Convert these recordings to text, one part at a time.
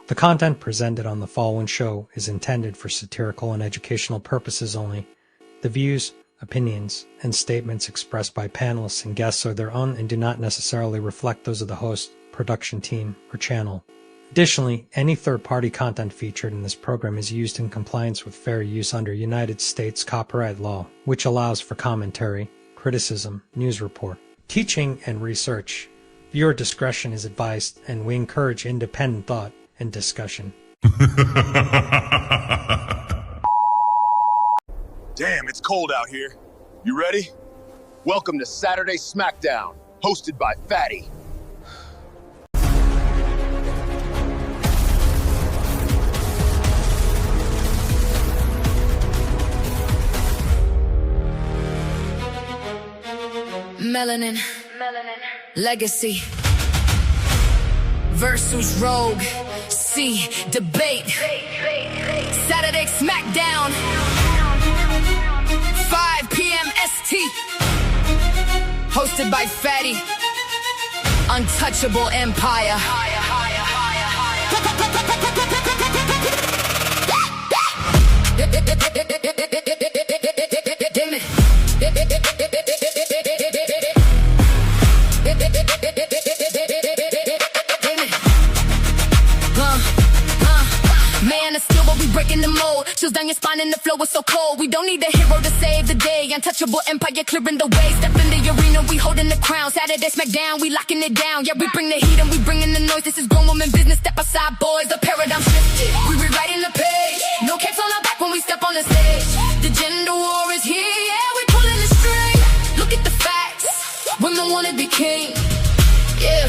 The content presented on the following show is intended for satirical and educational purposes only. The views, opinions, and statements expressed by panelists and guests are their own and do not necessarily reflect those of the host, production team, or channel. Additionally, any third-party content featured in this program is used in compliance with fair use under United States copyright law, which allows for commentary, criticism, news report, teaching, and research. Viewer discretion is advised, and we encourage independent thought and discussion. Damn, it's cold out here. You ready? Welcome to Saturday Smackdown, hosted by Fatty. Melanin. Legacy. Versus Rogue. C. Debate. Saturday Smackdown. 5 p.m. ST. Hosted by Fatty. Untouchable Empire. Breaking the mold, chills down your spine and the flow is so cold. We don't need a hero to save the day. Untouchable empire clearing the way. Step in the arena, we holding the crown. Saturday Smackdown, we locking it down. Yeah, we bring the heat and we bringing the noise. This is grown woman business. Step aside, boys. The paradigm shifted. We rewriting the page. No capes on our back when we step on the stage. The gender war is here. Yeah, we pulling the string. Look at the facts. Women wanna be king. Yeah.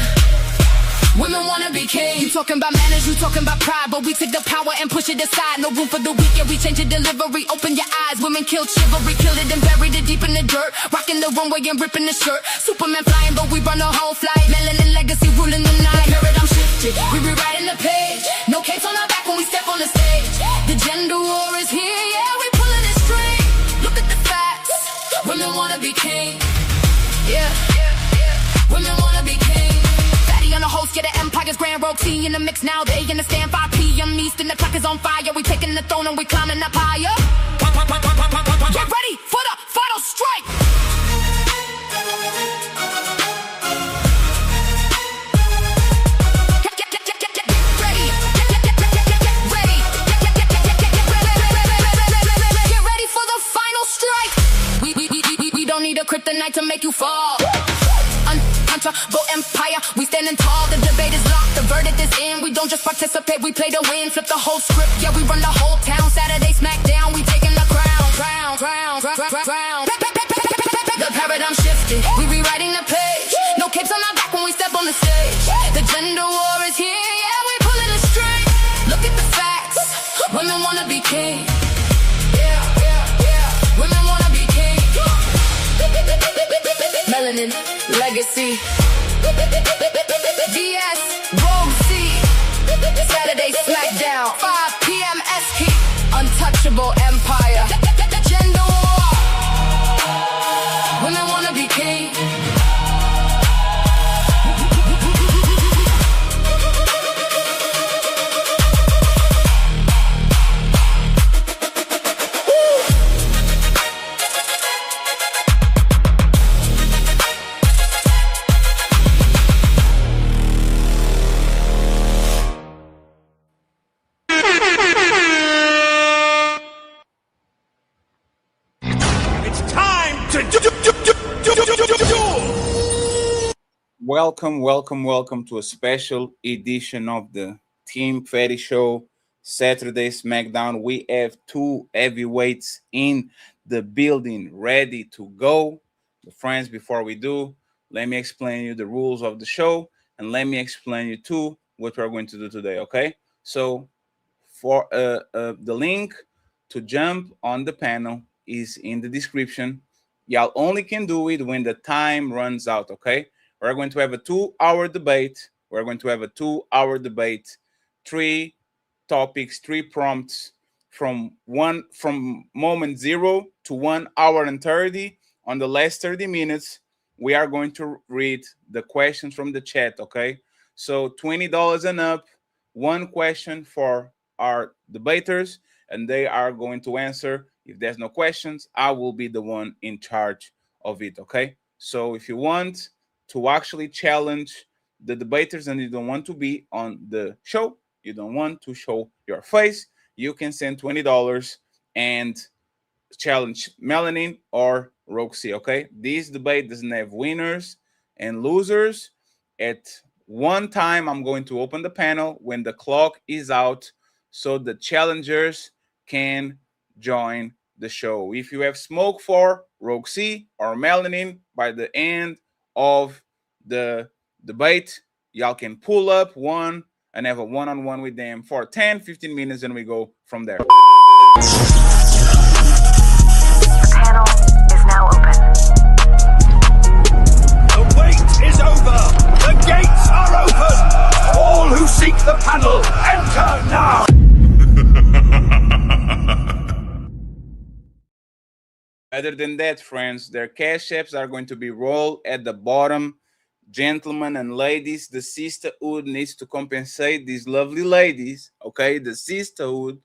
Women wanna be king. You talking about manners, you talking about pride, but we take the power and push it aside. No room for the weak, yeah, we change the delivery. Open your eyes, women killed chivalry, killed it and buried it deep in the dirt. Rocking the runway and ripping the shirt. Superman flying, but we run the whole flight. Melanin legacy ruling the night. Paradigm shifted, we rewriting the page. No capes on our back when we step on the stage. The gender war is here, yeah, we pulling the string. Look at the facts, women wanna be king. Yeah, women wanna be king. On the host, yeah, the empire's grand rogue T in the mix now. They in the stand 5 p.m. East and the clock is on fire. We taking the throne and we climbing up higher. Get ready for the final strike. Get ready for the final strike. We don't need a kryptonite to make you fall. Untouchable empire, we standing tall. The debate is locked, the verdict is in. We don't just participate, we play to win. Flip the whole script, yeah, we run the whole town. Saturday Smackdown, we taking the crown. The paradigm shifted, we rewriting the page. No capes on our back when we step on the stage. The gender war is here, yeah, we pulling the string. Look at the facts, women wanna be king. Yeah, women wanna be king. Melanin, legacy. DS, Rogue C. Saturday Smackdown, 5 p.m. SK. Untouchable Empire. Gender war. Women wanna be king. Welcome to a special edition of the Team Fatty Show, Saturday Smackdown. We have two heavyweights in the building ready to go. Friends, before we do, let me explain you the rules of the show, and let me explain you too what we're going to do today, okay? So for the link to jump on the panel is in the description. Y'all only can do it when the time runs out, okay? We're going to have a 2-hour debate. We're going to have a 2-hour debate, 3 topics, 3 prompts from moment 0 to 1 hour and 30. On the last 30 minutes, we are going to read the questions from the chat, okay? So $20 and up, 1 question for our debaters, and they are going to answer. If there's no questions, I will be the one in charge of it, okay? So if you want to actually challenge the debaters and you don't want to be on the show, you don't want to show your face, you can send $20 and challenge Melanin or Roxy, okay? This debate doesn't have winners and losers. At one time, I'm going to open the panel when the clock is out so the challengers can join the show. If you have smoke for Roxy or Melanin by the end of the debate, y'all can pull up one and have a one-on-one with them for 10-15 minutes, and we go from there. The panel is now open. The wait is over. The gates are open. All who seek the panel, enter now. Other than that, friends, their cash apps are going to be rolled at the bottom. Gentlemen and ladies, the sisterhood needs to compensate these lovely ladies, okay? The sisterhood.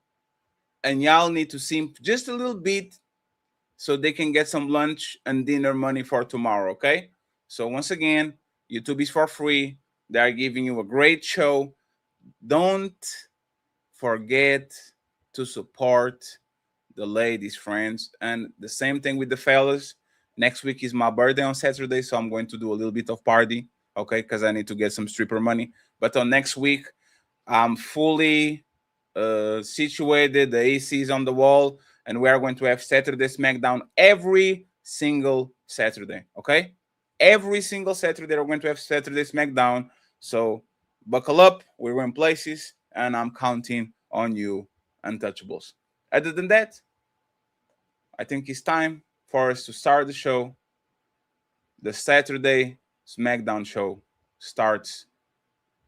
And y'all need to simp just a little bit so they can get some lunch and dinner money for tomorrow, okay? So once again, YouTube is for free. They are giving you a great show. Don't forget to support the ladies, friends. And the same thing with the fellas. Next week is my birthday on Saturday, so I'm going to do a little bit of party, okay, because I need to get some stripper money. But on next week, I'm fully situated. The AC is on the wall, and we are going to have Saturday Smackdown every single Saturday, okay? Every single Saturday, we're going to have Saturday Smackdown. So buckle up. We're in places, and I'm counting on you, Untouchables. Other than that, I think it's time for us to start the show. The Saturday Smackdown show starts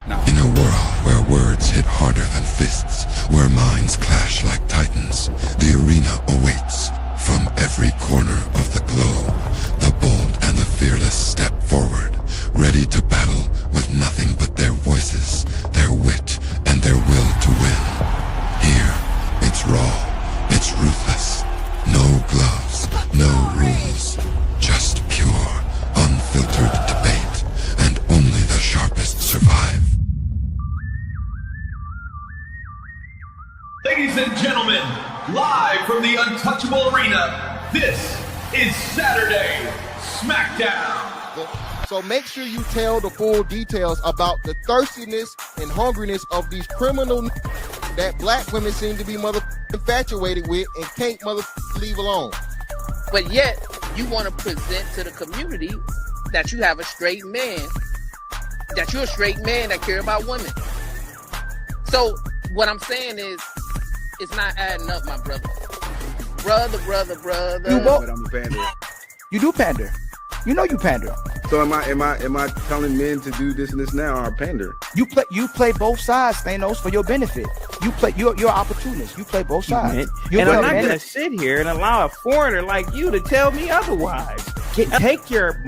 now. In a world where words hit harder than fists, where minds clash like titans, the arena awaits. From every corner of the globe, the bold and the fearless step forward, ready to battle with nothing but their voices, their wit, and their will to win. Here, it's raw, it's ruthless. No gloves, no rules, just pure, unfiltered debate, and only the sharpest survive. Ladies and gentlemen, live from the Untouchable Arena, this is Saturday Smackdown. So make sure you tell the full details about the thirstiness and hungriness of these criminal that black women seem to be infatuated with and can't leave alone. But yet, you want to present to the community that you have a straight man, that you're a straight man that care about women. So what I'm saying is, it's not adding up, my brother. Brother. You both. You do pander. You know you pander. So am I telling men to do this and this now or pander? You play both sides, Thanos, for your benefit. You're an opportunist. You play both sides. And I'm not gonna sit here and allow a foreigner like you to tell me otherwise. Take your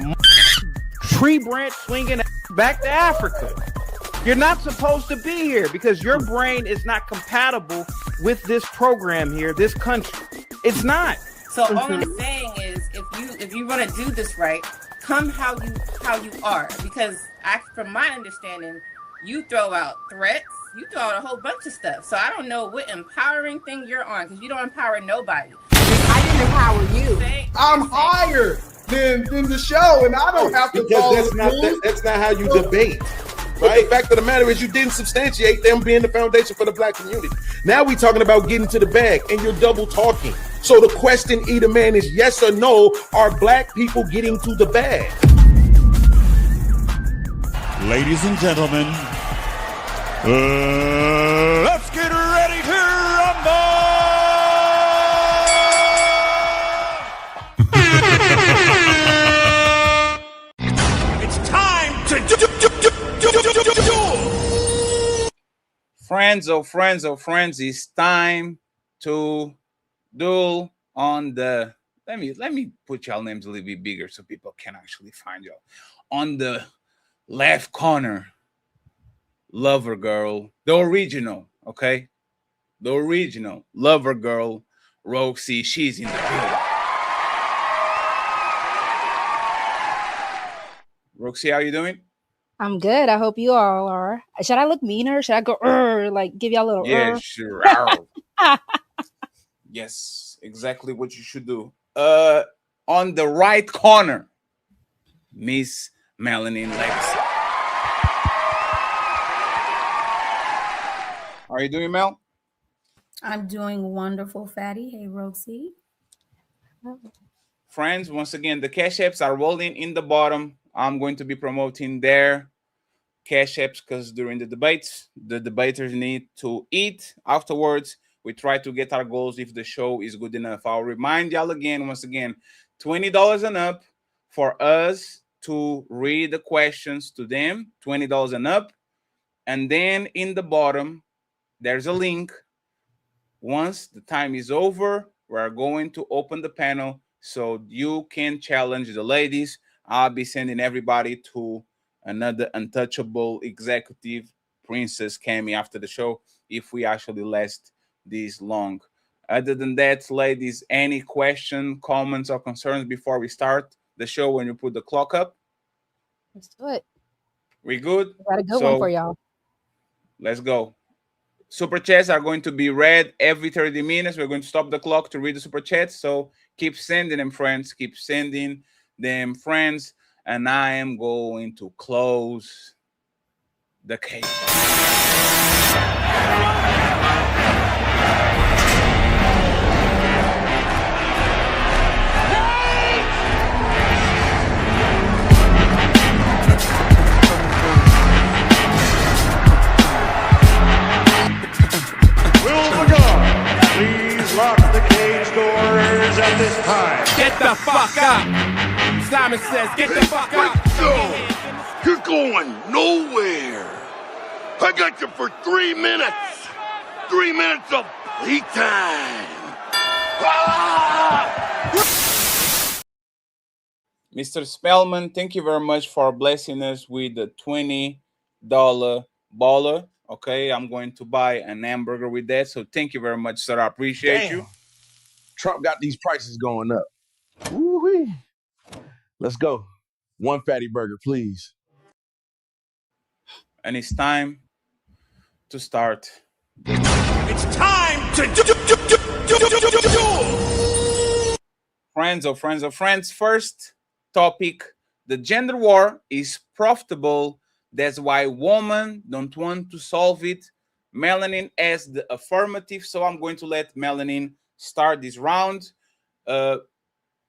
tree branch swinging back to Africa. You're not supposed to be here because your brain is not compatible with this program here, this country. It's not. So all I'm saying is, if you want to do this right, come how you are, because from my understanding, you throw out threats, you throw out a whole bunch of stuff. So I don't know what empowering thing you're on, because you don't empower nobody. I didn't empower you. I'm higher than the show, and I don't have to follow that's not how you debate. Right? The fact of the matter is you didn't substantiate them being the foundation for the black community. Now we're talking about getting to the bag, and you're double talking. So the question, either man, is yes or no, are black people getting to the bag? Ladies and gentlemen, let's get ready to rumble! It's time to Friends, it's time to duel on the let me put y'all names a little bit bigger so people can actually find y'all. On the left corner, Lover Girl, the original, okay? The original Lover Girl, Roxy, she's in the building. Roxy, how you doing? I'm good. I hope you all are. Should I look meaner? Should I go like give y'all a little Yeah, sure. Yes, exactly what you should do. On the right corner, Miss Melanin Legacy. How are you doing, Mel? I'm doing wonderful, Fatty. Hey, Roxy. Friends, once again, the cash apps are rolling in the bottom. I'm going to be promoting their cash apps because during the debates, the debaters need to eat. Afterwards, we try to get our goals if the show is good enough. I'll remind y'all again, once again, $20 and up for us to read the questions to them, $20 and up. And then in the bottom, there's a link. Once the time is over, we're going to open the panel so you can challenge the ladies. I'll be sending everybody to another untouchable executive Princess Cammy after the show if we actually last this long. Other than that, ladies, any question, comments, or concerns before we start the show when you put the clock up? Let's do it. We good? Got a good one for y'all. Let's go. Super chats are going to be read every 30 minutes. We're going to stop the clock to read the super chats. So keep sending them, friends. Keep sending them, friends. And I am going to close the case. Please lock the cage doors at this time. Get the fuck up! Simon says, get the fuck up! You're going nowhere. I got you for 3 minutes. 3 minutes of playtime. Mr. Spellman, thank you very much for blessing us with the $20 baller. Okay, I'm going to buy an hamburger with that. So thank you very much, sir. I appreciate you. Trump got these prices going up. Woo-wee. Let's go. One fatty burger, please. And it's time to start. It's time to Friends. First topic, the gender war is profitable. That's why women don't want to solve it. Melanin as the affirmative. So I'm going to let Melanin start this round.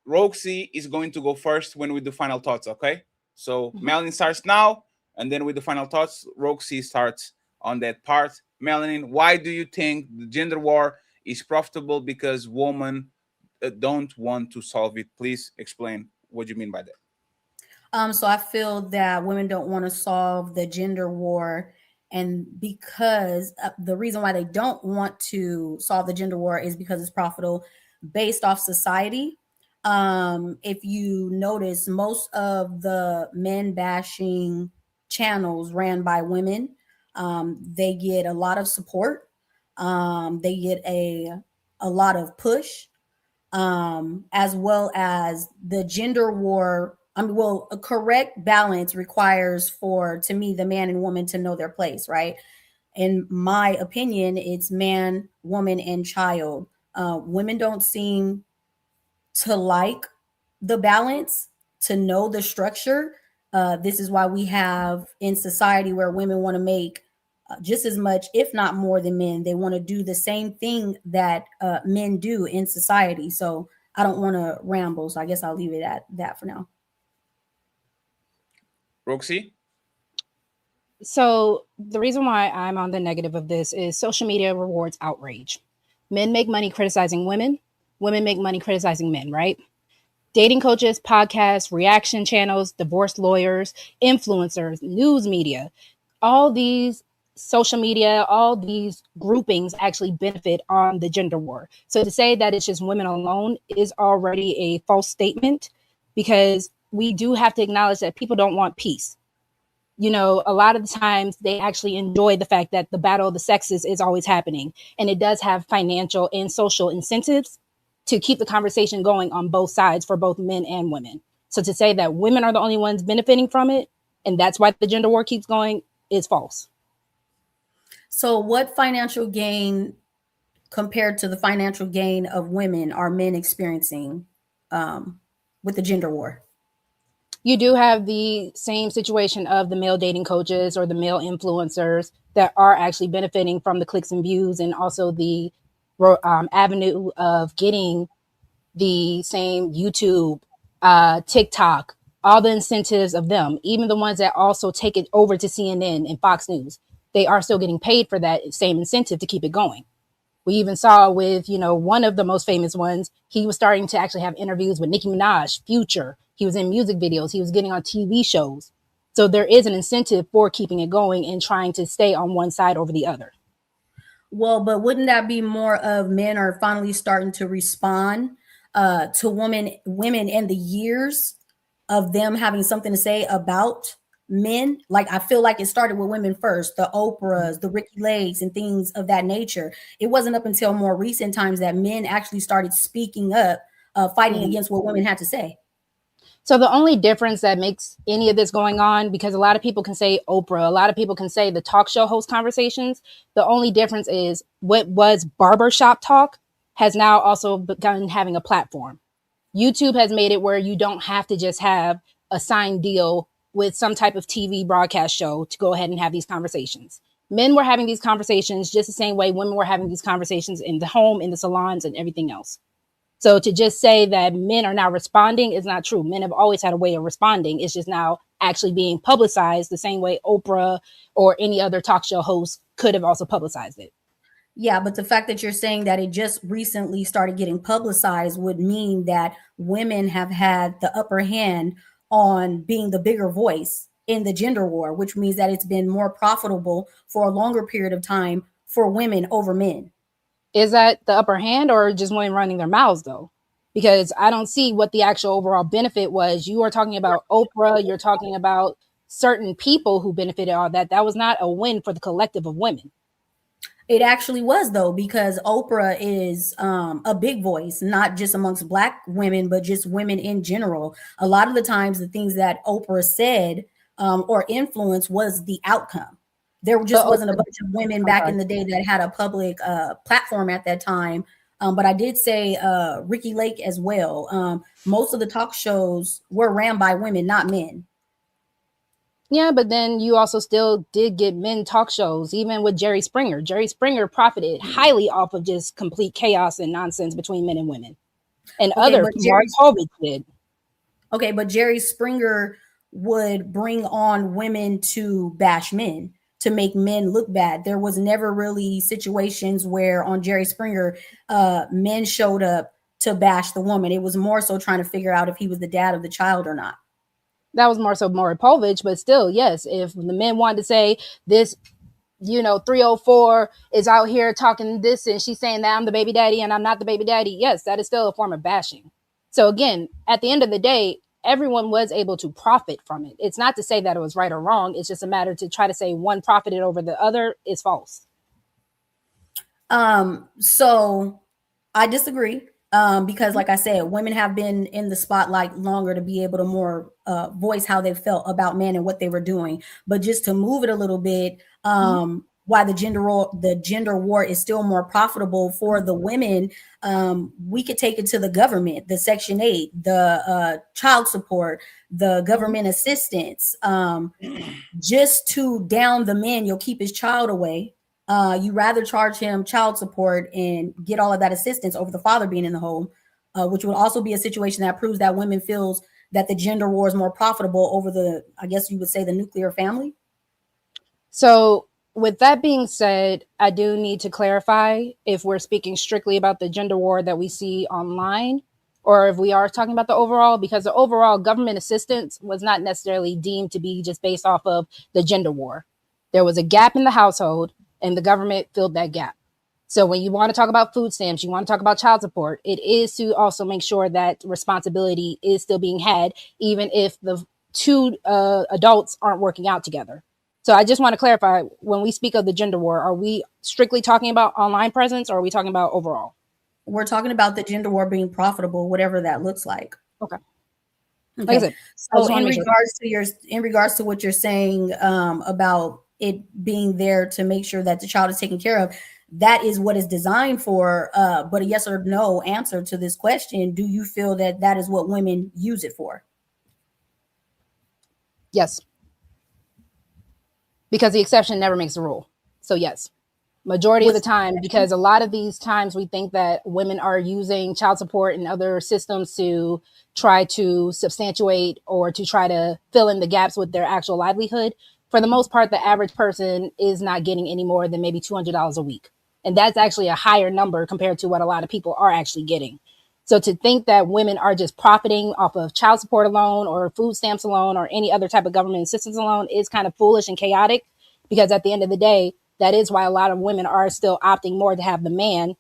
Roxy is going to go first when we do final thoughts, okay? So Melanin starts now, and then with the final thoughts, Roxy starts on that part. Melanin, why do you think the gender war is profitable? Because women don't want to solve it. Please explain what you mean by that. So I feel that women don't want to solve the gender war. And because the reason why they don't want to solve the gender war is because it's profitable based off society. If you notice, most of the men bashing channels ran by women, they get a lot of support. They get a lot of push, as well as the gender war. I mean, well, a correct balance requires for, to me, the man and woman to know their place, right? In my opinion, it's man, woman, and child. Women don't seem to like the balance, to know the structure. This is why we have in society where women want to make just as much, if not more than men. They want to do the same thing that men do in society. So I don't want to ramble. So I guess I'll leave it at that for now. Roxy? So the reason why I'm on the negative of this is social media rewards outrage. Men make money criticizing women. Women make money criticizing men, right? Dating coaches, podcasts, reaction channels, divorce lawyers, influencers, news media, all these social media, all these groupings actually benefit on the gender war. So to say that it's just women alone is already a false statement, because we do have to acknowledge that people don't want peace. You know, a lot of the times they actually enjoy the fact that the battle of the sexes is always happening. And it does have financial and social incentives to keep the conversation going on both sides for both men and women. So to say that women are the only ones benefiting from it, and that's why the gender war keeps going, is false. So what financial gain compared to the financial gain of women are men experiencing with the gender war? You do have the same situation of the male dating coaches or the male influencers that are actually benefiting from the clicks and views, and also the avenue of getting the same YouTube, TikTok, all the incentives of them, even the ones that also take it over to CNN and Fox News. They are still getting paid for that same incentive to keep it going. We even saw with, you know, one of the most famous ones, he was starting to actually have interviews with Nicki Minaj, Future. He was in music videos. He was getting on TV shows. So there is an incentive for keeping it going and trying to stay on one side over the other. Well, but wouldn't that be more of men are finally starting to respond to women and the years of them having something to say about men? Like, I feel like it started with women first, the Oprahs, the Ricky Lakes, and things of that nature. It wasn't up until more recent times that men actually started speaking up, fighting against what women had to say. So the only difference that makes any of this going on, because a lot of people can say Oprah, a lot of people can say the talk show host conversations, the only difference is what was barbershop talk has now also begun having a platform. YouTube has made it where you don't have to just have a signed deal with some type of TV broadcast show to go ahead and have these conversations. Men were having these conversations just the same way women were having these conversations in the home, in the salons, and everything else. So to just say that men are now responding is not true. Men have always had a way of responding. It's just now actually being publicized the same way Oprah or any other talk show host could have also publicized it. Yeah, but the fact that you're saying that it just recently started getting publicized would mean that women have had the upper hand on being the bigger voice in the gender war, which means that it's been more profitable for a longer period of time for women over men. Is that the upper hand or just women running their mouths, though? Because I don't see what the actual overall benefit was. You are talking about Oprah. You're talking about certain people who benefited all that. That was not a win for the collective of women. It actually was, though, because Oprah is a big voice, not just amongst Black women, but just women in general. A lot of the times, the things that Oprah said or influenced was the outcome. There just wasn't a bunch of women back in the day that had a public platform at that time. But I did say Ricky Lake as well. Most of the talk shows were ran by women, not men. Yeah, but then you also still did get men talk shows, even with Jerry Springer. Jerry Springer profited highly off of just complete chaos and nonsense between men and women. And Mark Hovey did. Okay, but Jerry Springer would bring on women to bash men, to make men look bad. There was never really situations where on Jerry Springer, men showed up to bash the woman. It was more so trying to figure out if he was the dad of the child or not. That was more so Maury Povich, but still, yes, if the men wanted to say this, 304 is out here talking this and she's saying that I'm the baby daddy and I'm not the baby daddy, yes, that is still a form of bashing. So again, at the end of the day, everyone was able to profit from it. It's not to say that it was right or wrong. It's just a matter to try to say one profited over the other is false. So I disagree. Because like I said, women have been in the spotlight longer to be able to more voice how they felt about men and what they were doing. But just to move it a little bit, why the gender war is still more profitable for the women, we could take it to the government, the Section 8, the child support, the government assistance, just to down the man. You'll keep his child away. You rather charge him child support and get all of that assistance over the father being in the home, which would also be a situation that proves that women feels that the gender war is more profitable over the, I guess you would say, the nuclear family. So with that being said, I do need to clarify if we're speaking strictly about the gender war that we see online, or if we are talking about the overall, because the overall government assistance was not necessarily deemed to be just based off of the gender war. There was a gap in the household, and the government filled that gap. So when you want to talk about food stamps, you want to talk about child support, it is to also make sure that responsibility is still being had, even if the two adults aren't working out together. So I just want to clarify, when we speak of the gender war, are we strictly talking about online presence, or are we talking about overall? We're talking about the gender war being profitable, whatever that looks like. Okay. Okay. Like I said, So in regards to what you're saying about it being there to make sure that the child is taken care of, that is what is designed for. But a yes or no answer to this question: do you feel that that is what women use it for? Yes. Because the exception never makes the rule. So yes, majority of the time, because a lot of these times we think that women are using child support and other systems to try to substantiate or to try to fill in the gaps with their actual livelihood. For the most part, the average person is not getting any more than maybe $200 a week. And that's actually a higher number compared to what a lot of people are actually getting. So to think that women are just profiting off of child support alone or food stamps alone or any other type of government assistance alone is kind of foolish and chaotic, because at the end of the day, that is why a lot of women are still opting more to have the man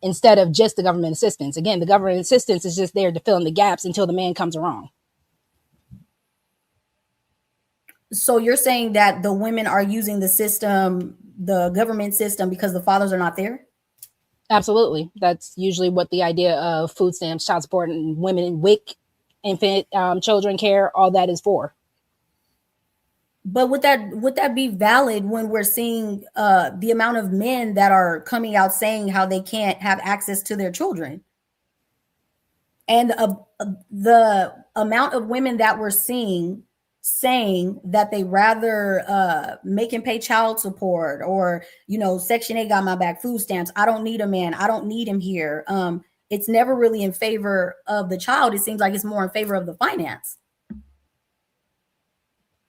instead of just the government assistance. Again, the government assistance is just there to fill in the gaps until the man comes around. So you're saying that the women are using the system, the government system, because the fathers are not there? Absolutely. That's usually what the idea of food stamps, child support, and women in WIC, infant children care, all that is for. But would that be valid when we're seeing the amount of men that are coming out saying how they can't have access to their children? And the amount of women that we're seeing saying that they rather make and pay child support, or Section 8 got my back, food stamps, I don't need a man, I don't need him here. It's never really in favor of the child. It seems like it's more in favor of the finance.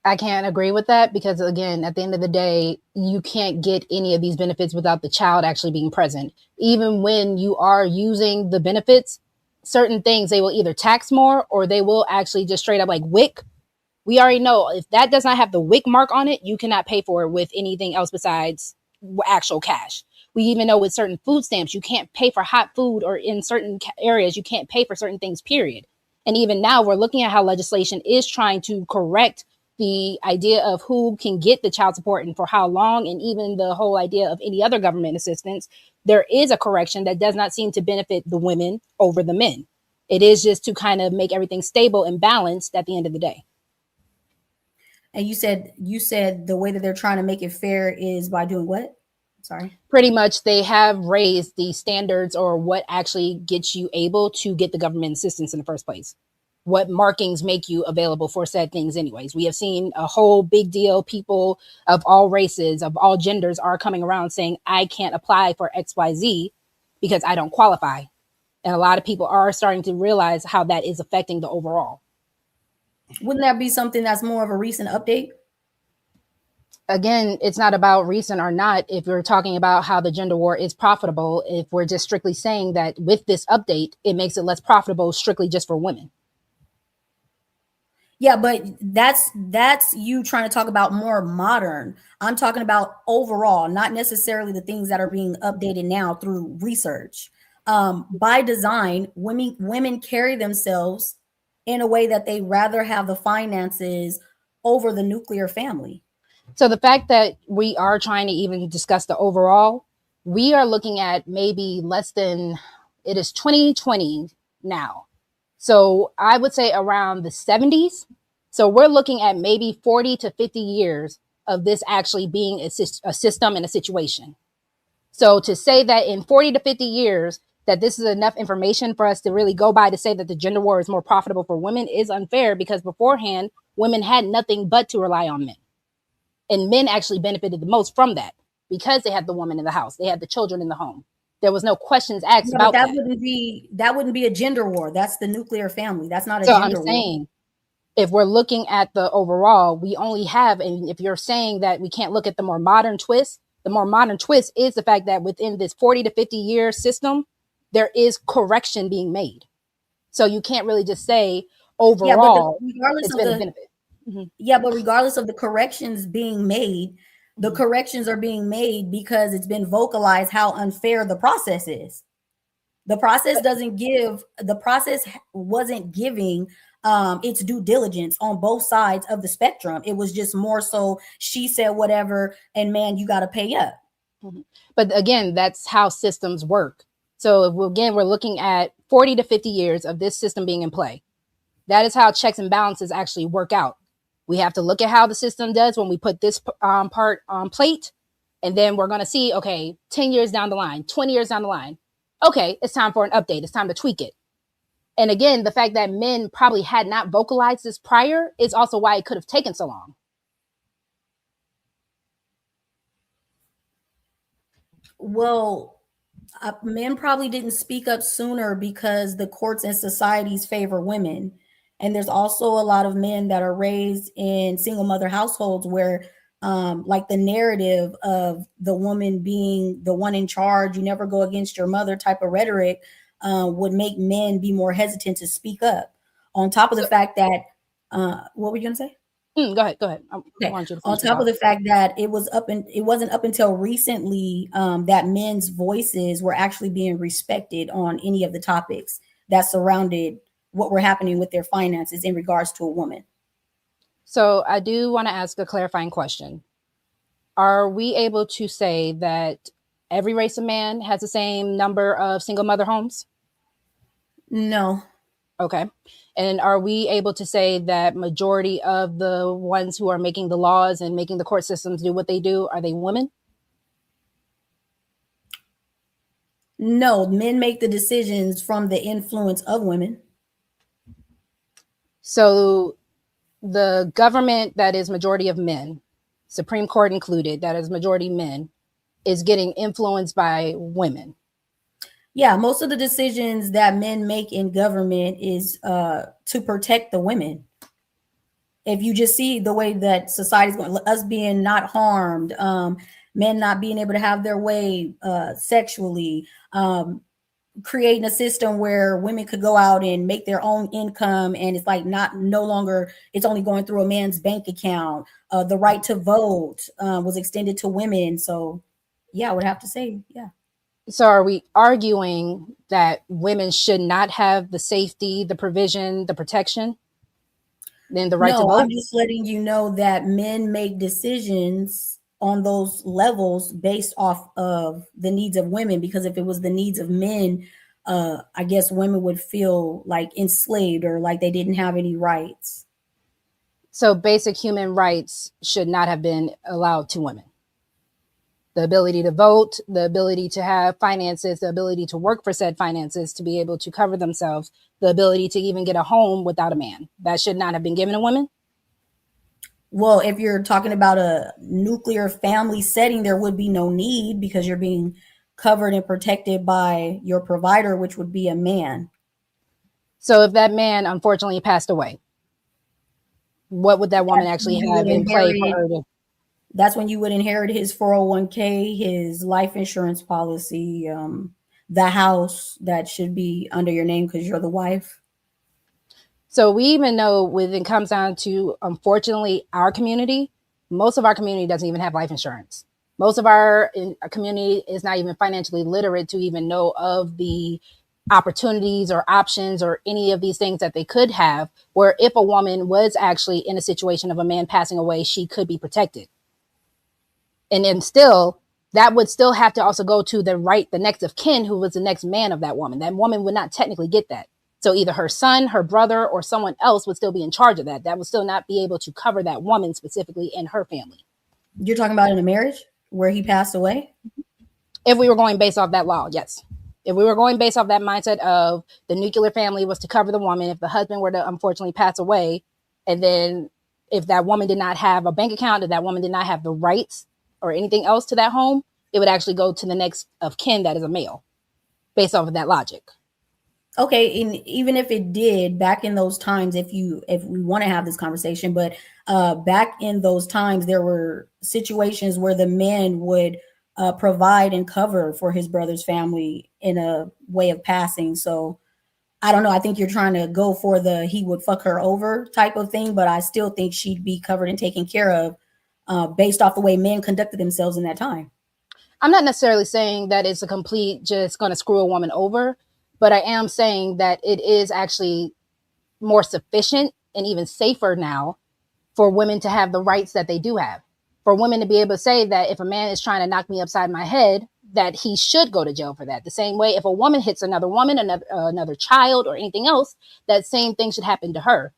I can't agree with that, because again, at the end of the day, you can't get any of these benefits without the child actually being present. Even when you are using the benefits, certain things they will either tax more, or they will actually just straight up, like WIC. We already know if that does not have the WIC mark on it, you cannot pay for it with anything else besides actual cash. We even know with certain food stamps, you can't pay for hot food, or in certain areas, you can't pay for certain things, period. And even now we're looking at how legislation is trying to correct the idea of who can get the child support and for how long, and even the whole idea of any other government assistance. There is a correction that does not seem to benefit the women over the men. It is just to kind of make everything stable and balanced at the end of the day. And you said the way that they're trying to make it fair is by doing what? Sorry. Pretty much they have raised the standards, or what actually gets you able to get the government assistance in the first place. What markings make you available for said things anyways. We have seen a whole big deal. People of all races, of all genders are coming around saying, I can't apply for XYZ because I don't qualify. And a lot of people are starting to realize how that is affecting the overall. Wouldn't that be something that's more of a recent update? Again, it's not about recent or not. If we're talking about how the gender war is profitable, if we're just strictly saying that with this update, it makes it less profitable strictly just for women. Yeah, but that's you trying to talk about more modern. I'm talking about overall, not necessarily the things that are being updated now through research. By design, women carry themselves in a way that they rather have the finances over the nuclear family. So the fact that we are trying to even discuss the overall, we are looking at maybe less than, it is 2020 now. So I would say around the 70s. So we're looking at maybe 40 to 50 years of this actually being a system and a situation. So to say that in 40 to 50 years, that this is enough information for us to really go by to say that the gender war is more profitable for women is unfair, because beforehand, women had nothing but to rely on men. And men actually benefited the most from that because they had the woman in the house. They had the children in the home. There was no questions asked about that. that. Wouldn't be a gender war. That's the nuclear family. That's not a So gender I'm war. saying, if we're looking at the overall, we only have, and if you're saying that we can't look at the more modern twist, the more modern twist is the fact that within this 40 to 50 year system, there is correction being made. So you can't really just say overall, it's been a benefit. Yeah, but regardless of the corrections being made, the corrections are being made because it's been vocalized how unfair the process is. The process wasn't giving its due diligence on both sides of the spectrum. It was just more so she said whatever, and man, you got to pay up. But again, that's how systems work. So we're looking at 40 to 50 years of this system being in play. That is how checks and balances actually work out. We have to look at how the system does when we put this part on plate. And then we're going to see, okay, 10 years down the line, 20 years down the line. Okay, it's time for an update. It's time to tweak it. And again, the fact that men probably had not vocalized this prior is also why it could have taken so long. Well, men probably didn't speak up sooner because the courts and societies favor women. And there's also a lot of men that are raised in single mother households where like the narrative of the woman being the one in charge, you never go against your mother type of rhetoric would make men be more hesitant to speak up. On top of the fact that, what were you gonna say? Go ahead. Okay. On top of the fact that it wasn't up until recently that men's voices were actually being respected on any of the topics that surrounded what were happening with their finances in regards to a woman. So I do want to ask a clarifying question. Are we able to say that every race of man has the same number of single mother homes? No. Okay. And are we able to say that majority of the ones who are making the laws and making the court systems do what they do, are they women? No, men make the decisions from the influence of women. So the government that is majority of men, Supreme Court included, that is majority men, is getting influenced by women. Yeah, most of the decisions that men make in government is to protect the women. If you just see the way that society's going, us being not harmed, men not being able to have their way sexually, creating a system where women could go out and make their own income, and it's like no longer it's only going through a man's bank account. The right to vote was extended to women. So yeah, I would have to say, yeah. So are we arguing that women should not have the safety, the provision, the protection, then the right to vote? I'm just letting you know that men make decisions on those levels based off of the needs of women, because if it was the needs of men, I guess women would feel like enslaved or like they didn't have any rights. So basic human rights should not have been allowed to women. The ability to vote, the ability to have finances, the ability to work for said finances, to be able to cover themselves, the ability to even get a home without a man. That should not have been given to women? Well, if you're talking about a nuclear family setting, there would be no need because you're being covered and protected by your provider, which would be a man. So if that man unfortunately passed away, what would that woman actually have in play for her to? That's when you would inherit his 401k, his life insurance policy, the house that should be under your name because you're the wife. So we even know when it comes down to, unfortunately, our community, most of our community doesn't even have life insurance. Most of our community is not even financially literate to even know of the opportunities or options or any of these things that they could have, where if a woman was actually in a situation of a man passing away, she could be protected. And then still, that would still have to also go to the next of kin, who was the next man of that woman. That woman would not technically get that. So either her son, her brother, or someone else would still be in charge of that. That would still not be able to cover that woman specifically and her family. You're talking about in a marriage where he passed away? If we were going based off that law, yes. If we were going based off that mindset of the nuclear family was to cover the woman, if the husband were to unfortunately pass away, and then if that woman did not have a bank account, if that woman did not have the rights or anything else to that home, it would actually go to the next of kin that is a male, based off of that logic. Okay, and even if it did back in those times, if we want to have this conversation, but back in those times, there were situations where the men would provide and cover for his brother's family in a way of passing. So I don't know. I think you're trying to go for the he would fuck her over type of thing, but I still think she'd be covered and taken care of based off the way men conducted themselves in that time. I'm not necessarily saying that it's a complete just going to screw a woman over, but I am saying that it is actually more sufficient and even safer now for women to have the rights that they do have. For women to be able to say that if a man is trying to knock me upside my head, that he should go to jail for that. The same way if a woman hits another woman, another child, or anything else, that same thing should happen to her.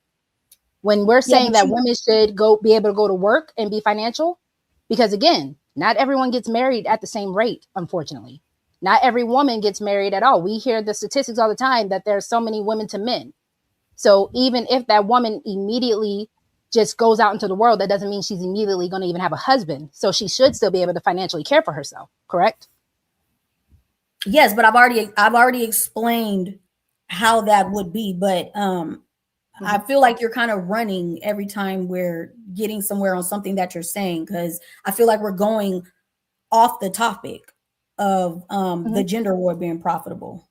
When we're saying that women should be able to go to work and be financial, because again, not everyone gets married at the same rate, unfortunately. Not every woman gets married at all. We hear the statistics all the time that there's so many women to men. So even if that woman immediately just goes out into the world, that doesn't mean she's immediately going to even have a husband. So she should still be able to financially care for herself, correct? Yes, but I've already explained how that would be, but I feel like you're kind of running every time we're getting somewhere on something that you're saying, because I feel like we're going off the topic of the gender war being profitable.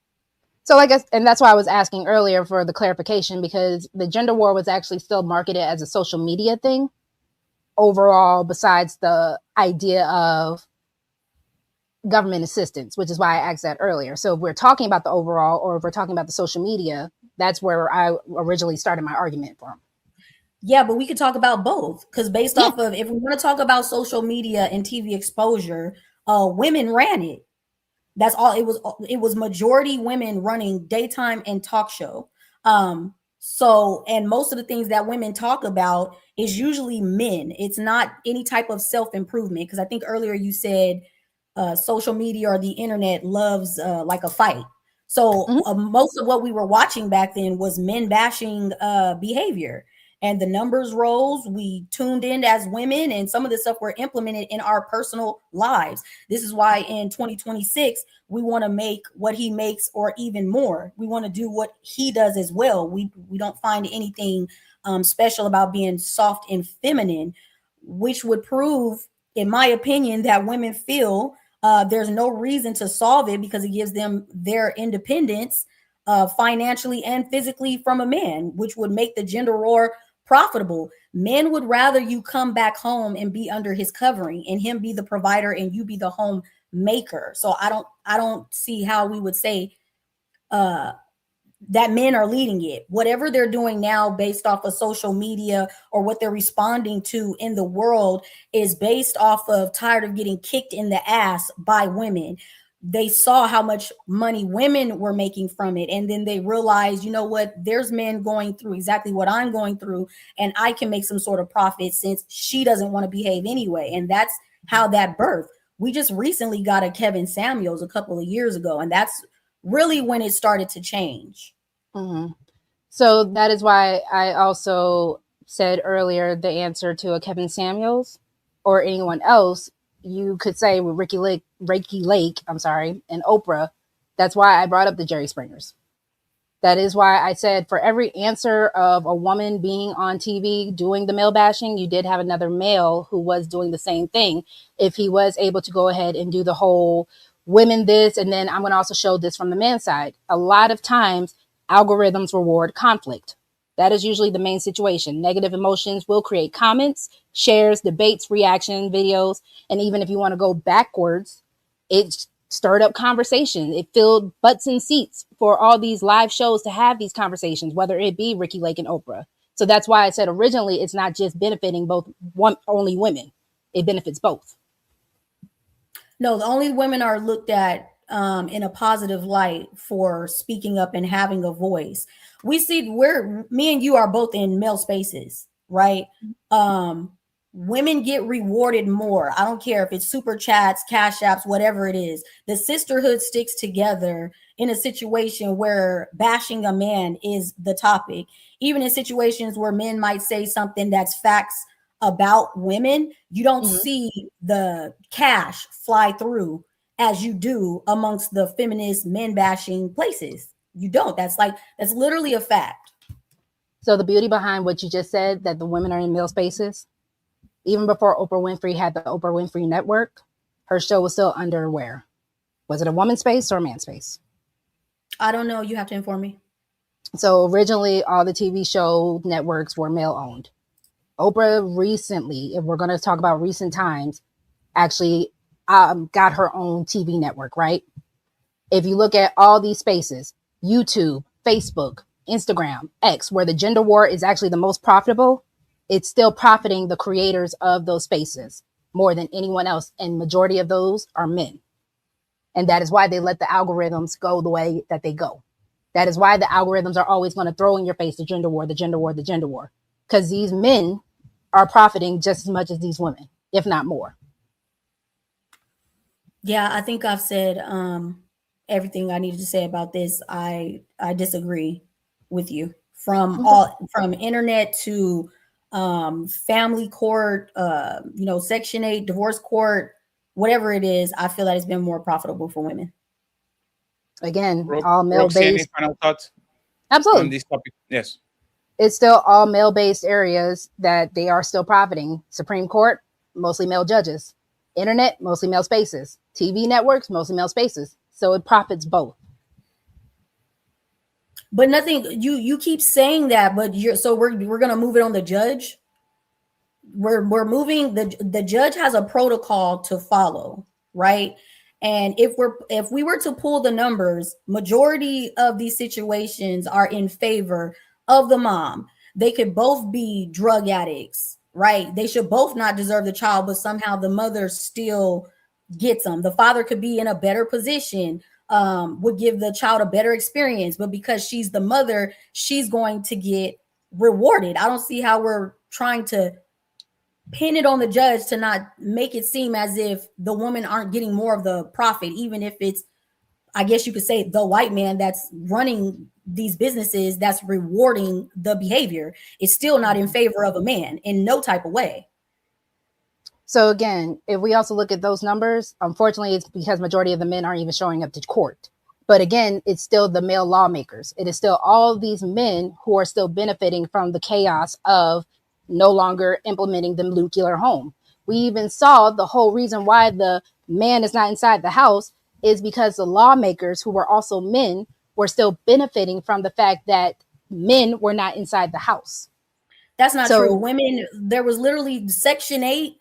So and that's why I was asking earlier for the clarification, because the gender war was actually still marketed as a social media thing overall, besides the idea of government assistance, which is why I asked that earlier. So if we're talking about the overall, or if we're talking about the social media, that's where I originally started my argument from. Yeah, but we could talk about both, because based off of, if we want to talk about social media and TV exposure, women ran it. That's all it was majority women running daytime and talk show. So, and most of the things that women talk about is usually men. It's not any type of self-improvement, because I think earlier you said social media or the internet loves like a fight. So most of what we were watching back then was men bashing behavior, and the numbers rose. We tuned in as women, and some of the stuff were implemented in our personal lives. This is why in 2026, we want to make what he makes or even more. We want to do what he does as well. We don't find anything special about being soft and feminine, which would prove, in my opinion, that women feel there's no reason to solve it, because it gives them their independence financially and physically from a man, which would make the gender war profitable. Men would rather you come back home and be under his covering, and him be the provider and you be the home maker. So I don't see how we would say that men are leading it. Whatever they're doing now based off of social media or what they're responding to in the world is based off of tired of getting kicked in the ass by women. They saw how much money women were making from it, and then they realized, you know what, there's men going through exactly what I'm going through, and I can make some sort of profit since she doesn't want to behave anyway. And that's how that birthed. We just recently got a Kevin Samuels a couple of years ago, and that's really when it started to change. So that is why I also said earlier the answer to a Kevin Samuels or anyone else, you could say with Ricky Lake, and Oprah. That's why I brought up the Jerry Springers. That is why I said for every answer of a woman being on TV doing the male bashing, you did have another male who was doing the same thing. If he was able to go ahead and do the whole women this, and then I'm going to also show this from the man's side. A lot of times algorithms reward conflict. That is usually the main situation. Negative emotions will create comments, shares, debates, reaction videos. And even if you want to go backwards, it stirred up conversation. It filled butts and seats for all these live shows to have these conversations, whether it be Ricky Lake and Oprah. So that's why I said originally it's not just benefiting only women. It benefits both. No, the only women are looked at in a positive light for speaking up and having a voice. We see me and you are both in male spaces, right? Women get rewarded more. I don't care if it's super chats, cash apps, whatever it is. The sisterhood sticks together in a situation where bashing a man is the topic. Even in situations where men might say something that's facts about women, you don't see the cash fly through as you do amongst the feminist men bashing places. You don't. That's literally a fact. So the beauty behind what you just said, that the women are in male spaces, even before Oprah Winfrey had the Oprah Winfrey Network, her show was still under where? Was it a woman's space or a man's space? I don't know. You have to inform me. So originally all the TV show networks were male owned. Oprah recently, if we're going to talk about recent times, actually got her own TV network, right? If you look at all these spaces, YouTube, Facebook, Instagram, X, where the gender war is actually the most profitable, it's still profiting the creators of those spaces more than anyone else. And majority of those are men. And that is why they let the algorithms go the way that they go. That is why the algorithms are always going to throw in your face the gender war, the gender war, the gender war. Because these men are profiting just as much as these women, if not more. Yeah, I think I've said everything I needed to say about this. I disagree with you. From internet to family court, Section 8, divorce court, whatever it is, I feel that it's been more profitable for women. Again, all male based. Any final thoughts? Absolutely. On this topic? Yes. It's still all male based areas that they are still profiting. Supreme Court, mostly male judges. Internet, mostly male spaces. TV networks, mostly male spaces. So it profits both. But nothing, you keep saying that, but we're gonna move it on the judge. We're moving the judge has a protocol to follow, right? And if we were to pull the numbers, majority of these situations are in favor of the mom. They could both be drug addicts, right? They should both not deserve the child, but somehow the mother still gets them. The father could be in a better position, would give the child a better experience, but because she's the mother, she's going to get rewarded. I don't see how we're trying to pin it on the judge to not make it seem as if the women aren't getting more of the profit, even if it's, I guess you could say, the white man that's running these businesses that's rewarding the behavior. It's still not in favor of a man in no type of way. So again, if we also look at those numbers, unfortunately, it's because majority of the men aren't even showing up to court. But again, it's still the male lawmakers. It is still all these men who are still benefiting from the chaos of no longer implementing the nuclear home. We even saw the whole reason why the man is not inside the house is because the lawmakers, who were also men, were still benefiting from the fact that men were not inside the house. That's not true. Women, there was literally Section 8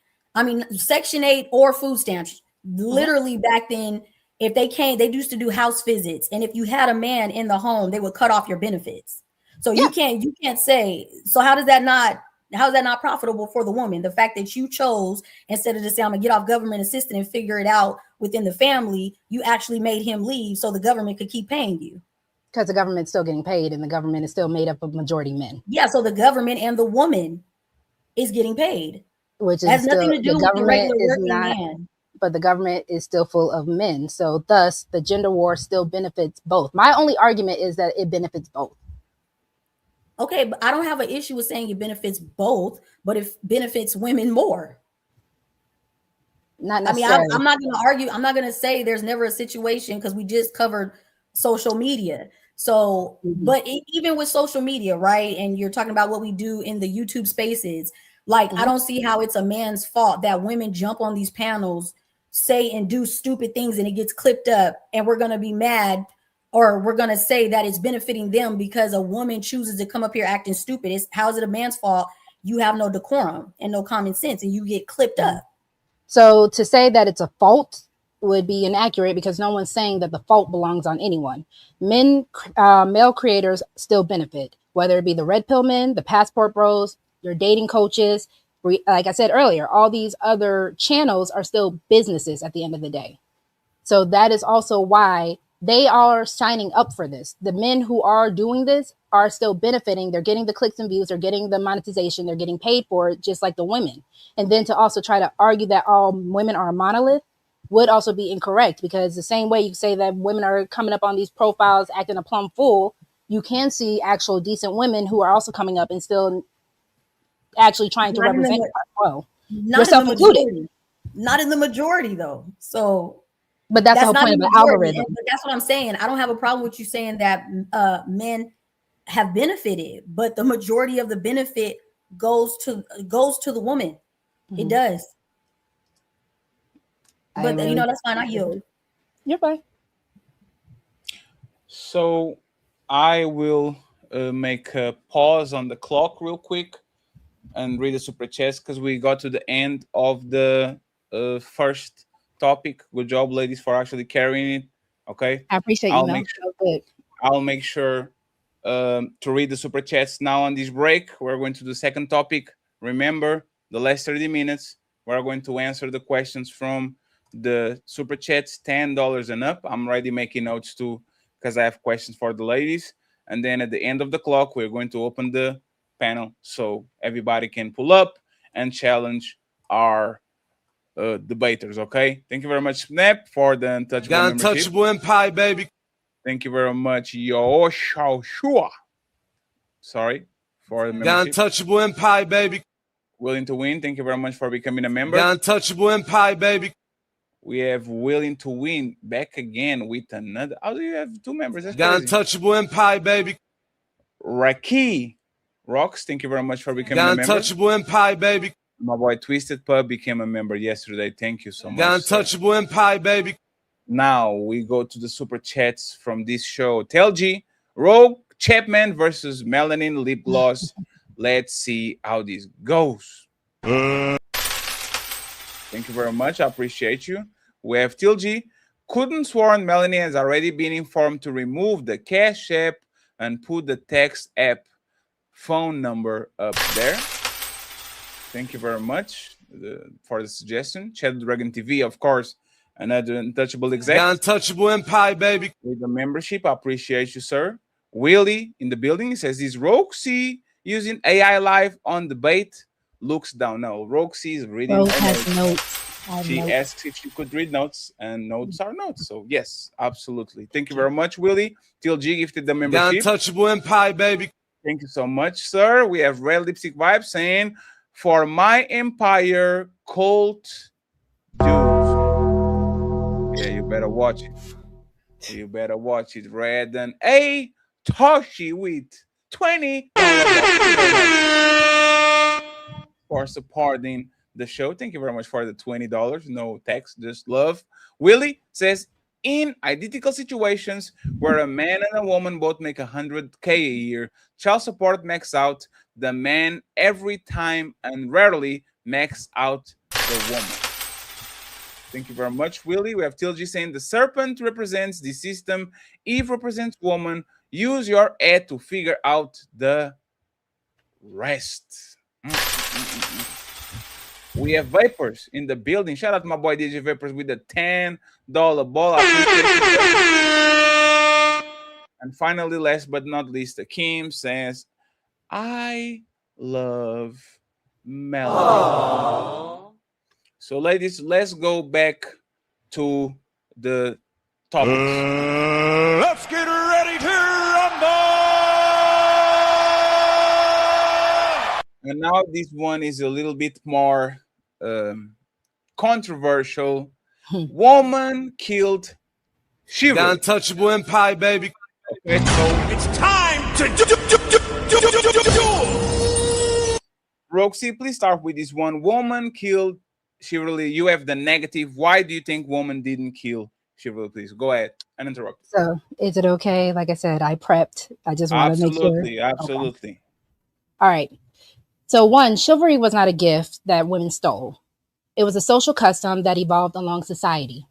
or food stamps. Literally back then, if they came, they used to do house visits. And if you had a man in the home, they would cut off your benefits. So you can't say, so how is that not profitable for the woman? The fact that you chose, instead of just saying, I'm gonna get off government assistance and figure it out within the family, you actually made him leave so the government could keep paying you. Because the government's still getting paid and the government is still made up of majority men. Yeah, so the government and the woman is getting paid. Which is has nothing to do with the regular working man. But the government is still full of men. So thus, the gender war still benefits both. My only argument is that it benefits both. Okay, but I don't have an issue with saying it benefits both, but it benefits women more. Not necessarily. I mean, I'm not going to argue. I'm not going to say there's never a situation, because we just covered social media. So, but even with social media, right? And you're talking about what we do in the YouTube spaces. Like, I don't see how it's a man's fault that women jump on these panels, say and do stupid things, and it gets clipped up, and we're going to be mad or we're going to say that it's benefiting them because a woman chooses to come up here acting stupid. It's how is it a man's fault? You have no decorum and no common sense, and you get clipped up. So to say that it's a fault would be inaccurate because no one's saying that the fault belongs on anyone. Male creators still benefit, whether it be the red pill men, the passport bros, your dating coaches. Like I said earlier, all these other channels are still businesses at the end of the day. So that is also why they are signing up for this. The men who are doing this are still benefiting. They're getting the clicks and views. They're getting the monetization. They're getting paid for it, just like the women. And then to also try to argue that all women are a monolith would also be incorrect, because the same way you say that women are coming up on these profiles acting a plumb fool, you can see actual decent women who are also coming up and still actually trying to represent you as well. Yourself included. Not in the majority, though. So... But that's the whole point of the algorithm. But that's what I'm saying. I don't have a problem with you saying that men have benefited, but the majority of the benefit goes to the woman. Mm-hmm. It does. But that's fine. I yield. You're fine. So I will make a pause on the clock real quick and read the super chats because we got to the end of the first topic. Good job, ladies, for actually carrying it. Okay, I appreciate I'll make sure to read the super chats now on this break. We're going to the second topic. Remember, the last 30 minutes we're going to answer the questions from the super chats, $10 and up. I'm already making notes too because I have questions for the ladies. And then at the end of the clock, we're going to open the panel so everybody can pull up and challenge our debaters. Okay, thank you very much, Snap, for the Untouchable membership. Untouchable Empire, baby. Thank you very much, Yo Shua. Sorry for the membership. Untouchable Empire, baby. Willing to Win, thank you very much for becoming a member. Untouchable Empire, baby. We have Willing to Win back again with another. How do you have two members? That's Untouchable Empire, baby. Raki Rocks, thank you very much for becoming a member. Untouchable Empire, baby. My boy Twisted Pub became a member yesterday. Thank you so much. Untouchable Empire, baby. Now we go to the super chats from this show. Telg, Rogue Chapman versus Melanin lip gloss. Let's see how this goes. Thank you very much. I appreciate you. We have Tilg. Couldn't sworn Melanin has already been informed to remove the Cash App and put the text app phone number up there. Thank you very much for the suggestion. Shadow Dragon TV, of course, another Untouchable exec. Untouchable Empire, baby. With the membership, I appreciate you, sir. Willie in the building says, is Roxy using AI live on debate? Looks down. No, Roxy is reading. Rogue has notes. She asks if she could read notes, and notes are notes. So, yes, absolutely. Thank you very much, Willie. TLG gifted the membership. Untouchable Empire, baby. Thank you so much, sir. We have Red Lipstick Vibe saying, for my empire, Colt dude. Yeah, you better watch it. You better watch it. Red and A Toshi with 20 for supporting the show. Thank you very much for the $20. No text, just love. Willie says, in identical situations where a man and a woman both make $100K a year, child support max out the man every time and rarely max out the woman. Thank you very much, Willie. We have TLG saying the serpent represents the system. Eve represents woman. Use your head to figure out the rest. We have Vapors in the building. Shout out to my boy DJ Vapors with the $10 ball. And finally, last but not least, Akeem says, I love Melanin. So, ladies, let's go back to the topics. Let's get ready to rumble! And now this one is a little bit more controversial. Woman killed chivalry. Untouchable Empire, baby. Okay, so it's time to do. Roxy, please start with this one. Woman killed chivalry. You have the negative. Why do you think woman didn't kill chivalry? Please go ahead. uninterrupted. So is it okay? Like I said, I prepped. I just want to make sure. Absolutely, absolutely. Okay. All right. So one, chivalry was not a gift that women stole. It was a social custom that evolved along society.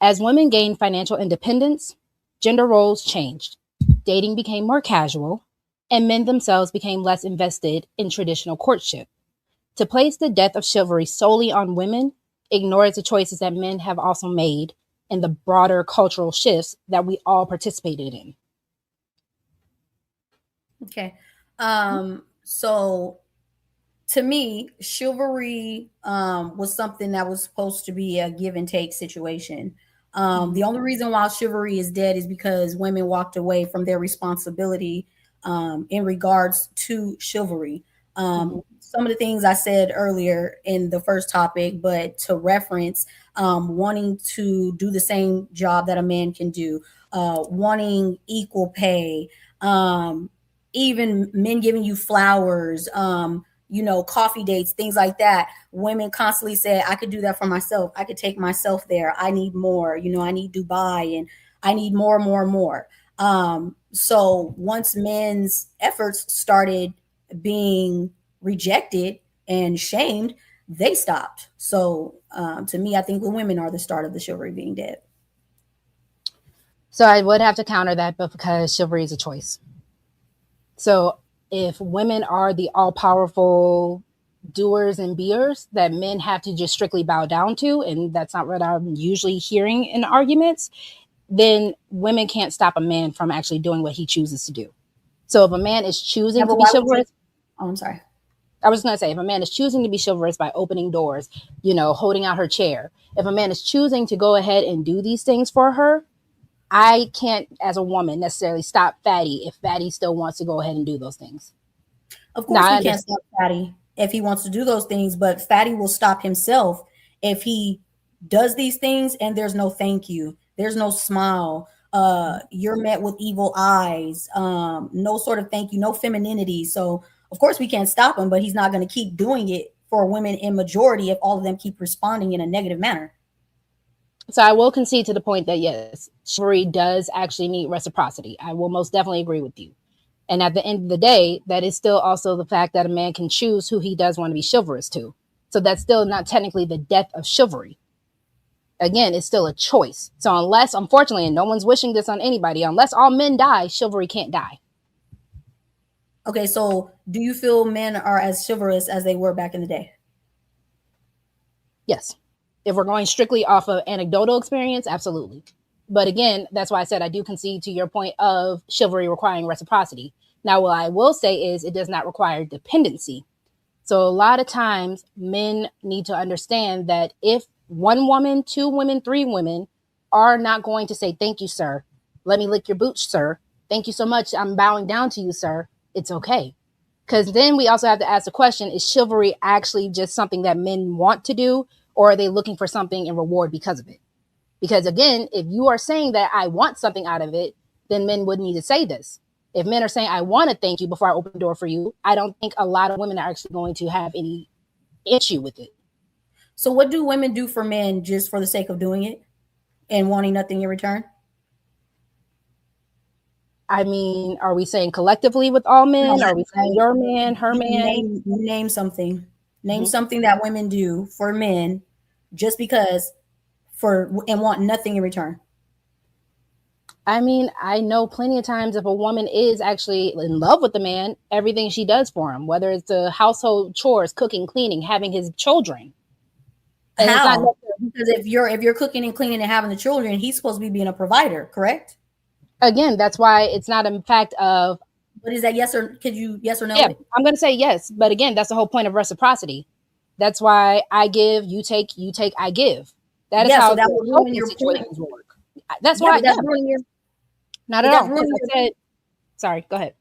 As women gained financial independence, gender roles changed. Dating became more casual, and men themselves became less invested in traditional courtship. To place the death of chivalry solely on women ignores the choices that men have also made and the broader cultural shifts that we all participated in. Okay. So to me, chivalry was something that was supposed to be a give and take situation. The only reason why chivalry is dead is because women walked away from their responsibility in regards to chivalry. Some of the things I said earlier in the first topic, but to reference wanting to do the same job that a man can do, wanting equal pay, even men giving you flowers, coffee dates, things like that. Women constantly say, I could do that for myself. I could take myself there. I need more, I need Dubai and I need more, more, more. So once men's efforts started being rejected and shamed, they stopped. So to me, I think the women are the start of the chivalry being dead. So I would have to counter that, but because chivalry is a choice. So if women are the all-powerful doers and beers that men have to just strictly bow down to, and that's not what I'm usually hearing in arguments, then women can't stop a man from actually doing what he chooses to do. So if a man is choosing to be chivalrous... Oh, I'm sorry. I was going to say, if a man is choosing to be chivalrous by opening doors, holding out her chair, if a man is choosing to go ahead and do these things for her, I can't, as a woman, necessarily stop Fatty if Fatty still wants to go ahead and do those things. Of course, we can't stop Fatty if he wants to do those things, but Fatty will stop himself if he does these things and there's no thank you. There's no smile. You're met with evil eyes. No sort of thank you, no femininity. So, of course, we can't stop him, but he's not going to keep doing it for women in majority if all of them keep responding in a negative manner. So I will concede to the point that, yes, chivalry does actually need reciprocity. I will most definitely agree with you. And at the end of the day, that is still also the fact that a man can choose who he does want to be chivalrous to. So that's still not technically the death of chivalry. Again, it's still a choice. So unless, unfortunately, and no one's wishing this on anybody, unless all men die, chivalry can't die. Okay, so do you feel men are as chivalrous as they were back in the day? Yes. If we're going strictly off of anecdotal experience, absolutely. But again, that's why I said I do concede to your point of chivalry requiring reciprocity. Now, what I will say is it does not require dependency. So a lot of times men need to understand that if one woman, two women, three women are not going to say, thank you, sir. Let me lick your boots, sir. Thank you so much. I'm bowing down to you, sir. It's okay. Because then we also have to ask the question, is chivalry actually just something that men want to do? Or are they looking for something in reward because of it? Because again, if you are saying that I want something out of it, then men would need to say this. If men are saying, I want to thank you before I open the door for you, I don't think a lot of women are actually going to have any issue with it. So what do women do for men just for the sake of doing it and wanting nothing in return? I mean, are we saying collectively with all men? Are we saying your man, her man? Name something. Name something that women do for men just because and want nothing in return. I mean, I know plenty of times if a woman is actually in love with the man, everything she does for him, whether it's the household chores, cooking, cleaning, having his children. And how? Because if you're cooking and cleaning and having the children, he's supposed to be being a provider, correct? Again, that's why it's not a fact of. But is that yes or no? Yeah, I'm going to say yes. But again, that's the whole point of reciprocity. That's why I give, you take, I give. That is how that will ruin your situations work. That's why. That's ruining your. Not at all. Sorry, go ahead.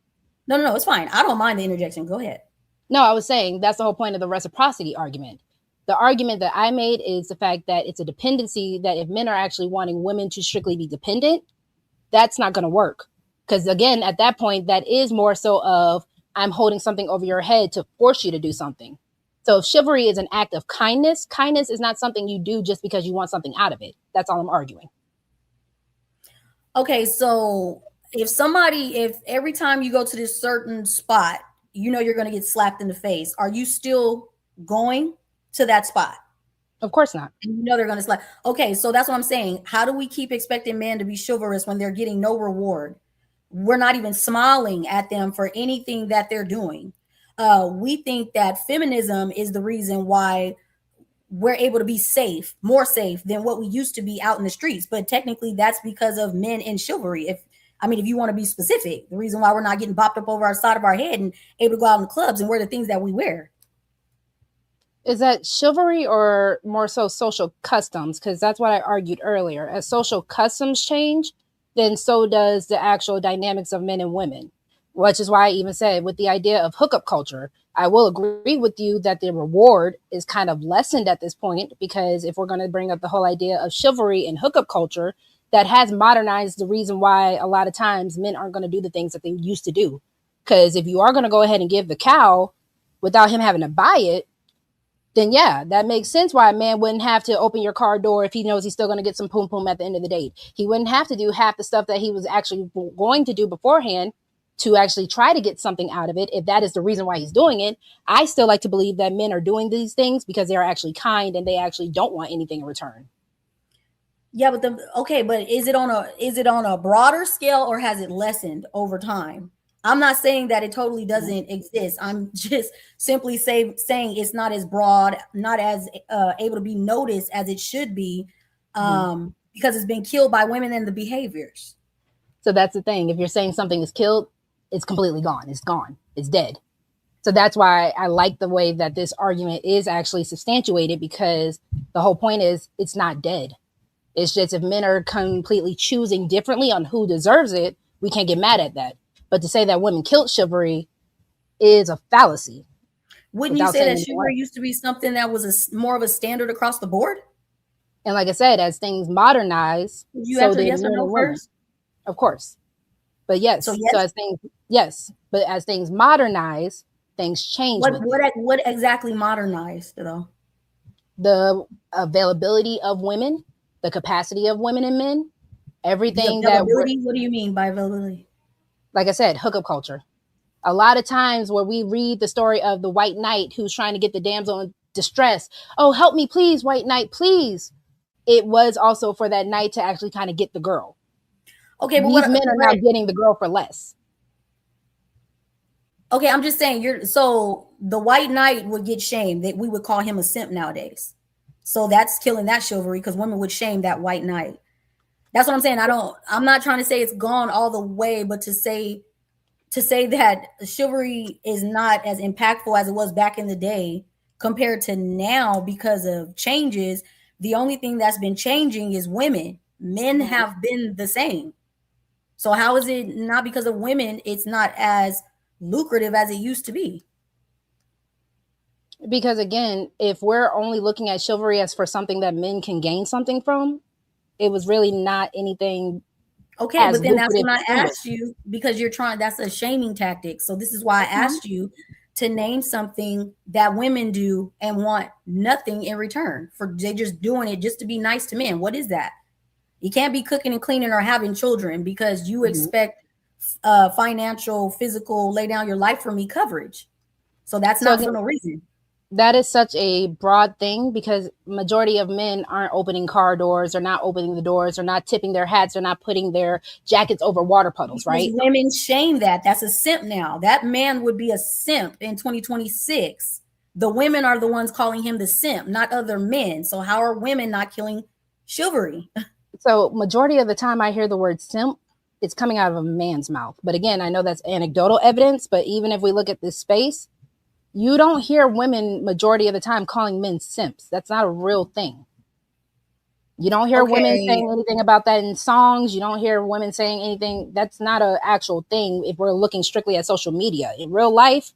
No, it's fine. I don't mind the interjection. Go ahead. No, I was saying that's the whole point of the reciprocity argument. The argument that I made is the fact that it's a dependency, that if men are actually wanting women to strictly be dependent, that's not going to work. Because again, at that point, that is more so of I'm holding something over your head to force you to do something. So if chivalry is an act of kindness, kindness is not something you do just because you want something out of it. That's all I'm arguing. Okay, so if every time you go to this certain spot, you know you're going to get slapped in the face, are you still going to that spot? Of course not. And you know they're going to slap. Okay, so that's what I'm saying. How do we keep expecting men to be chivalrous when they're getting no reward? We're not even smiling at them for anything that they're doing. We think that feminism is the reason why we're able to be safe, more safe than what we used to be out in the streets. But technically, that's because of men in chivalry. If you want to be specific, the reason why we're not getting bopped up over our side of our head and able to go out in the clubs and wear the things that we wear. Is that chivalry or more so social customs? Because that's what I argued earlier. As social customs change, then so does the actual dynamics of men and women, which is why I even said with the idea of hookup culture, I will agree with you that the reward is kind of lessened at this point, because if we're going to bring up the whole idea of chivalry and hookup culture, that has modernized the reason why a lot of times men aren't going to do the things that they used to do. Because if you are going to go ahead and give the cow without him having to buy it, then yeah, that makes sense why a man wouldn't have to open your car door if he knows he's still going to get some poom poom at the end of the date. He wouldn't have to do half the stuff that he was actually going to do beforehand to actually try to get something out of it, if that is the reason why he's doing it. I still like to believe that men are doing these things because they are actually kind and they actually don't want anything in return. Yeah, but but is it on a broader scale, or has it lessened over time? I'm not saying that it totally doesn't exist. I'm just simply saying it's not as broad, not as able to be noticed as it should be, because it's been killed by women and the behaviors. So that's the thing. If you're saying something is killed, it's completely gone. It's gone. It's dead. So that's why I like the way that this argument is actually substantiated, because the whole point is it's not dead. It's just if men are completely choosing differently on who deserves it, we can't get mad at that. But to say that women killed chivalry is a fallacy. Wouldn't you say that chivalry used to be something that was more of a standard across the board? And like I said, as things modernize, would you answer yes or no first? Of course. But yes. So as things modernize, things change. What exactly modernized though? The availability of women, the capacity of women and men, everything that. What do you mean by availability? Like I said, hookup culture. A lot of times where we read the story of the white knight who's trying to get the damsel in distress. Oh, help me, please, white knight, please. It was also for that knight to actually kind of get the girl. Okay, but these men are now getting the girl for less. Okay, I'm just saying so the white knight would get shamed. That we would call him a simp nowadays. So that's killing that chivalry, because women would shame that white knight. That's what I'm saying. I'm not trying to say it's gone all the way, but to say that chivalry is not as impactful as it was back in the day compared to now because of changes. The only thing that's been changing is women. Men have been the same. So how is it not because of women? It's not as lucrative as it used to be. Because again, if we're only looking at chivalry as for something that men can gain something from, it was really not anything. Okay, but then that's when I asked you, because that's a shaming tactic. So this is why I asked you to name something that women do and want nothing in return. They're just doing it just to be nice to men. What is that? You can't be cooking and cleaning or having children because you expect financial, physical, lay down your life for me coverage. So that's not for no reason. That is such a broad thing, because majority of men aren't opening car doors. They're not opening the doors. They're not tipping their hats. They're not putting their jackets over water puddles, right? Women shame that. That's a simp now. That man would be a simp in 2026. The women are the ones calling him the simp, not other men. So how are women not killing chivalry? So majority of the time I hear the word simp, it's coming out of a man's mouth. But again, I know that's anecdotal evidence, but even if we look at this space, you don't hear women majority of the time calling men simps. That's not a real thing. You don't hear women saying anything about that in songs. You don't hear women saying anything. That's not an actual thing if we're looking strictly at social media. In real life,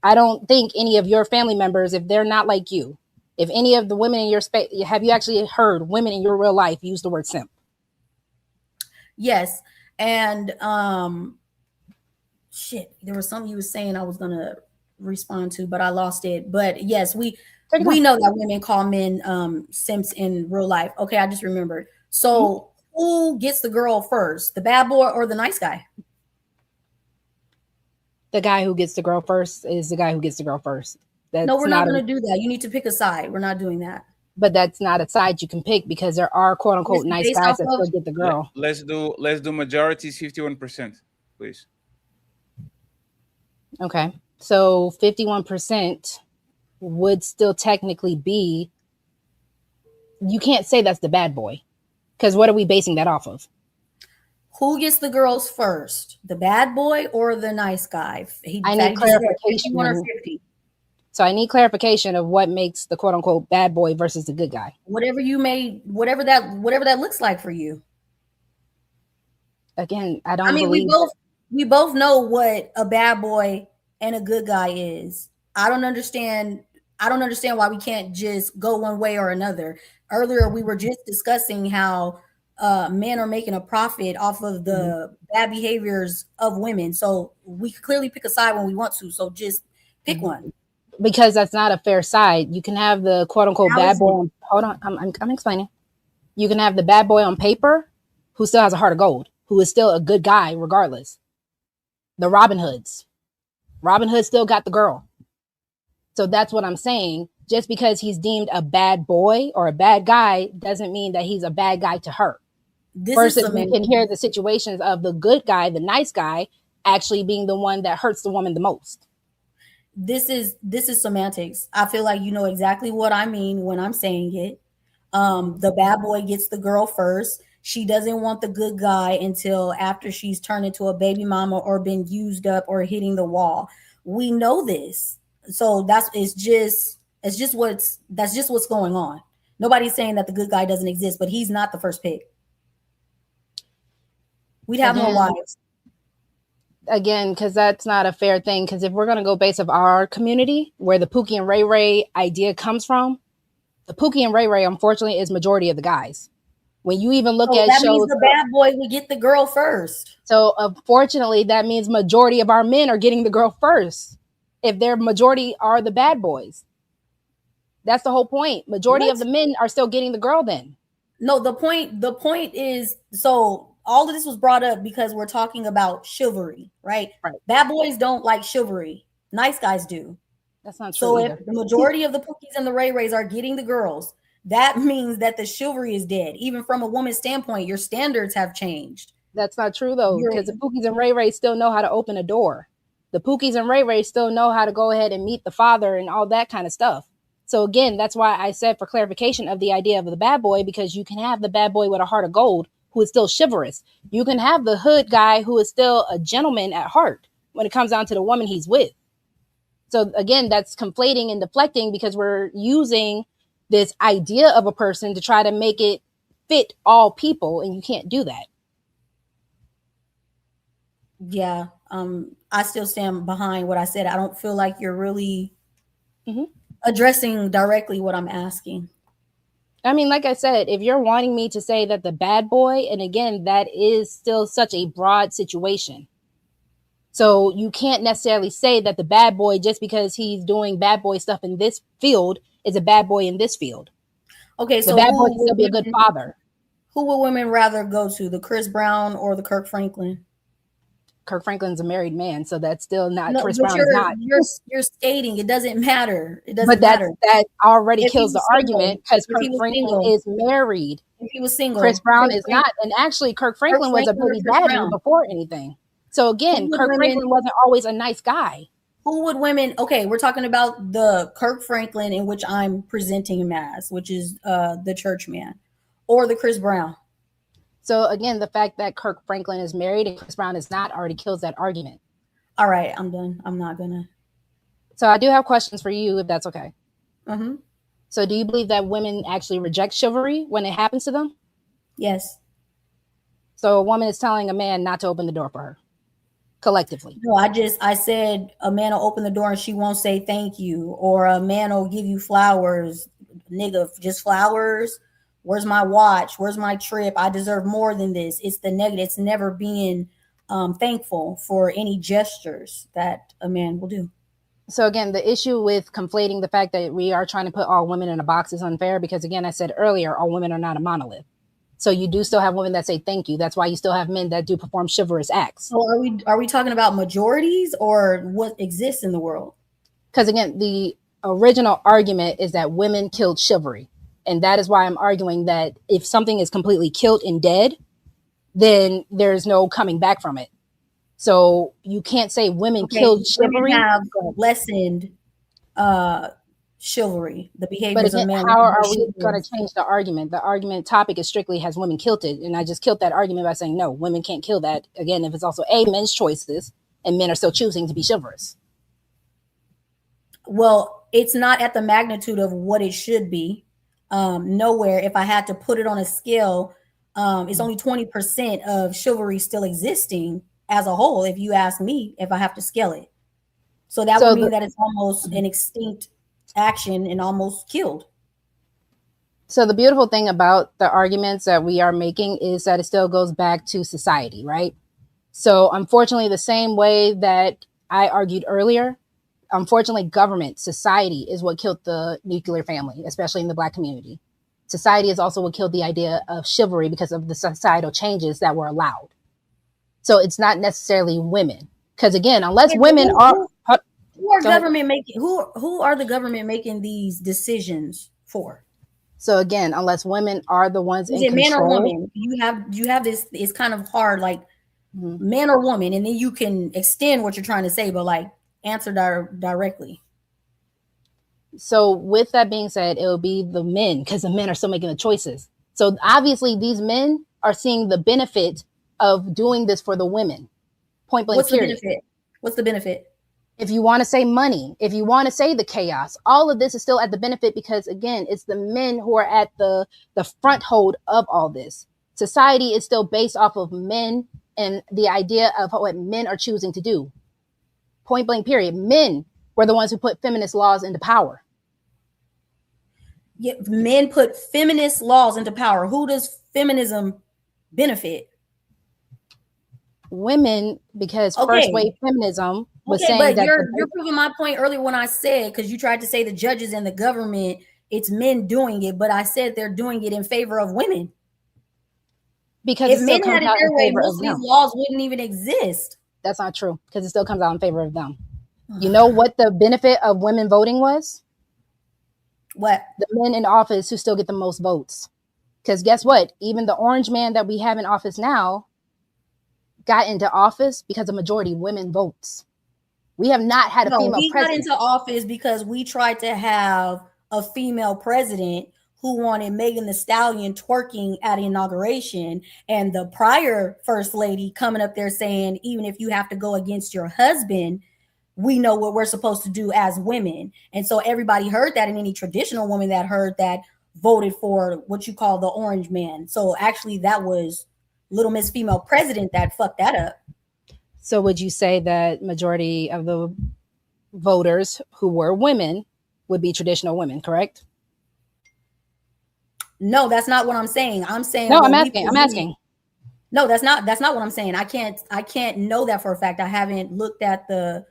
I don't think any of your family members, if they're not like you, if any of the women in your space, have you actually heard women in your real life use the word simp? Yes. And there was something you were saying I was going to respond to, but I lost it. But yes, we know that women call men simps in real life. Okay, I just remembered. So who gets the girl first, the bad boy or the nice guy? The guy who gets the girl first is the guy who gets the girl first. No, we're not going to do that. You need to pick a side. We're not doing that. But that's not a side you can pick because there are quote unquote nice guys that still get the girl. Let's do majorities 51%, please. Okay. So 51% would still technically be, you can't say that's the bad boy. Because what are we basing that off of? Who gets the girls first? The bad boy or the nice guy? I need clarification. 51 or 50. So I need clarification of what makes the quote unquote bad boy versus the good guy. Whatever that looks like for you. Again, I don't I mean, believe we both know what a bad boy and a good guy is. I don't understand why we can't just go one way or another. Earlier, we were just discussing how men are making a profit off of the bad behaviors of women. So we clearly pick a side when we want to. So just pick one. Because that's not a fair side. You can have the quote unquote bad boy. Hold on, I'm explaining. You can have the bad boy on paper who still has a heart of gold, who is still a good guy regardless. The Robin Hoods. Robin Hood still got the girl. So that's what I'm saying. Just because he's deemed a bad boy or a bad guy doesn't mean that he's a bad guy to her. Versus we can hear the situations of the good guy, the nice guy, actually being the one that hurts the woman the most. This is semantics. I feel like you know exactly what I mean when I'm saying it. The bad boy gets the girl first. She doesn't want the good guy until after she's turned into a baby mama or been used up or hitting the wall. We know this. So that's just what's going on. Nobody's saying that the good guy doesn't exist, but he's not the first pick. We'd have more wives. Again, because that's not a fair thing. Because if we're going to go based of our community, where the Pookie and Ray Ray idea comes from, the Pookie and Ray Ray, unfortunately, is majority of the guys. When you even look at that shows, means the bad boy would get the girl first. So unfortunately, that means majority of our men are getting the girl first. If their majority are the bad boys, that's the whole point. Majority of the men are still getting the girl. Then no, the point is, so all of this was brought up because we're talking about chivalry, right? Bad boys don't like chivalry. Nice guys do. That's not true. So either. if the majority of the Pookies and the Ray Rays are getting the girls, that means that the chivalry is dead. Even from a woman's standpoint, your standards have changed. That's not true though, because the Pookies and Ray Rays still know how to open a door. The Pookies and Ray Rays still know how to go ahead and meet the father and all that kind of stuff. So again, that's why I said for clarification of the idea of the bad boy, because you can have the bad boy with a heart of gold who is still chivalrous. You can have the hood guy who is still a gentleman at heart when it comes down to the woman he's with. So again, that's conflating and deflecting because we're using this idea of a person to try to make it fit all people, and you can't do that. Yeah, I still stand behind what I said. I don't feel like you're really addressing directly what I'm asking. I mean, like I said, if you're wanting me to say that the bad boy, and again, that is still such a broad situation. So you can't necessarily say that the bad boy, just because he's doing bad boy stuff in this field, is a bad boy in this field. Okay, so the bad boy can still be a good father. Who would women rather go to, the Chris Brown or the Kirk Franklin? Kirk Franklin's a married man, so that's still not. No, Chris Brown is not. You're stating it doesn't matter. It doesn't but matter. That already kills the argument because Kirk Franklin is married. If he was single, Chris Brown is not. And actually, Kirk Franklin was a baby daddy before anything. So again, Kirk Franklin wasn't always a nice guy. Who would women? Okay, we're talking about the Kirk Franklin in which I'm presenting him as, which is the church man, or the Chris Brown. So again, the fact that Kirk Franklin is married and Chris Brown is not already kills that argument. All right, I'm done. I'm not gonna. So I do have questions for you, if that's okay. Mm-hmm. So do you believe that women actually reject chivalry when it happens to them? Yes. So a woman is telling a man not to open the door for her, collectively. No, I said a man will open the door and she won't say thank you, or a man will give you flowers, nigga, just flowers. Where's my watch? Where's my trip? I deserve more than this. It's the negative. It's never being thankful for any gestures that a man will do. So again, the issue with conflating the fact that we are trying to put all women in a box is unfair because, again, I said earlier, all women are not a monolith. So you do still have women that say thank you. That's why you still have men that do perform chivalrous acts. So are we talking about majorities or what exists in the world? Because again, the original argument is that women killed chivalry. And that is why I'm arguing that if something is completely killed and dead, then there's no coming back from it. So you can't say women killed chivalry. Women have lessened chivalry, the behaviors But of men. again, how are we going to change the argument? The argument topic is strictly has women killed it. And I just killed that argument by saying, no, women can't kill that. Again, if it's also men's choices and men are still choosing to be chivalrous. Well, it's not at the magnitude of what it should be. Nowhere, if I had to put it on a scale, it's only 20% of chivalry still existing as a whole, if you ask me, if I have to scale it. So that would mean that it's almost an extinct action and almost killed. So the beautiful thing about the arguments that we are making is that it still goes back to society, right? So unfortunately, the same way that I argued earlier, unfortunately, government, society is what killed the nuclear family, especially in the Black community. Society is also what killed the idea of chivalry because of the societal changes that were allowed. So it's not necessarily women. Because again, unless women are... Who are government making? Who are the government making these decisions for? So again, unless women are the ones in control. Is it man or woman? You have this. It's kind of hard, like man or woman, and then you can extend what you're trying to say, but like answer directly. So with that being said, it will be the men because the men are still making the choices. So obviously, these men are seeing the benefit of doing this for the women. Point blank. What's the benefit? What's the benefit? If you want to say money, if you want to say the chaos, all of this is still at the benefit because, again, it's the men who are at the front hold of all this. Society is still based off of men and the idea of what men are choosing to do. Point blank, period. Men were the ones who put feminist laws into power. Yeah, men put feminist laws into power. Who does feminism benefit? Women, because first wave feminism was saying but that you're proving my point earlier when I said, because you tried to say the judges and the government, it's men doing it, but I said they're doing it in favor of women. Because if men had it their way, most of these laws wouldn't even exist. That's not true, because it still comes out in favor of them. You know what the benefit of women voting was? What? The men in office who still get the most votes. Because guess what? Even the orange man that we have in office now got into office because a majority women votes. We have not had a female president. He got into office because we tried to have a female president who wanted Megan Thee Stallion twerking at inauguration, and the prior first lady coming up there saying, even if you have to go against your husband, we know what we're supposed to do as women. And so everybody heard that, and any traditional woman that heard that voted for what you call the orange man. So actually that was Little Miss Female President that fucked that up. So would you say that majority of the voters who were women would be traditional women, correct? No, that's not what I'm saying. I'm saying no. I'm asking. No, that's not what I'm saying. I can't know that for a fact. I haven't looked at the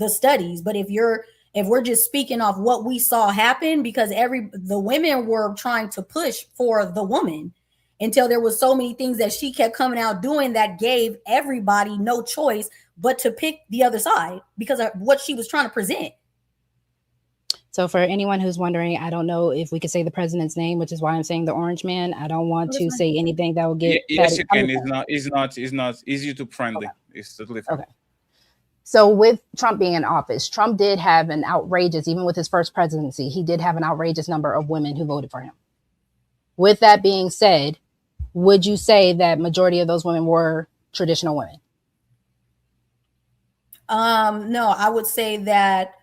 studies. But if we're just speaking off what we saw happen, because the women were trying to push for the woman until there was so many things that she kept coming out doing that gave everybody no choice but to pick the other side because of what she was trying to present. So for anyone who's wondering, I don't know if we could say the president's name, which is why I'm saying the orange man. I don't want to say anything that will get. Yes, you can. It's not YouTube friendly. Okay. It's totally fine. Okay. So with Trump being in office, Trump did have an outrageous, even with his first presidency, he did have an outrageous number of women who voted for him. With that being said, would you say that majority of those women were traditional women? No, I would say that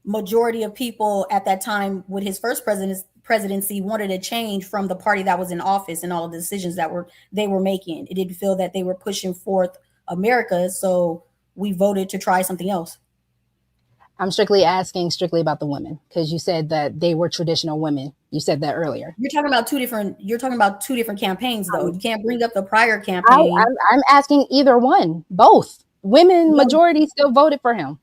majority of people at that time with his first presidency wanted a change from the party that was in office and all of the decisions that they were making. It didn't feel that they were pushing forth America, so we voted to try something else. I'm asking about the women because you said that they were traditional women. You said that earlier. You're talking about two different campaigns, though. You can't bring up the prior campaign. I'm asking either one, both. Women majority still voted for him.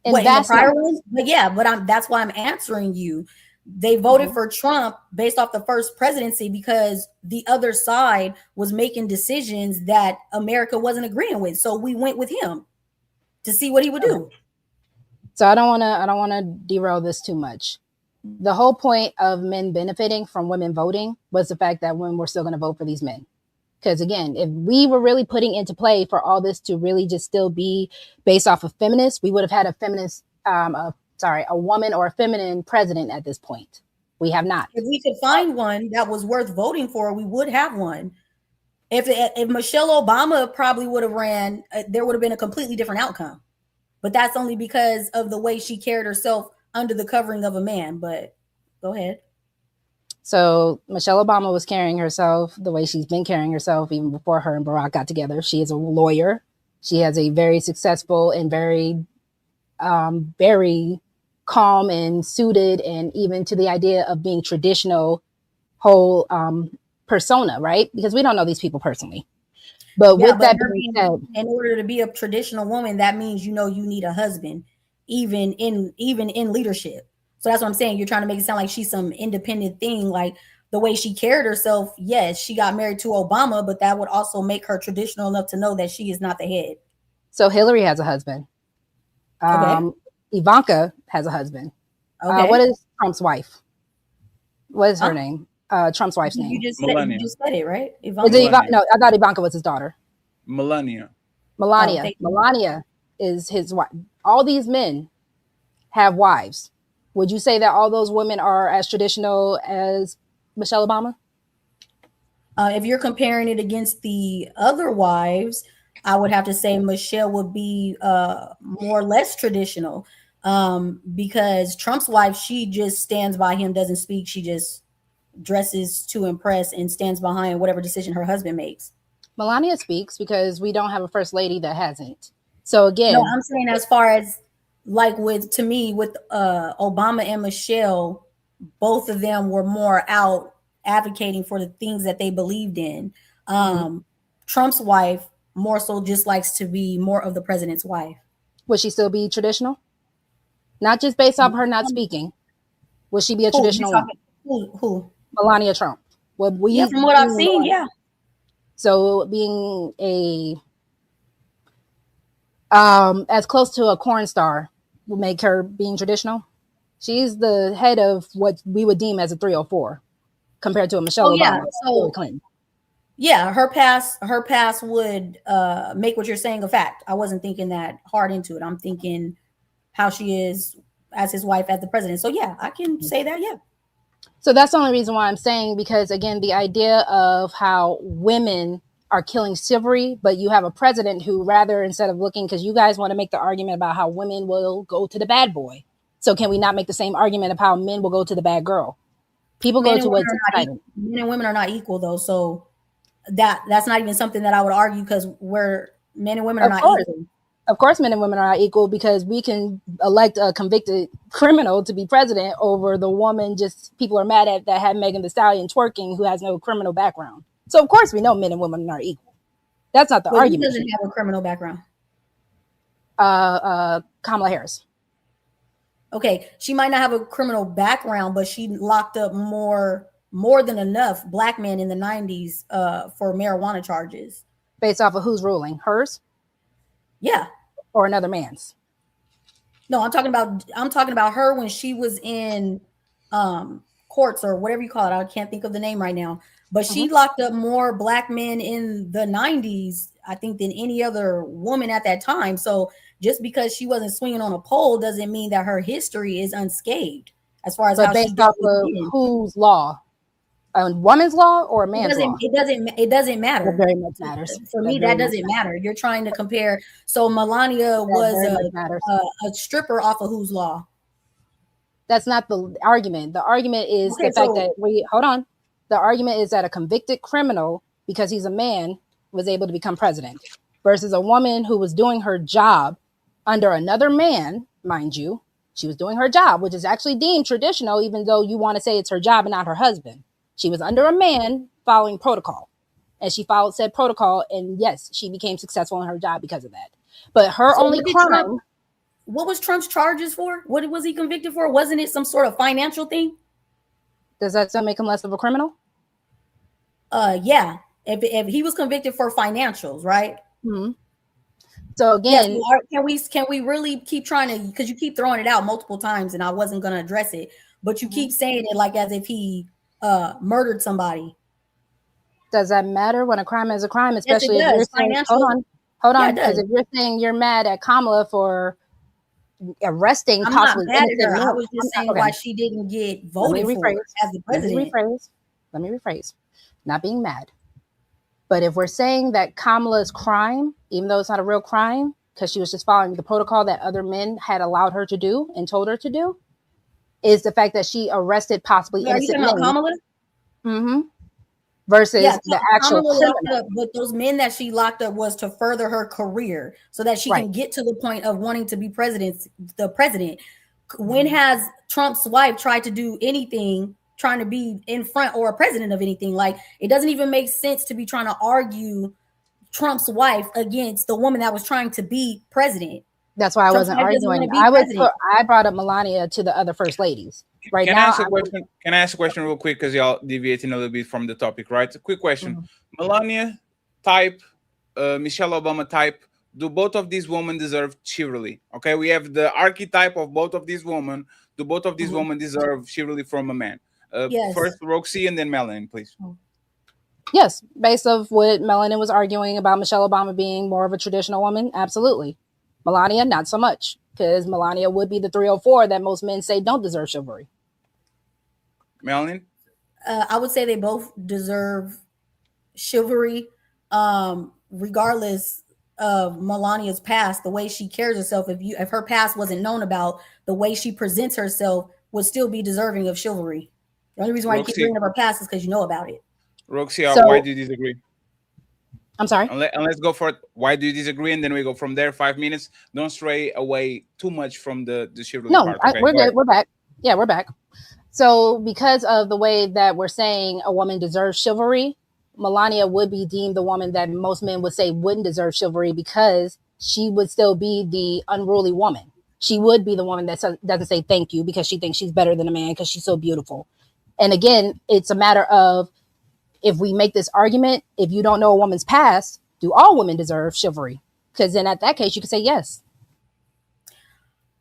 And that's the prior ones. But yeah, that's why I'm answering you. They voted for Trump based off the first presidency because the other side was making decisions that America wasn't agreeing with. So we went with him to see what he would do. So I don't want to derail this too much. The whole point of men benefiting from women voting was the fact that women were still going to vote for these men. Because again, if we were really putting into play for all this to really just still be based off of feminists, we would have had a woman or a feminine president at this point. We have not. If we could find one that was worth voting for, we would have one. If Michelle Obama probably would have ran, there would have been a completely different outcome. But that's only because of the way she carried herself under the covering of a man. But go ahead. So Michelle Obama was carrying herself the way she's been carrying herself even before her and Barack got together. She is a lawyer. She has a very successful and very, very calm and suited, and even to the idea of being traditional whole persona, right? Because we don't know these people personally. But with that being said, in order to be a traditional woman, that means you need a husband, even in leadership. So that's what I'm saying. You're trying to make it sound like she's some independent thing, like the way she carried herself. Yes, she got married to Obama, but that would also make her traditional enough to know that she is not the head. So Hillary has a husband. Ivanka has a husband. Okay. What is Trump's wife? What is her name? Trump's wife's name. You just said it, right? No, I thought Ivanka was his daughter. Melania. Melania is his wife. All these men have wives. Would you say that all those women are as traditional as Michelle Obama? If you're comparing it against the other wives, I would have to say Michelle would be more or less traditional, because Trump's wife, she just stands by him, doesn't speak. She just dresses to impress and stands behind whatever decision her husband makes. Melania speaks because we don't have a first lady that hasn't. So again, no, I'm saying as far as like with Obama and Michelle, both of them were more out advocating for the things that they believed in. Trump's wife more so just likes to be more of the president's wife. Would she still be traditional? Not just based off her not speaking. Would she be a traditional woman? Who? Melania Trump. From what I've seen, yeah. So being as close to a corn star will make her being traditional. She's the head of what we would deem as a 304 compared to a Michelle Obama. So Clinton. Yeah, her past would make what you're saying a fact. I wasn't thinking that hard into it. I'm thinking how she is as his wife, as the president. So yeah, I can say that, yeah. So that's the only reason why I'm saying, because again, the idea of how women are killing chivalry, but you have a president who rather, instead of looking, because you guys want to make the argument about how women will go to the bad boy. So can we not make the same argument of how men will go to the bad girl? People go to what's exciting. Men and women are not equal though. So that's not even something that I would argue, because men and women are not equal. Of course, men and women are not equal, because we can elect a convicted criminal to be president over the woman just people are mad at that had Megan Thee Stallion twerking, who has no criminal background. So of course we know men and women are equal. That's not the argument. Who doesn't have a criminal background? Kamala Harris. Okay, she might not have a criminal background, but she locked up more than enough black men in the 90s for marijuana charges. Based off of who's ruling? Hers? Yeah. Or another man's? No, I'm talking about her when she was in courts or whatever you call it. I can't think of the name right now. But she locked up more black men in the 90s, I think, than any other woman at that time. So just because she wasn't swinging on a pole doesn't mean that her history is unscathed. As far as but how based off of whose law? A woman's law or a man's law? It doesn't matter. It very much matters. For me, that doesn't matter. You're trying to compare. So Melania was a stripper off of whose law? That's not the argument. The argument is the fact that the argument is that a convicted criminal, because he's a man, was able to become president, versus a woman who was doing her job under another man, mind you. She was doing her job, which is actually deemed traditional, even though you want to say it's her job and not her husband. She was under a man following protocol, and she followed said protocol. And yes, she became successful in her job because of that. But her only crime. What was Trump's charges for? What was he convicted for? Wasn't it some sort of financial thing? Does that still make him less of a criminal? Yeah. If he was convicted for financials, right? Mm-hmm. So again, yes, can we really keep trying to, because you keep throwing it out multiple times and I wasn't going to address it, but you keep saying it like as if he murdered somebody. Does that matter when a crime is a crime, especially yes, if you're saying, hold on, because if you're saying you're mad at Kamala for arresting possibly innocent men, I was just saying why she didn't get voted for as the president. Let me rephrase. Not being mad. But if we're saying that Kamala's crime, even though it's not a real crime, because she was just following the protocol that other men had allowed her to do and told her to do, is the fact that she arrested possibly innocent men. Kamala? Mm-hmm. Versus the actual criminal. But those men that she locked up was to further her career so that she can get to the point of wanting to be the president. When has Trump's wife tried to do anything, trying to be in front or a president of anything? Like, it doesn't even make sense to be trying to argue Trump's wife against the woman that was trying to be president. That's why I wasn't arguing. I brought up Melania to the other first ladies. Right now, can I ask a question real quick, because y'all deviating a little bit from the topic, right? A quick question. Melania type, Michelle Obama type, do both of these women deserve chivalry? Okay, we have the archetype of both of these women. Do both of these women deserve chivalry from a man? Yes. First Roxy and then Melanin, please. Yes, based off what Melanin was arguing about Michelle Obama being more of a traditional woman, absolutely. Melania, not so much, because Melania would be the 304 that most men say don't deserve chivalry. Melanin? I would say they both deserve chivalry, regardless of Melania's past. The way she carries herself, if her past wasn't known about, the way she presents herself would still be deserving of chivalry. The only reason why you keep bringing up her past is because you know about it. Roxy, why do you disagree? I'm sorry? And let's go for it. Why do you disagree? And then we go from there, 5 minutes. Don't stray away too much from the chivalry part. Okay, we're good. We're back. Yeah, we're back. So because of the way that we're saying a woman deserves chivalry, Melania would be deemed the woman that most men would say wouldn't deserve chivalry, because she would still be the unruly woman. She would be the woman that doesn't say thank you because she thinks she's better than a man because she's so beautiful. And again, it's a matter of, if we make this argument, if you don't know a woman's past, do all women deserve chivalry? Because then at that case, you could say yes.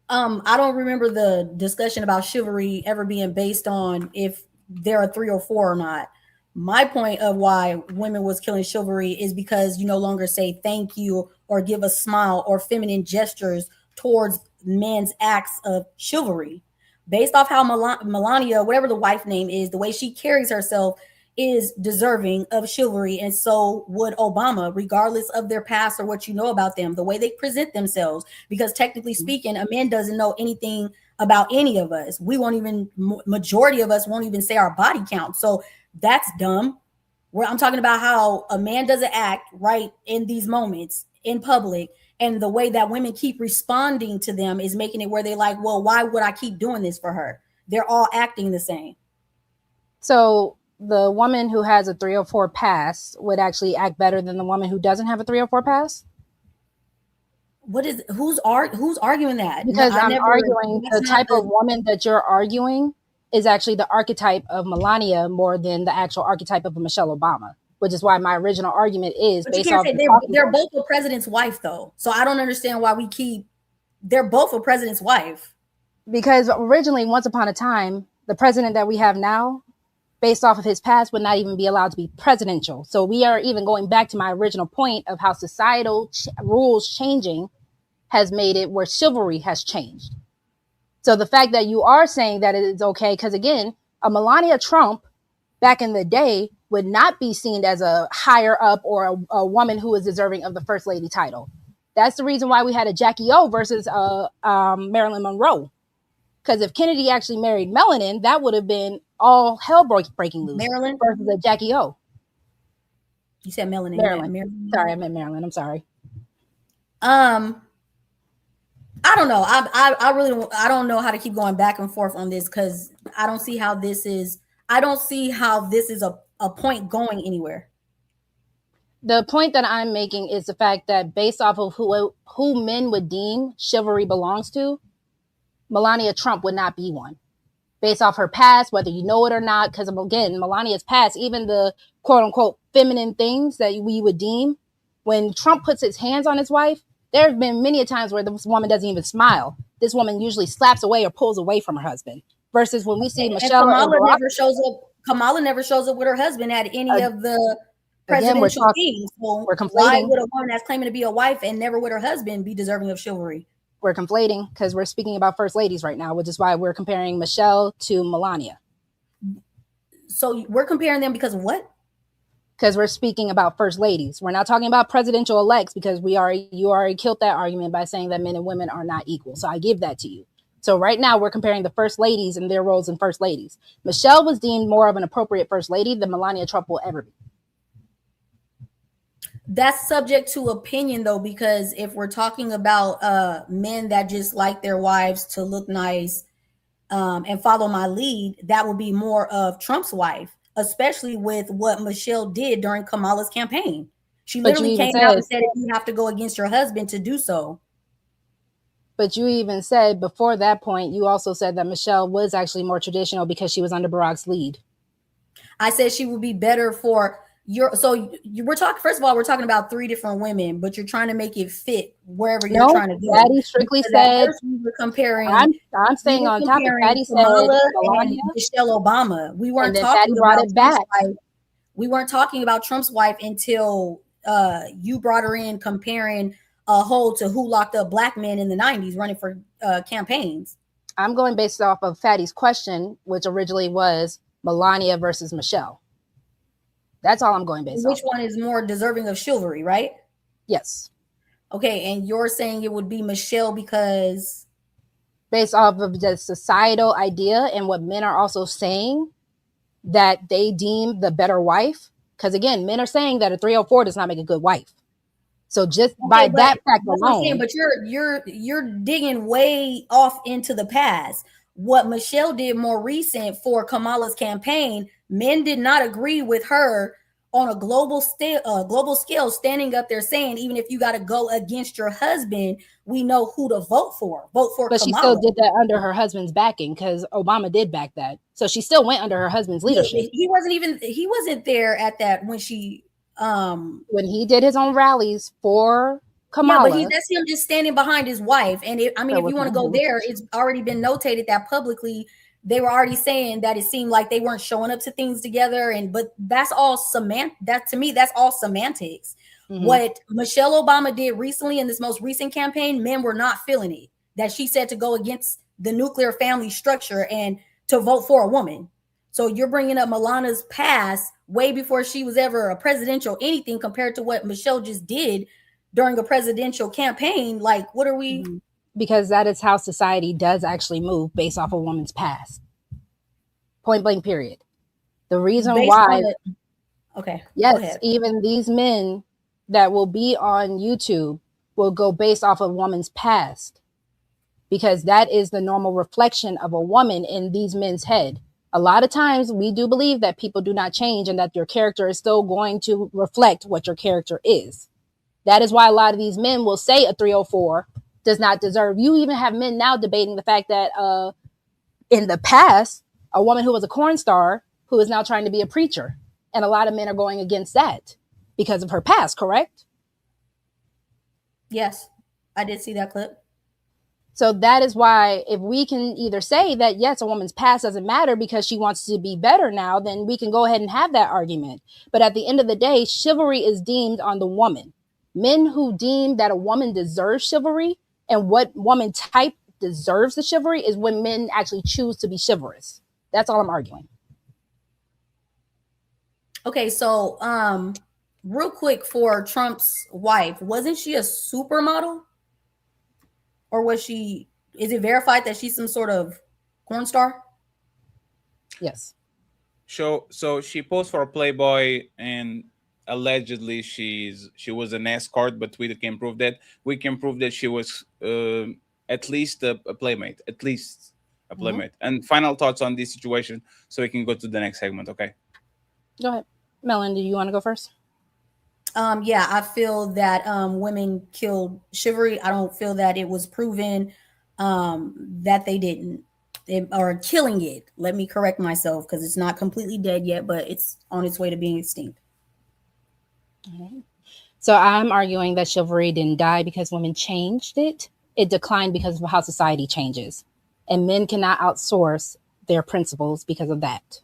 I don't remember the discussion about chivalry ever being based on if they're a 304 or not. My point of why women was killing chivalry is because you no longer say thank you or give a smile or feminine gestures towards men's acts of chivalry. Based off how Melania, whatever the wife name is, the way she carries herself is deserving of chivalry, and so would Obama, regardless of their past or what you know about them, the way they present themselves. Because technically speaking, a man doesn't know anything about any of us. We won't even, majority of us won't even say our body count. So that's dumb. Where I'm talking about how a man doesn't act right in these moments in public, and the way that women keep responding to them is making it where they're like, well, why would I keep doing this for her? They're all acting the same. So the woman who has a 304 pass would actually act better than the woman who doesn't have a 304 pass? Who's arguing that? Because I'm arguing the type of woman that you're arguing is actually the archetype of Melania more than the actual archetype of Michelle Obama, which is why my original argument is based off. They're both the president's wife, though. So I don't understand why they're both a president's wife. Because originally, once upon a time, the president that we have now, based off of his past, would not even be allowed to be presidential. So we are even going back to my original point of how societal rules changing has made it where chivalry has changed. So the fact that you are saying that it is okay, because again, a Melania Trump back in the day would not be seen as a higher up or a woman who is deserving of the first lady title. That's the reason why we had a Jackie O versus Marilyn Monroe. Because if Kennedy actually married Melanin, that would have been all hell breaking loose. Marilyn versus a Jackie O. You said Melanin. Marilyn. Sorry, I meant Marilyn. I'm sorry. I don't know. I don't know how to keep going back and forth on this, because I don't see how this is a point going anywhere. The point that I'm making is the fact that based off of who men would deem chivalry belongs to, Melania Trump would not be one, based off her past, whether you know it or not. Because again, Melania's past, even the quote unquote feminine things that we would deem, when Trump puts his hands on his wife, there have been many a times where this woman doesn't even smile. This woman usually slaps away or pulls away from her husband. Versus when we see Michelle and Kamala Barack, never shows up. Kamala never shows up with her husband at any of the presidential things. So we're conflating. Why would a woman that's claiming to be a wife and never with her husband be deserving of chivalry? We're conflating because we're speaking about first ladies right now, which is why we're comparing Michelle to Melania. So we're comparing them because of what? Because we're speaking about first ladies. We're not talking about presidential elects because you already killed that argument by saying that men and women are not equal. So I give that to you. So right now we're comparing the first ladies and their roles in first ladies. Michelle was deemed more of an appropriate first lady than Melania Trump will ever be. That's subject to opinion though, because if we're talking about men that just like their wives to look nice and follow my lead, that would be more of Trump's wife, especially with what Michelle did during Kamala's campaign. She literally came out and said, if you have to go against your husband to do so. But you even said before that point, you also said that Michelle was actually more traditional because she was under Barack's lead. I said she would be better for we're talking, first of all, we're talking about 3 different women, but you're trying to make it fit wherever you're trying to go. Patty strictly said, we were comparing. I'm staying on topic. Patty said Kamala and Michelle Obama. We weren't talking about Trump's wife. We weren't talking about Trump's wife until you brought her in comparing a whole to who locked up black men in the 90s running for campaigns. I'm going based off of Fatty's question, which originally was Melania versus Michelle. That's all I'm going based on. Which one is more deserving of chivalry, right? Yes. Okay, and you're saying it would be Michelle because? Based off of the societal idea and what men are also saying that they deem the better wife. Because again, men are saying that a 304 does not make a good wife. So just by that fact alone. But you're digging way off into the past. What Michelle did more recent for Kamala's campaign, men did not agree with her on a global scale, standing up there saying, even if you got to go against your husband, we know who to vote for. Vote for But Kamala. She still did that under her husband's backing because Obama did back that. So she still went under her husband's leadership. He wasn't there at that when she when he did his own rallies for Kamala. Yeah, but that's him just standing behind his wife. And if you want to go there, it's already been notated that publicly they were already saying that it seemed like they weren't showing up to things together. But that's all to me, that's all semantics. Mm-hmm. What Michelle Obama did recently in this most recent campaign, men were not feeling it. That she said to go against the nuclear family structure and to vote for a woman. So you're bringing up Melania's past way before she was ever a presidential anything compared to what Michelle just did during a presidential campaign. Like, what are we? Because that is how society does actually move based off a woman's past. Point blank, period. The reason why. Okay. Yes, even these men that will be on YouTube will go based off a woman's past. Because that is the normal reflection of a woman in these men's head. A lot of times we do believe that people do not change and that your character is still going to reflect what your character is. That is why a lot of these men will say a 304 does not deserve. You even have men now debating the fact that in the past, a woman who was a corn star who is now trying to be a preacher. And a lot of men are going against that because of her past, correct? Yes, I did see that clip. So that is why if we can either say that, yes, a woman's past doesn't matter because she wants to be better now, then we can go ahead and have that argument. But at the end of the day, chivalry is deemed on the woman. Men who deem that a woman deserves chivalry and what woman type deserves the chivalry is when men actually choose to be chivalrous. That's all I'm arguing. Okay, so real quick for Trump's wife, wasn't she a supermodel? Or was she, is it verified that she's some sort of porn star? Yes. So she posed for a Playboy and allegedly she was an escort, but we can prove that. We can prove that she was at least a playmate, Mm-hmm. And final thoughts on this situation so we can go to the next segment, okay? Go ahead. Melanin, do you want to go first? Yeah, I feel that women killed chivalry. I don't feel that it was proven that they didn't. or killing it. Let me correct myself because it's not completely dead yet, but it's on its way to being extinct. So I'm arguing that chivalry didn't die because women changed it. It declined because of how society changes. And men cannot outsource their principles because of that.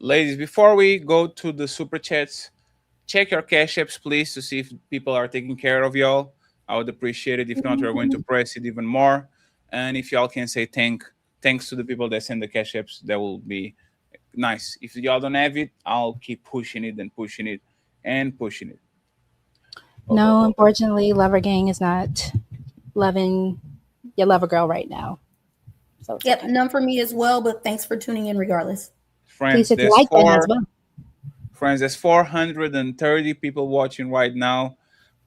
Ladies, before we go to the super chats, check your cash apps, please, to see if people are taking care of y'all. I would appreciate it. If not, we're going to press it even more. And if y'all can say thanks to the people that send the cash apps, that will be nice. If y'all don't have it, I'll keep pushing it and pushing it and pushing it. No, unfortunately, Lover Gang is not loving your lover girl right now. So yep, none for me as well, but thanks for tuning in regardless. Friends, there's 430 people watching right now.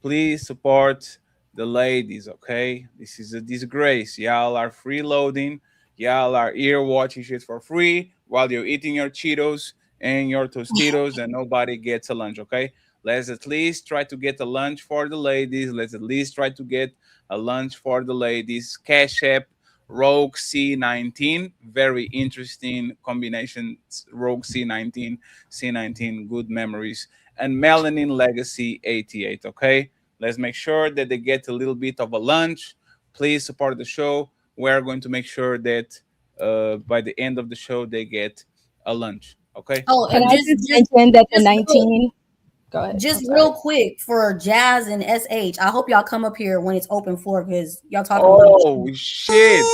Please support the ladies, okay? This is a disgrace. Y'all are freeloading. Y'all are here watching shit for free while you're eating your Cheetos and your Tostitos and nobody gets a lunch, okay? Let's at least try to get a lunch for the ladies. Let's at least try to get a lunch for the ladies. Cash App, Rogue C19, very interesting combination. Rogue C19, C19, good memories, and Melanin Legacy 88. Okay, let's make sure that they get a little bit of a lunch. Please support the show. We're going to make sure that by the end of the show they get a lunch. Okay. Oh, and just mention that the 19. Go ahead. Just real quick for Jazz and SH, I hope y'all come up here when it's open floor because y'all talking about. Oh shit!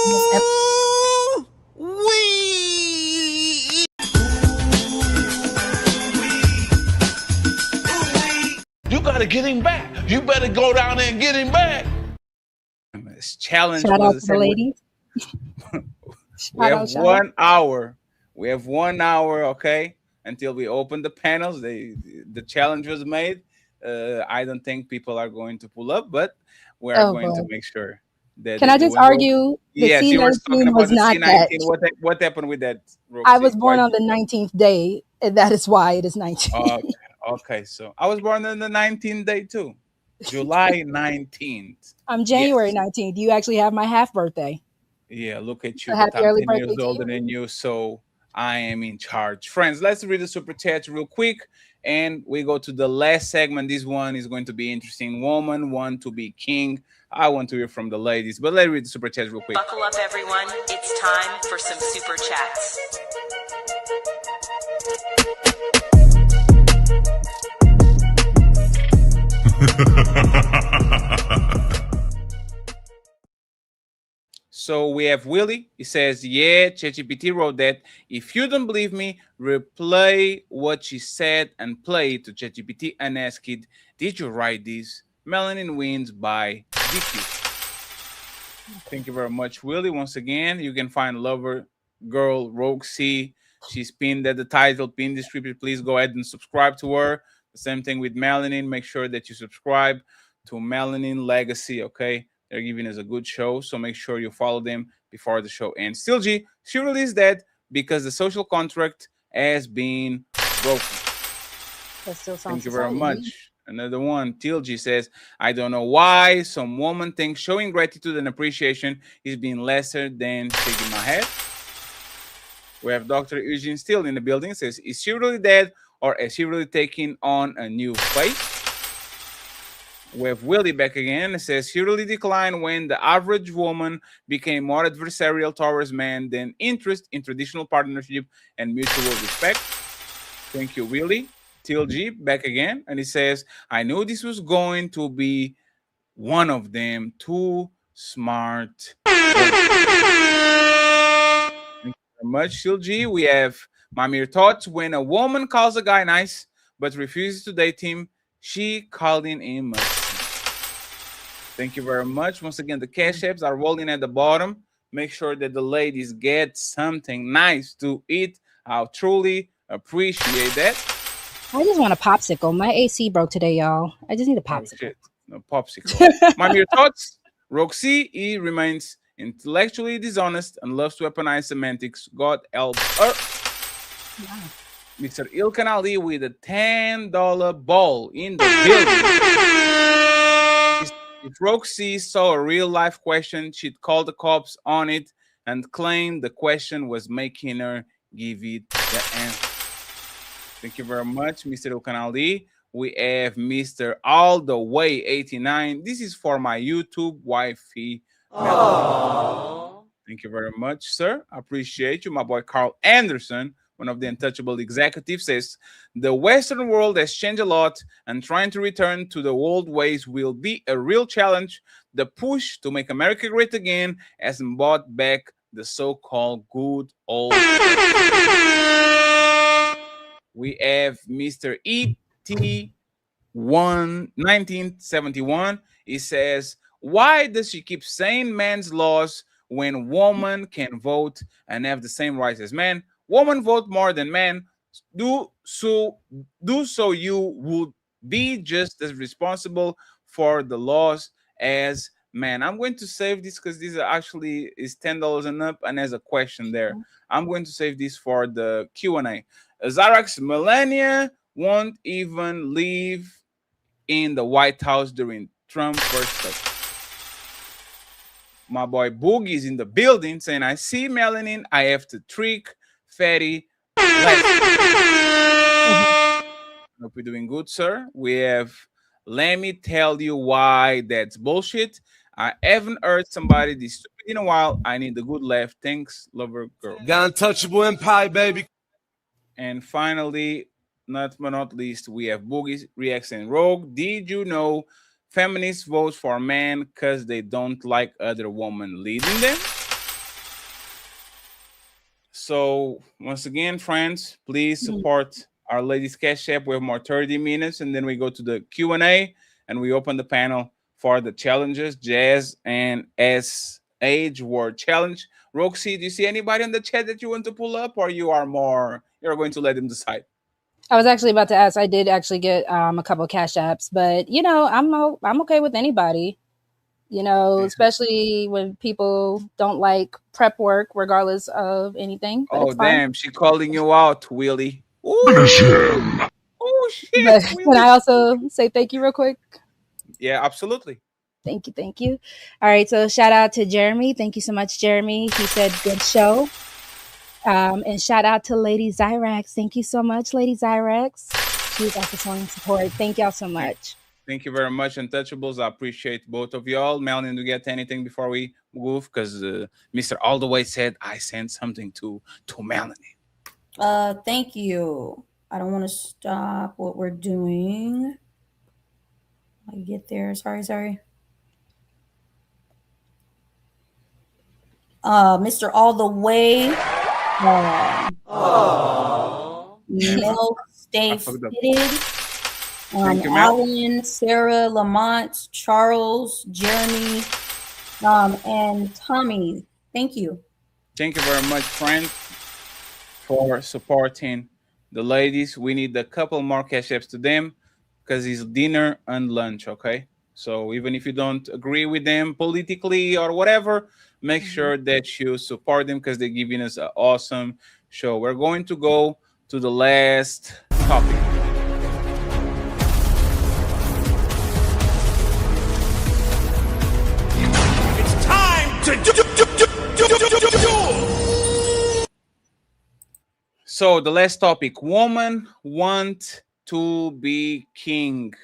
You gotta get him back. You better go down there and get him back. This challenge Shout out was to the ladies. We have 1 hour. We have 1 hour, okay, until we open the panels. The challenge was made. I don't think people are going to pull up, but we're going to make sure that. Can I just argue? Yes, you were talking about the C19. What happened with that? I was born on the 19th day, and that is why it is 19. Okay, so I was born on the 19th day too, July 19th. I'm January 19th. You actually have my half birthday. Yeah, look at you. I'm 10 years older than you, so I am in charge. Friends, let's read the super chat real quick, and we go to the last segment. This one is going to be interesting. Woman want to be king. I want to hear from the ladies, but let's read the super chat real quick. Buckle up, everyone. It's time for some super chats. So we have Willie. He says, yeah, ChatGPT wrote that. If you don't believe me, replay what she said and play it to ChatGPT and ask it, did you write this? Melanin wins by DQ. Thank you very much, Willie. Once again, you can find Lover Girl Rogue C. She's pinned at the title, pinned description. Please go ahead and subscribe to her. The same thing with Melanin. Make sure that you subscribe to Melanin Legacy, okay? They're giving us a good show, so make sure you follow them before the show ends. Still G, she released that because the social contract has been broken. That still sounds Thank you very much. Another one, Tilgy says, I don't know why some woman thinks showing gratitude and appreciation is being lesser than shaking my head. We have Dr. Eugene still in the building. Says, is she really dead or is she really taking on a new face? We have Willie back again. It says, she really declined when the average woman became more adversarial towards men than interest in traditional partnership and mutual respect. Thank you, Willie. TLG back again. And he says, I knew this was going to be one of them. Too smart. Thank you very much, TLG. We have Mamir Thoughts. When a woman calls a guy nice but refuses to date him, she calling him a... Thank you very much. Once again, the cash apps are rolling at the bottom. Make sure that the ladies get something nice to eat. I'll truly appreciate that. I just want a popsicle. My AC broke today, y'all. I just need a popsicle. Oh, shit. No popsicle. My mere thoughts. Roxy, he remains intellectually dishonest, and loves to weaponize semantics. God help her. Mr. Ilkan Ali with a $10 ball in the building. If Roxy saw a real life question, she'd call the cops on it and claim the question was making her give it the answer. Thank you very much, Mr. Ilkan Ali. We have Mr. All the Way 89. This is for my YouTube wifey. Melanin. Thank you very much, sir. I appreciate you. My boy Carl Anderson, one of the untouchable executives, says the Western world has changed a lot, and trying to return to the old ways will be a real challenge. The push to make America great again has brought back the so-called good old days. We have Mr. E.T. 1971. He says, why does she keep saying men's laws when women can vote and have the same rights as men? Women vote more than men. Do so you would be just as responsible for the laws as men. I'm going to save this because this actually is $10 and up, and there's a question there. I'm going to save this for the Q&A. Zyrax Melania won't even live in the White House during Trump's birthday. My boy Boogie is in the building saying, I see Melanin, I have to trick Fatty. Hope you're doing good, sir. We have, let me tell you why that's bullshit. I haven't heard somebody this stupid in a while. I need a good laugh. Thanks, lover girl. Got untouchable empire, baby. And finally, not but not least, we have Boogie Reacts and Rogue. Did you know feminists vote for men because they don't like other women leading them? So once again, friends, please support our Ladies Cash App. We have more 30 minutes, and then we go to the Q&A, and we open the panel for the challenges, Jazz and S Age Word Challenge. Roxy, do you see anybody in the chat that you want to pull up, or you're going to let them decide? I was actually about to ask. I did actually get a couple of Cash Apps, but I'm okay with anybody. Especially when people don't like prep work, regardless of anything. Oh damn, she calling you out, Willie. Finish him. Oh shit. But can I also say thank you real quick? Yeah, absolutely. Thank you. All right, so shout out to Jeremy. Thank you so much, Jeremy. He said good show. And shout out to Lady Zyrax. Thank you so much, Lady Zyrax. She's also showing support. Thank y'all so much. Thank you very much, Untouchables. I appreciate both of y'all. Melanin, do you get anything before we move? Because Mr. All the Way said I sent something to Melanin. Thank you. I don't want to stop what we're doing. I get there. Sorry. Mr. All the Way. Mel, stay fitted. Alan, Sarah, Lamont, Charles, Jeremy, and Tommy. Thank you. Thank you very much, friend, for supporting the ladies. We need a couple more Cash Apps to them because it's dinner and lunch, okay? So even if you don't agree with them politically or whatever, make sure that you support them because they're giving us an awesome show. We're going to go to the last topic. It's time to do. So the last topic, women want to be king.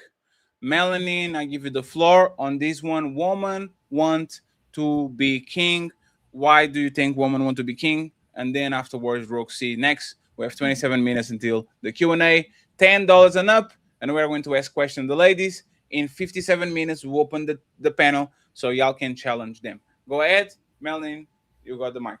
Melanin, I give you the floor on this one. Women want to be king. Why do you think women want to be king? And then afterwards, Roxy. Next, we have 27 minutes until the Q&A. $10 and up, and we're going to ask questions to the ladies. In 57 minutes, we open the panel so y'all can challenge them. Go ahead, Melanin, you got the mic.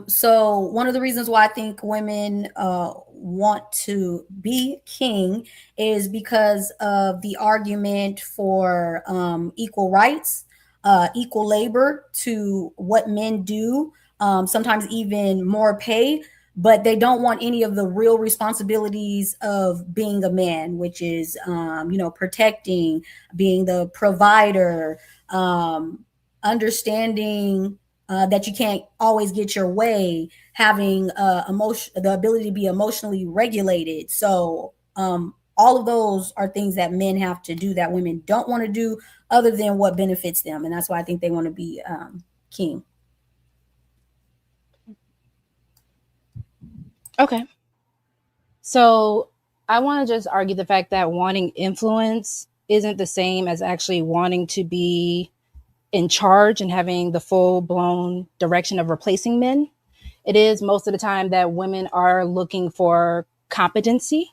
So one of the reasons why I think women want to be king is because of the argument for equal rights, equal labor to what men do, sometimes even more pay, but they don't want any of the real responsibilities of being a man, which is, protecting, being the provider, understanding that you can't always get your way, having the ability to be emotionally regulated. So all of those are things that men have to do that women don't want to do, other than what benefits them. And that's why I think they want to be king. Okay. So I want to just argue the fact that wanting influence isn't the same as actually wanting to be in charge and having the full-blown direction of replacing men. It is most of the time that women are looking for competency.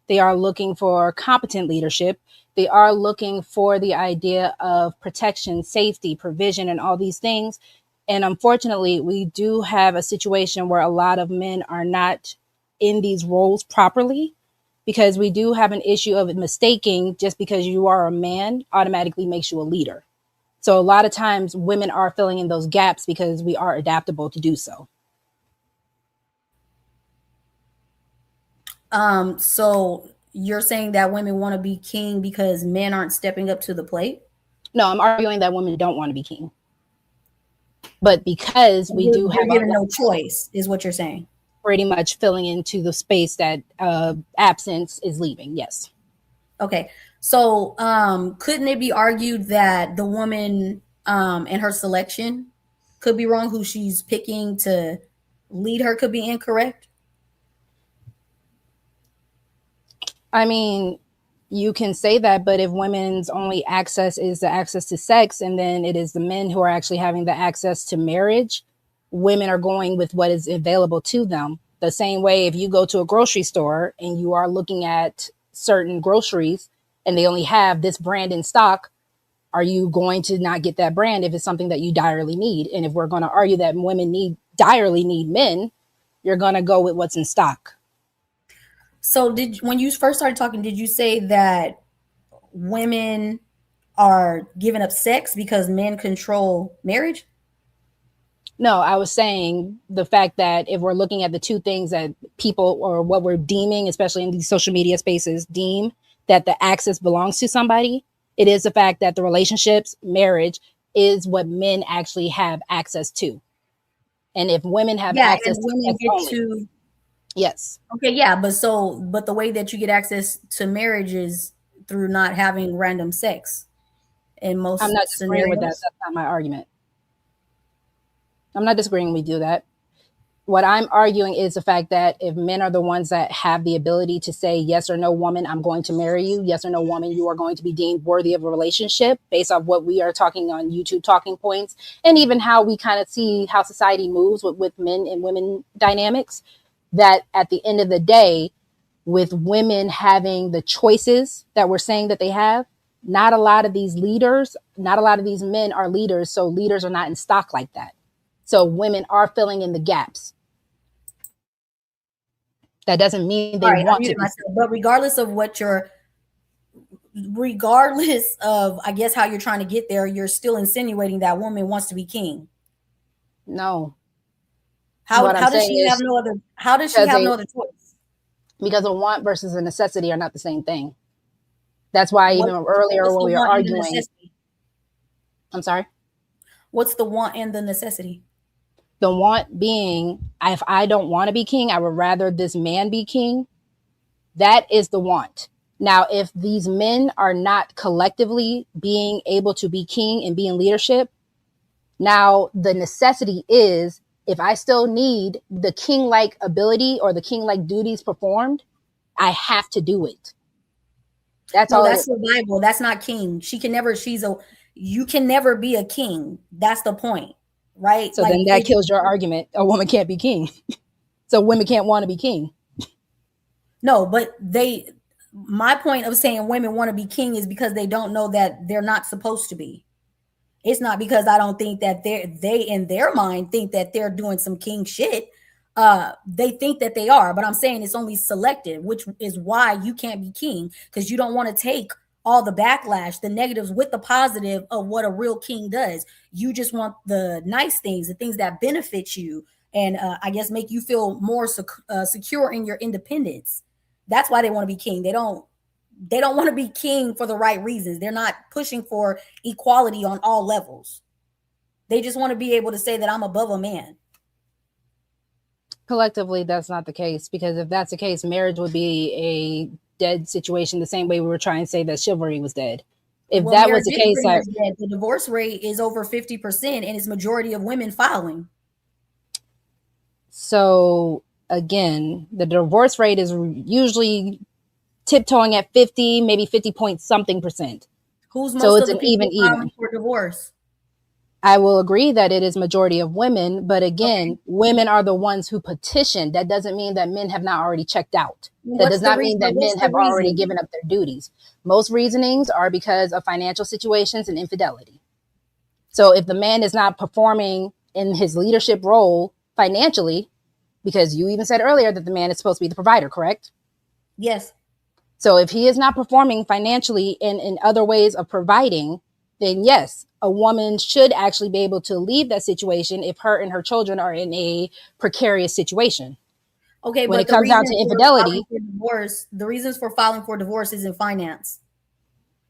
They are looking for competent leadership. They are looking for the idea of protection, safety, provision, and all these things. And unfortunately, we do have a situation where a lot of men are not in these roles properly, because we do have an issue of mistaking just because you are a man automatically makes you a leader. So a lot of times women are filling in those gaps because we are adaptable to do so. So you're saying that women want to be king because men aren't stepping up to the plate? No, I'm arguing that women don't want to be king. But because we do have given no choice, is what you're saying. Pretty much filling into the space that absence is leaving. Yes. Okay. So couldn't it be argued that the woman and her selection could be wrong? Who she's picking to lead her could be incorrect? I mean, you can say that, but if women's only access is the access to sex, and then it is the men who are actually having the access to marriage, women are going with what is available to them. The same way, if you go to a grocery store and you are looking at certain groceries and they only have this brand in stock, are you going to not get that brand if it's something that you direly need? And if we're going to argue that women direly need men, you're going to go with what's in stock. So when you first started talking, did you say that women are giving up sex because men control marriage? No, I was saying the fact that if we're looking at the two things that people, or what we're deeming, especially in these social media spaces, deem that the access belongs to somebody, it is the fact that the relationships, marriage, is what men actually have access to. And if women have access and women get to. Yes. Okay, yeah, but the way that you get access to marriage is through not having random sex. In most I'm not scenarios. disagreeing with that. That's not my argument. I'm not disagreeing we do that. What I'm arguing is the fact that if men are the ones that have the ability to say yes or no, woman, I'm going to marry you. Yes or no, woman, you are going to be deemed worthy of a relationship, based off what we are talking on YouTube talking points, and even how we kind of see how society moves with men and women dynamics, that at the end of the day, with women having the choices that we're saying that they have, not a lot of these leaders, not a lot of these men are leaders. So leaders are not in stock like that. So women are filling in the gaps. That doesn't mean they want to. But regardless of I guess how you're trying to get there, you're still insinuating that woman wants to be king. No. How does she have no other choice? Because a want versus a necessity are not the same thing. That's why even earlier when we were arguing. I'm sorry? What's the want and the necessity? The want being, if I don't want to be king, I would rather this man be king. That is the want. Now, if these men are not collectively being able to be king and be in leadership, now the necessity is, if I still need the king-like ability or the king-like duties performed, I have to do it. That's survival. That's not king. You can never be a king. That's the point. Right. So then that kills your argument. A woman can't be king. So women can't want to be king. No, but my point of saying women want to be king is because they don't know that they're not supposed to be. It's not because I don't think that they in their mind think that they're doing some king shit. They think that they are, but I'm saying it's only selective, which is why you can't be king, because you don't want to take all the backlash, the negatives with the positive of what a real king does. You just want the nice things, the things that benefit you, and I guess make you feel more secure in your independence. That's why they want to be king. They don't want to be king for the right reasons. They're not pushing for equality on all levels. They just want to be able to say that I'm above a man. Collectively, that's not the case, because if that's the case, marriage would be a dead situation, the same way we were trying to say that chivalry was dead. If that was the case, the divorce rate is over 50%, and it's majority of women filing. So again, the divorce rate is usually tiptoeing at 50, maybe 50 point something percent. Who's most of the people filing for divorce? I will agree that it is majority of women, but again, women are the ones who petition. That doesn't mean that men have not already checked out. That does not mean that men have already given up their duties. Most reasonings are because of financial situations and infidelity. So if the man is not performing in his leadership role financially, because you even said earlier that the man is supposed to be the provider, correct? Yes. So if he is not performing financially in other ways of providing, then yes, a woman should actually be able to leave that situation if her and her children are in a precarious situation. Okay, when but it comes down to infidelity, the reasons for filing for divorce is in finance.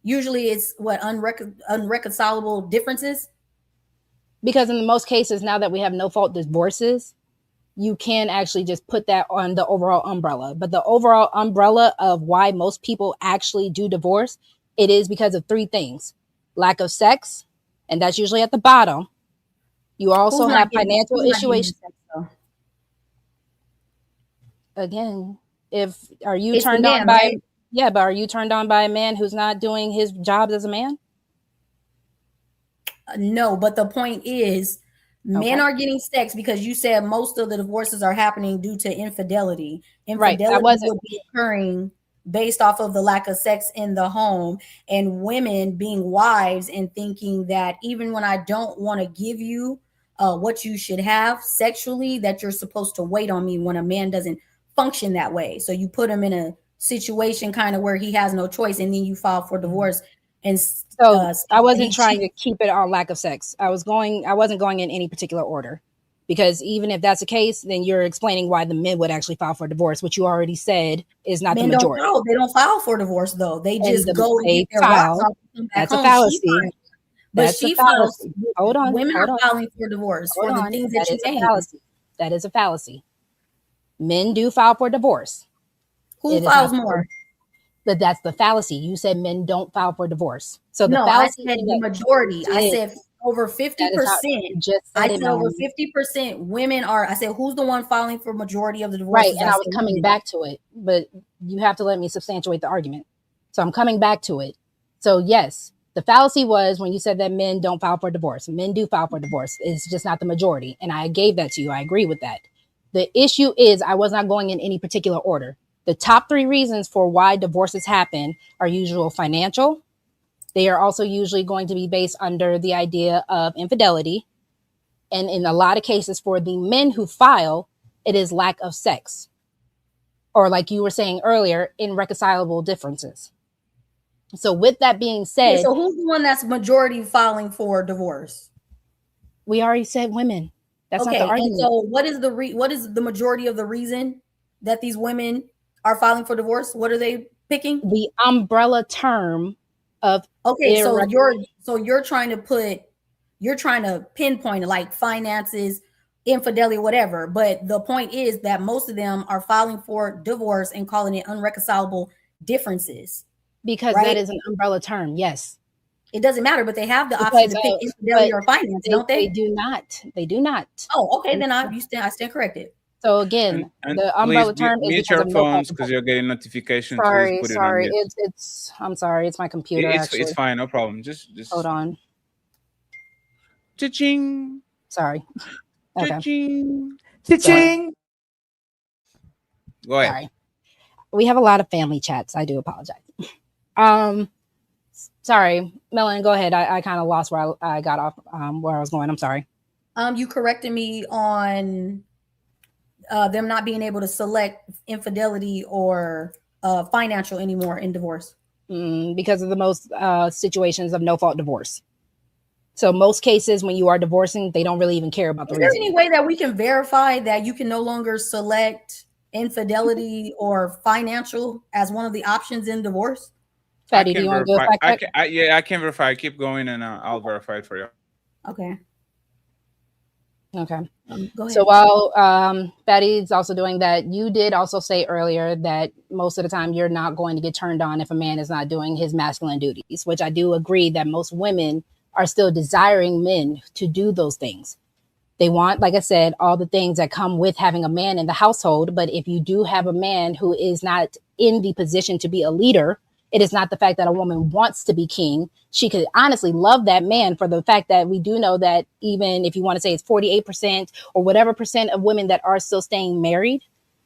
Usually it's what, unreconcilable differences? Because in most cases, now that we have no fault divorces, you can actually just put that on the overall umbrella. But the overall umbrella of why most people actually do divorce, it is because of three things: lack of sex, and that's usually at the bottom. You also have financial issues. Again, are you turned on by, right? Yeah, but are you turned on by a man who's not doing his job as a man? No, but the point is, men are getting sex because you said most of the divorces are happening due to infidelity. Infidelity would be occurring based off of the lack of sex in the home, and women being wives and thinking that even when I don't want to give you what you should have sexually, that you're supposed to wait on me when a man doesn't function that way. So you put him in a situation kind of where he has no choice, and then you file for divorce. And so I wasn't trying to keep it on lack of sex. I wasn't going in any particular order, because even if that's the case, then you're explaining why the men would actually file for divorce, which you already said is not the majority. They don't file for divorce though. They just go and get their rocks off and come back home. That's a fallacy. But she files. Hold on. Women are filing for divorce for the things that you named. That is a fallacy. Men do file for divorce. Who files more? But that's the fallacy. You said men don't file for divorce. So the fallacy, I said the majority. I said over 50%. I said over 50% women are. I said, who's the one filing for majority of the divorces? Right, and I was coming back to it, but you have to let me substantiate the argument. So I'm coming back to it. So yes, the fallacy was when you said that men don't file for divorce. Men do file for divorce. It's just not the majority, and I gave that to you. I agree with that. The issue is I was not going in any particular order. The top three reasons for why divorces happen are usually financial. They are also usually going to be based under the idea of infidelity. And in a lot of cases for the men who file, it is lack of sex. Or like you were saying earlier, irreconcilable differences. So with that being said. So who's the one that's majority filing for divorce? We already said women. That's not the argument. And so what is the majority of the reason that these women are filing for divorce? What are they picking? The umbrella term of so you're trying to pinpoint it, like finances, infidelity, whatever. But the point is that most of them are filing for divorce and calling it unreconcilable differences. Because that is an umbrella term, yes. It doesn't matter, but they have the option to pick infidelity or finance, don't they? They do not. They do not. Oh, okay. Then I stand corrected. So again, the umbrella term is mute your phones because you're getting notifications. Sorry. I'm sorry. It's my computer. It's fine. No problem. Just hold on. Cha-ching. Sorry. Okay. Cha-ching. Cha-ching. Go ahead. Sorry. We have a lot of family chats. I do apologize. Sorry, Melanin, go ahead. I kind of lost where I got off where I was going. I'm sorry. You corrected me on them not being able to select infidelity or financial anymore in divorce. Because of the most situations of no fault divorce. So most cases when you are divorcing, they don't really even care about the reason. Is there any way that we can verify that you can no longer select infidelity or financial as one of the options in divorce? Fatty, do you want to go fact check? I can verify. Keep going and I'll verify it for you. Okay. Okay. Go ahead. So while Betty's also doing that, you did also say earlier that most of the time you're not going to get turned on if a man is not doing his masculine duties, which I do agree that most women are still desiring men to do those things. They want, like I said, all the things that come with having a man in the household. But if you do have a man who is not in the position to be a leader, it is not the fact that a woman wants to be king. She could honestly love that man for the fact that we do know that even if you want to say it's 48% or whatever percent of women that are still staying married,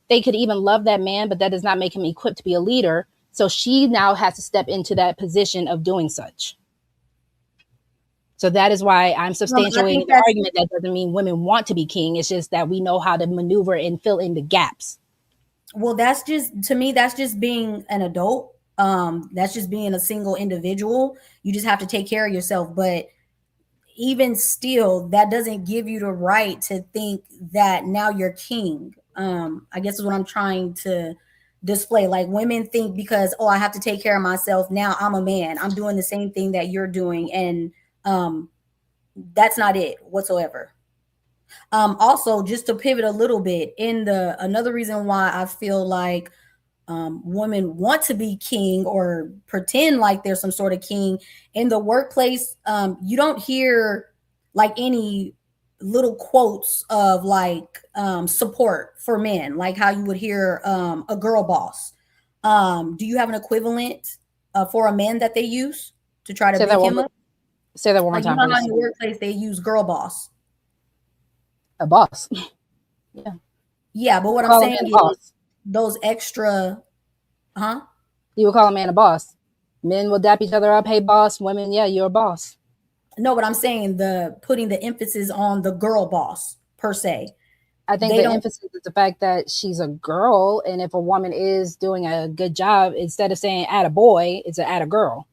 they could even love that man, but that does not make him equipped to be a leader. So she now has to step into that position of doing such. So that is why I'm substantiating the argument that doesn't mean women want to be king. It's just that we know how to maneuver and fill in the gaps. Well, that's just, to me, that's just being an adult. That's just being a single individual. You just have to take care of yourself. But even still, that doesn't give you the right to think that now you're king. I guess is what I'm trying to display. Like, women think because, oh, I have to take care of myself, now I'm a man, I'm doing the same thing that you're doing. And that's not it whatsoever. Also, just to pivot a little bit, another reason why I feel like women want to be king or pretend like there's some sort of king in the workplace, you don't hear like any little quotes of like support for men, like how you would hear a girl boss. Do you have an equivalent for a man that they use to try to pick him up? Say that one more Like, time. you know how in the workplace they use girl boss. A boss. Yeah. Yeah, but what I'm saying is those extra, You would call a man a boss. Men will dap each other up. Hey, boss. Women, yeah, you're a boss. No, but I'm saying putting the emphasis on the girl boss per se. I think the emphasis is the fact that she's a girl, and if a woman is doing a good job, instead of saying "at a boy," it's "at a girl."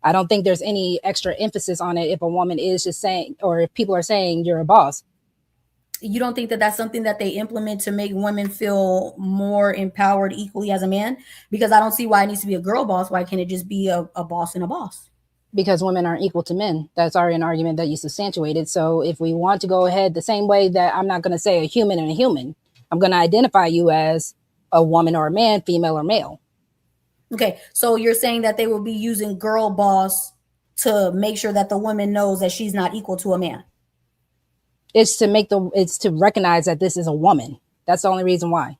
I don't think there's any extra emphasis on it if a woman is just saying, or if people are saying you're a boss. You don't think that that's something that they implement to make women feel more empowered equally as a man? Because I don't see why it needs to be a girl boss. Why can't it just be a boss and a boss? Because women aren't equal to men. That's already an argument that you substantiated. So if we want to go ahead the same way that I'm not going to say a human and a human, I'm going to identify you as a woman or a man, female or male. Okay, so you're saying that they will be using girl boss to make sure that the woman knows that she's not equal to a man. It's to recognize that this is a woman. That's the only reason why.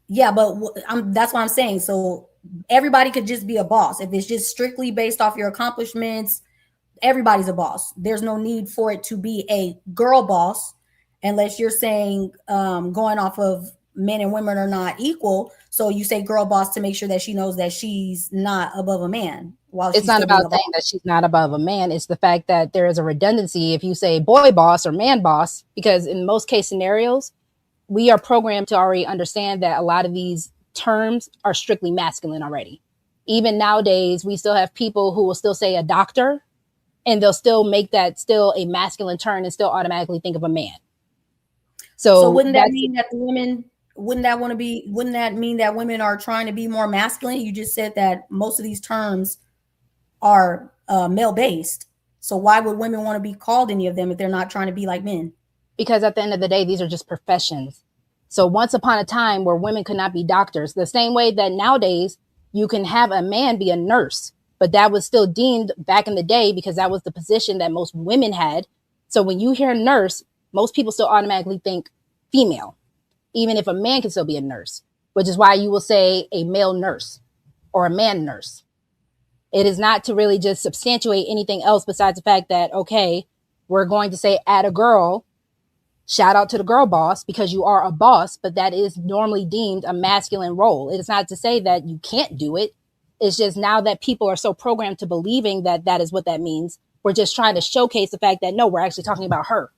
Yeah, but that's what I'm saying. So everybody could just be a boss. If it's just strictly based off your accomplishments, everybody's a boss. There's no need for it to be a girl boss unless you're saying going off of men and women are not equal. So you say girl boss to make sure that she knows that she's not above a man. It's not about saying that she's not above a man. It's the fact that there is a redundancy if you say boy boss or man boss, because in most case scenarios, we are programmed to already understand that a lot of these terms are strictly masculine already. Even nowadays, we still have people who will still say a doctor, and they'll still make that still a masculine term and still automatically think of a man. So wouldn't that mean that the women, wouldn't that mean that women are trying to be more masculine? You just said that most of these terms are male based. So why would women want to be called any of them if they're not trying to be like men? Because at the end of the day, these are just professions. So once upon a time where women could not be doctors, the same way that nowadays you can have a man be a nurse, but that was still deemed back in the day because that was the position that most women had. So when you hear nurse, most people still automatically think female, even if a man can still be a nurse, which is why you will say a male nurse or a man nurse. It is not to really just substantiate anything else besides the fact that, okay, we're going to say at a girl, shout out to the girl boss because you are a boss, but that is normally deemed a masculine role. It is not to say that you can't do it. It's just now that people are so programmed to believing that that is what that means. We're just trying to showcase the fact that, no, we're actually talking about her.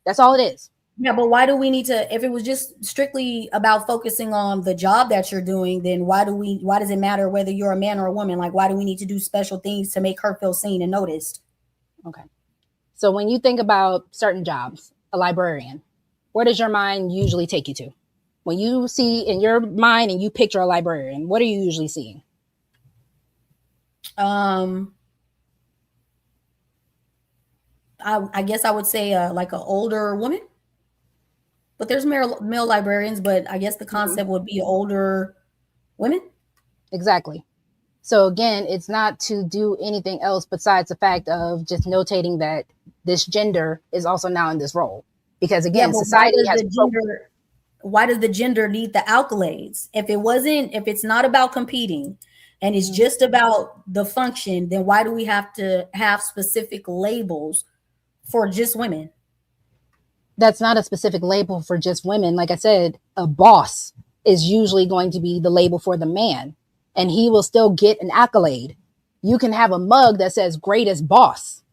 That's all it is. Yeah, but why do we need to, if it was just strictly about focusing on the job that you're doing, then why does it matter whether you're a man or a woman? Like, why do we need to do special things to make her feel seen and noticed? Okay. So when you think about certain jobs, a librarian, where does your mind usually take you to? When you see in your mind and you picture a librarian, what are you usually seeing? I guess I would say like an older woman. But there's male librarians, but I guess the concept would be older women. Exactly. So again, it's not to do anything else besides the fact of just notating that this gender is also now in this role. Because again, society has why does the gender need the accolades? If it's not about competing and it's just about the function, then why do we have to have specific labels for just women? That's not a specific label for just women. Like I said, a boss is usually going to be the label for the man, and he will still get an accolade. You can have a mug that says greatest boss.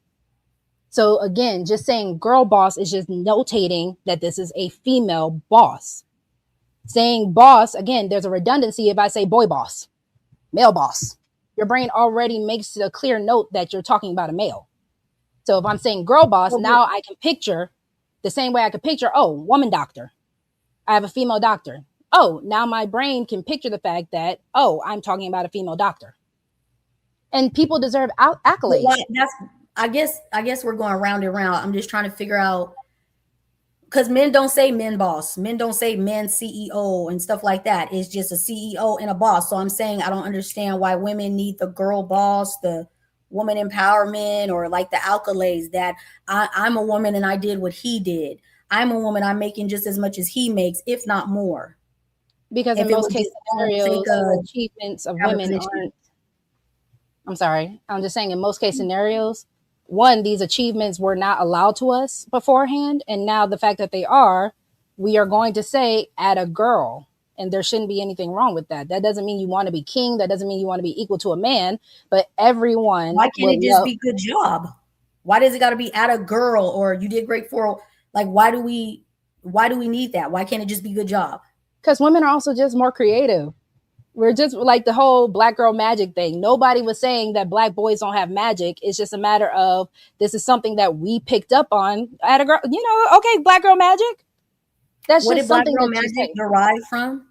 So again, just saying girl boss is just notating that this is a female boss. Saying boss, again, there's a redundancy if I say boy boss, male boss. Your brain already makes a clear note that you're talking about a male. So if I'm saying girl boss, now I can picture the same way I could picture, oh, woman doctor. I have a female doctor. Oh, now my brain can picture the fact that, oh, I'm talking about a female doctor. And people deserve accolades. I guess we're going round and round. I'm just trying to figure out, because men don't say men boss. Men don't say men CEO and stuff like that. It's just a CEO and a boss. So I'm saying I don't understand why women need the girl boss, the woman empowerment, or like the accolades that I'm a woman and I did what he did. I'm a woman, I'm making just as much as he makes, if not more. Because in most case scenarios, achievements of women aren't. I'm sorry. I'm just saying in most case scenarios, one, these achievements were not allowed to us beforehand. And now the fact that they are, we are going to say add a girl. And there shouldn't be anything wrong with that. That doesn't mean you want to be king. That doesn't mean you want to be equal to a man. But everyone. Why can't it just be good job? Why does it got to be add a girl or you did great for? Like, why do we need that? Why can't it just be good job? Because women are also just more creative. We're just like the whole black girl magic thing. Nobody was saying that black boys don't have magic. It's just a matter of this is something that we picked up on at a girl. You know, okay, black girl magic. That's what just did black something girl that magic derive from?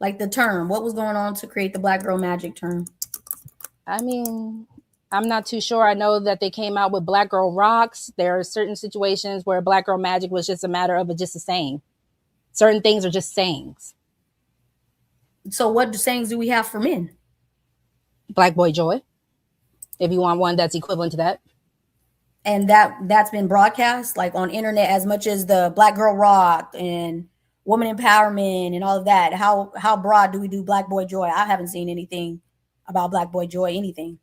Like the term. What was going on to create the black girl magic term? I mean, I'm not too sure. I know that they came out with black girl rocks. There are certain situations where black girl magic was just a matter of just a saying. Certain things are just sayings. So what sayings do we have for men? Black boy joy. If you want one that's equivalent to that. And that's been broadcast like on internet as much as the black girl rock and woman empowerment and all of that. How broad do we do black boy joy? I haven't seen anything about black boy joy, anything.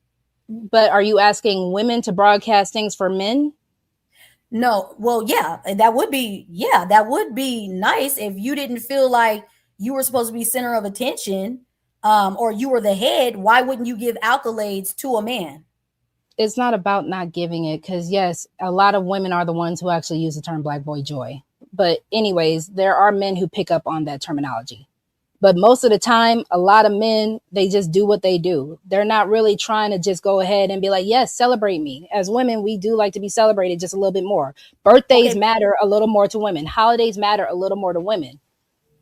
But are you asking women to broadcast things for men? No. Well, yeah, that would be nice if you didn't feel like you were supposed to be center of attention, or you were the head. Why wouldn't you give accolades to a man? It's not about not giving it, because yes, a lot of women are the ones who actually use the term black boy joy. But anyways, there are men who pick up on that terminology. But most of the time, a lot of men, they just do what they do. They're not really trying to just go ahead and be like, yes, celebrate me. As women, we do like to be celebrated just a little bit more. Birthdays matter a little more to women. Holidays matter a little more to women.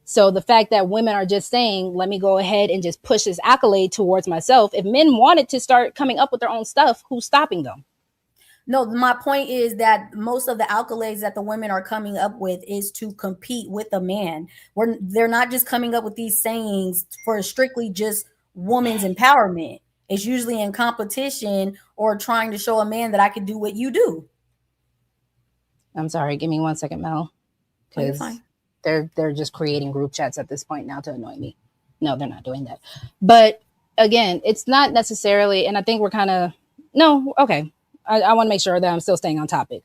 So the fact that women are just saying, let me go ahead and just push this accolade towards myself. If men wanted to start coming up with their own stuff, who's stopping them? No, my point is that most of the accolades that the women are coming up with is to compete with a man. They're not just coming up with these sayings for strictly just woman's empowerment. It's usually in competition or trying to show a man that I can do what you do. I'm sorry. Give me 1 second, Mel. You're fine. They're just creating group chats at this point now to annoy me. No, they're not doing that. But again, it's not necessarily, and I think we're kind of, no, okay. I want to make sure that I'm still staying on topic.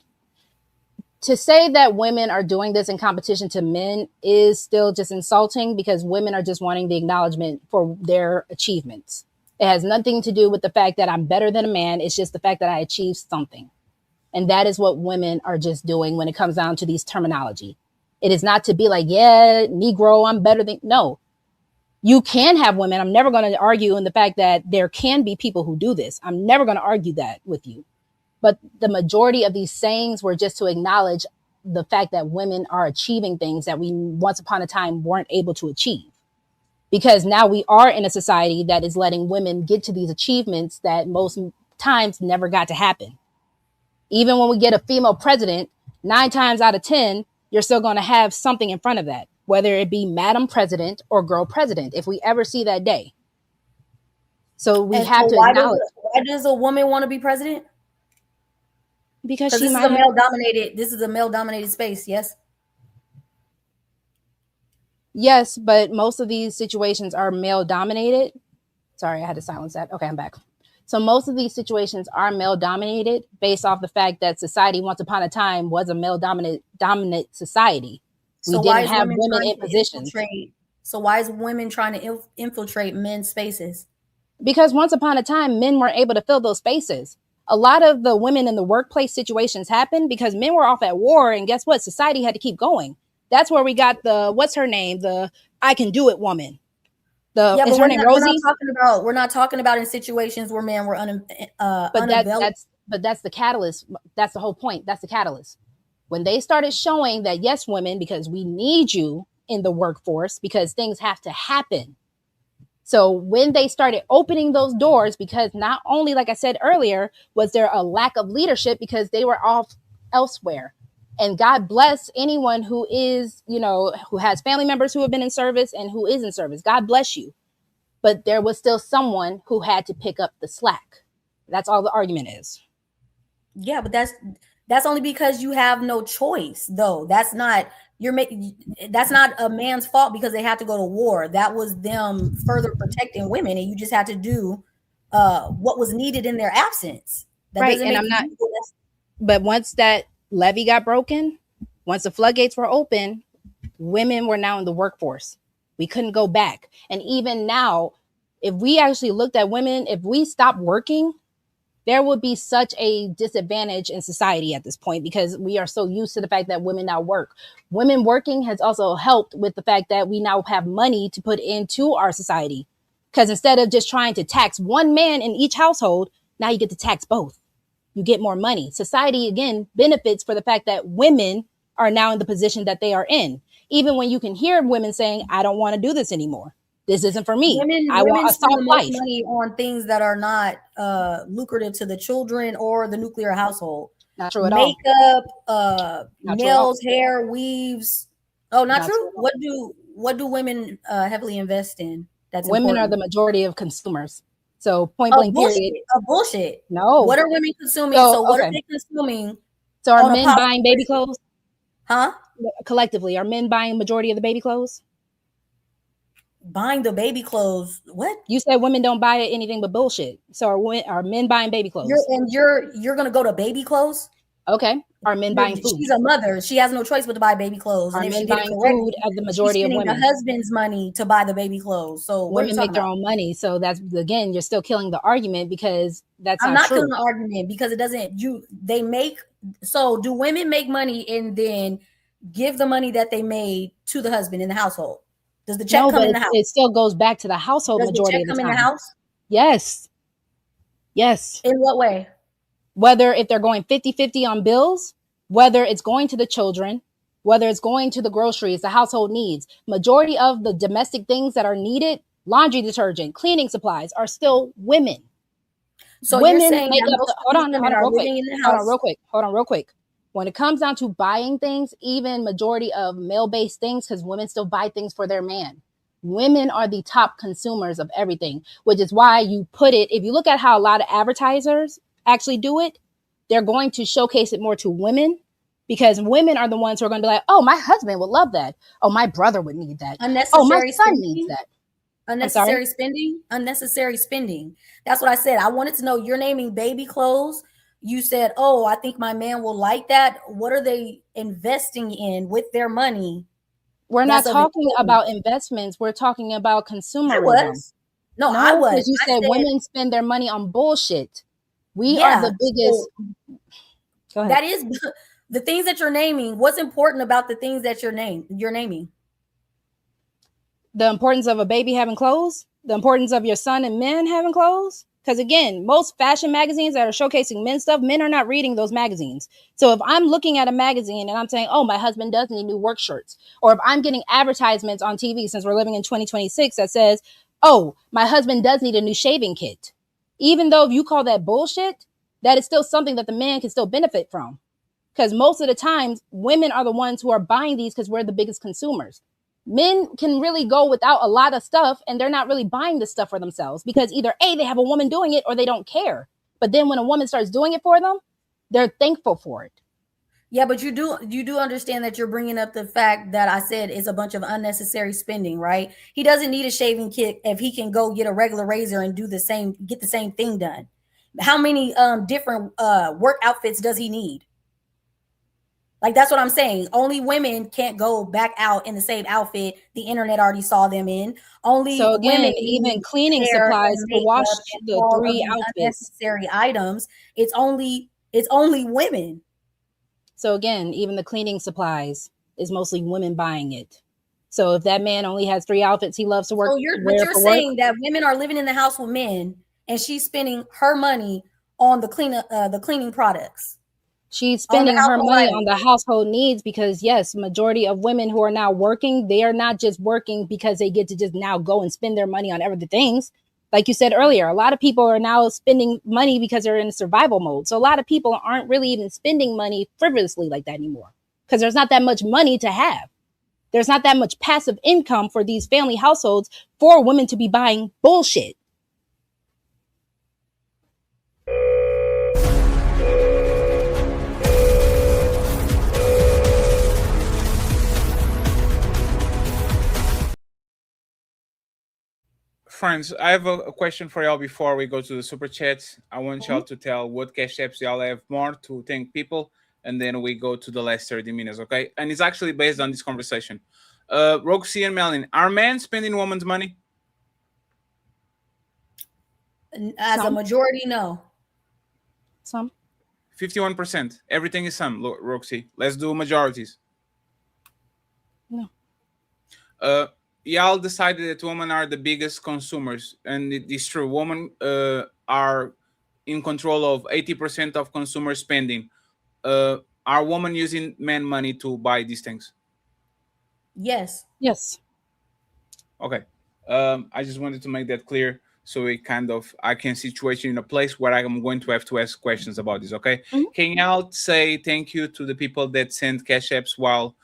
To say that women are doing this in competition to men is still just insulting, because women are just wanting the acknowledgement for their achievements. It has nothing to do with the fact that I'm better than a man. It's just the fact that I achieved something. And that is what women are just doing when it comes down to these terminology. It is not to be like, yeah, Negro, I'm better than, no. You can have women. I'm never going to argue in the fact that there can be people who do this. I'm never going to argue that with you. But the majority of these sayings were just to acknowledge the fact that women are achieving things that we once upon a time weren't able to achieve. Because now we are in a society that is letting women get to these achievements that most times never got to happen. Even when we get a female president, 9 times out of 10, you're still going to have something in front of that, whether it be Madam President or Girl President, if we ever see that day. So we have to acknowledge. Why does a woman want to be president? Because this is a male dominated. This is a male dominated space. Yes. Yes, but most of these situations are male dominated. Sorry, I had to silence that. Okay, I'm back. So most of these situations are male dominated based off the fact that society once upon a time was a male dominant society. We didn't have women in positions. So why is women trying to infiltrate men's spaces? Because once upon a time, men weren't able to fill those spaces. A lot of the women in the workplace situations happened because men were off at war, and guess what? Society had to keep going. That's where we got the, what's her name? The I can do it woman. Is her name Rosie? We're not talking about in situations where men were unavailable. But that's the catalyst. That's the whole point. That's the catalyst. When they started showing that, yes, women, because we need you in the workforce because things have to happen. So when they started opening those doors, because not only, like I said earlier, was there a lack of leadership because they were off elsewhere. And God bless anyone who is, who has family members who have been in service and who is in service. God bless you. But there was still someone who had to pick up the slack. That's all the argument is. Yeah, but that's only because you have no choice, though. That's not a man's fault because they had to go to war. That was them further protecting women, and you just had to do what was needed in their absence. That right, and but once that levee got broken, once the floodgates were open, women were now in the workforce. We couldn't go back. And even now, if we actually looked at women, if we stopped working, there would be such a disadvantage in society at this point because we are so used to the fact that women now work. Women working has also helped with the fact that we now have money to put into our society. Because instead of just trying to tax one man in each household, now you get to tax both. You get more money. Society, again, benefits for the fact that women are now in the position that they are in. Even when you can hear women saying, I don't want to do this anymore. This isn't for me. I want a soft life. Money on things that are not lucrative to the children or the nuclear household. Not true at all. Makeup, nails, hair, weaves. Oh, not true. What do women heavily invest in? That's women important? Are the majority of consumers. So point blank period. Bullshit. No. What are women consuming? So what are they consuming? So are men buying baby clothes? Huh? Collectively, are men buying majority of the baby clothes? Buying the baby clothes? What? You said women don't buy anything but bullshit. So are men buying baby clothes? You're gonna go to baby clothes? Okay. Are men buying food? She's a mother. She has no choice but to buy baby clothes. Are men buying food as the majority of women? The husband's money to buy the baby clothes. So women make their own money. So that's, again, you're still killing the argument because that's I'm not not true. killing the argument because it doesn't. So do women make money and then give the money that they made to the husband in the household? Does the check come in the house? It still goes back to the household majority of the time. Does the check come in the house? Yes. Yes. In what way? Whether if they're going 50-50 on bills, whether it's going to the children, whether it's going to the groceries, the household needs, majority of the domestic things that are needed, laundry detergent, cleaning supplies, are still women. So women you're saying make that up hold on real quick. When it comes down to buying things, even majority of male-based things, because women still buy things for their man. Women are the top consumers of everything, which is why you put it, if you look at how a lot of advertisers actually do it, they're going to showcase it more to women because women are the ones who are going to be like, oh, my husband would love that. Oh, my brother would need that. Oh, my son needs that. Unnecessary spending. That's what I said. I wanted to know, you're naming baby clothes. You said, oh, I think my man will like that. What are they investing in with their money? We're not talking about investments. We're talking about consumerism. I was. Because you said women spend their money on bullshit. We are the biggest. Go ahead. That is the things that you're naming. What's important about the things that you're naming? The importance of a baby having clothes. The importance of your son and men having clothes. Because again, most fashion magazines that are showcasing men's stuff, men are not reading those magazines. So if I'm looking at a magazine and I'm saying, oh, my husband does need new work shirts, or if I'm getting advertisements on TV, since we're living in 2026, that says, oh, my husband does need a new shaving kit. Even though if you call that bullshit, that is still something that the man can still benefit from. Because most of the times, women are the ones who are buying these because we're the biggest consumers. Men can really go without a lot of stuff and they're not really buying this stuff for themselves because either A, they have a woman doing it or they don't care. But then when a woman starts doing it for them, they're thankful for it. Yeah, but you do understand that you're bringing up the fact that I said it's a bunch of unnecessary spending, right? He doesn't need a shaving kit if he can go get a regular razor and get the same thing done. How many different work outfits does he need? Like, that's what I'm saying. Only women can't go back out in the same outfit the internet already saw them in. Only so again, women even cleaning supplies to wash the 3 outfits. Unnecessary items. It's only women. So again, even the cleaning supplies is mostly women buying it. So if that man only has 3 outfits he loves to work, so you're saying that women are living in the house with men, and she's spending her money on the cleaning products. She's spending her money on the household needs because, yes, majority of women who are now working, they are not just working because they get to just now go and spend their money on other things. Like you said earlier, a lot of people are now spending money because they're in survival mode. So a lot of people aren't really even spending money frivolously like that anymore because there's not that much money to have. There's not that much passive income for these family households for women to be buying bullshit. Friends, I have a question for y'all before we go to the super chats. I want y'all to tell what cash apps y'all have more to thank people, and then we go to the last 30 minutes, okay? And it's actually based on this conversation. Roxy and Melanin, are men spending women's money? As a majority, no. Some. 51%. Everything is some, Roxy. Let's do majorities. No. Y'all decided that women are the biggest consumers, and it is true. Women are in control of 80% of consumer spending. Are women using men money to buy these things? Yes. Yes. Okay. I just wanted to make that clear so I can situate you in a place where I'm going to have to ask questions about this, okay? Can y'all say thank you to the people that sent cash apps while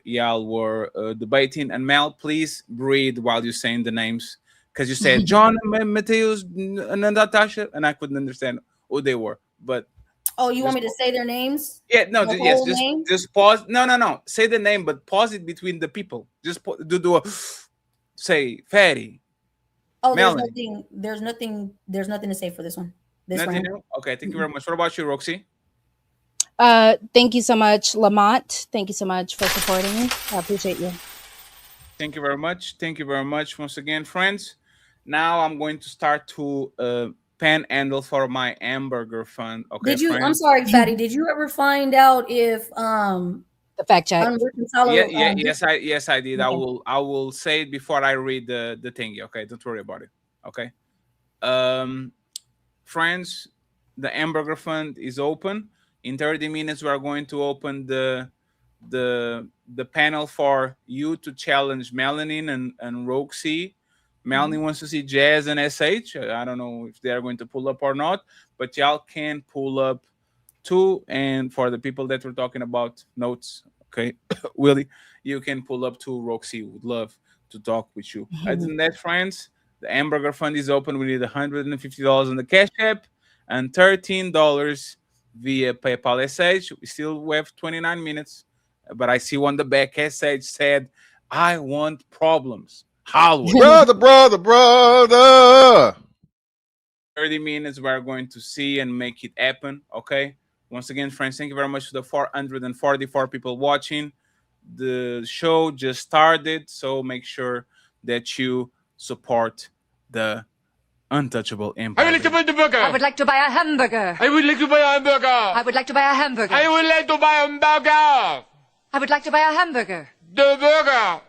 y'all were debating? And Mel, please breathe while you're saying the names, because you said John, Mateus, and Natasha, and I couldn't understand who they were. But you want me to say their names? Yeah, no, just pause. No. Say the name, but pause it between the people. Just do a say Fatty. Oh, there's nothing to say for this one. Nothing new? Okay, thank you very much. What about you, Roxy? Thank you so much, Lamont. Thank you so much for supporting me. I appreciate you. Thank you very much. Thank you very much once again, friends. Now I'm going to start to panhandle for my hamburger fund. Okay, friends? I'm sorry, Fatty. Did you ever find out if the fact check? Yes, I did. Okay. I will say it before I read the thingy. Okay, don't worry about it. Okay, friends, the hamburger fund is open. In 30 minutes, we are going to open the panel for you to challenge Melanin and Roxy. Melanin wants to see Jazz and SH. I don't know if they are going to pull up or not, but y'all can pull up too. And for the people that were talking about notes, okay, Willie, you can pull up too. Roxy would love to talk with you. Other than that, friends, the hamburger fund is open. We need $150 on the Cash App and $13 via PayPal SH. We still have 29 minutes, but I see on the back SH said, I want problems. Hollywood. brother. 30 minutes, we're going to see and make it happen, okay? Once again, friends, thank you very much to the 444 people watching. The show just started, so make sure that you support the untouchable empire. I would like to buy the burger. I would like to buy a hamburger. I would like to buy a hamburger. I would like to buy a hamburger. I would like to buy a hamburger. I would like to buy a hamburger. The burger.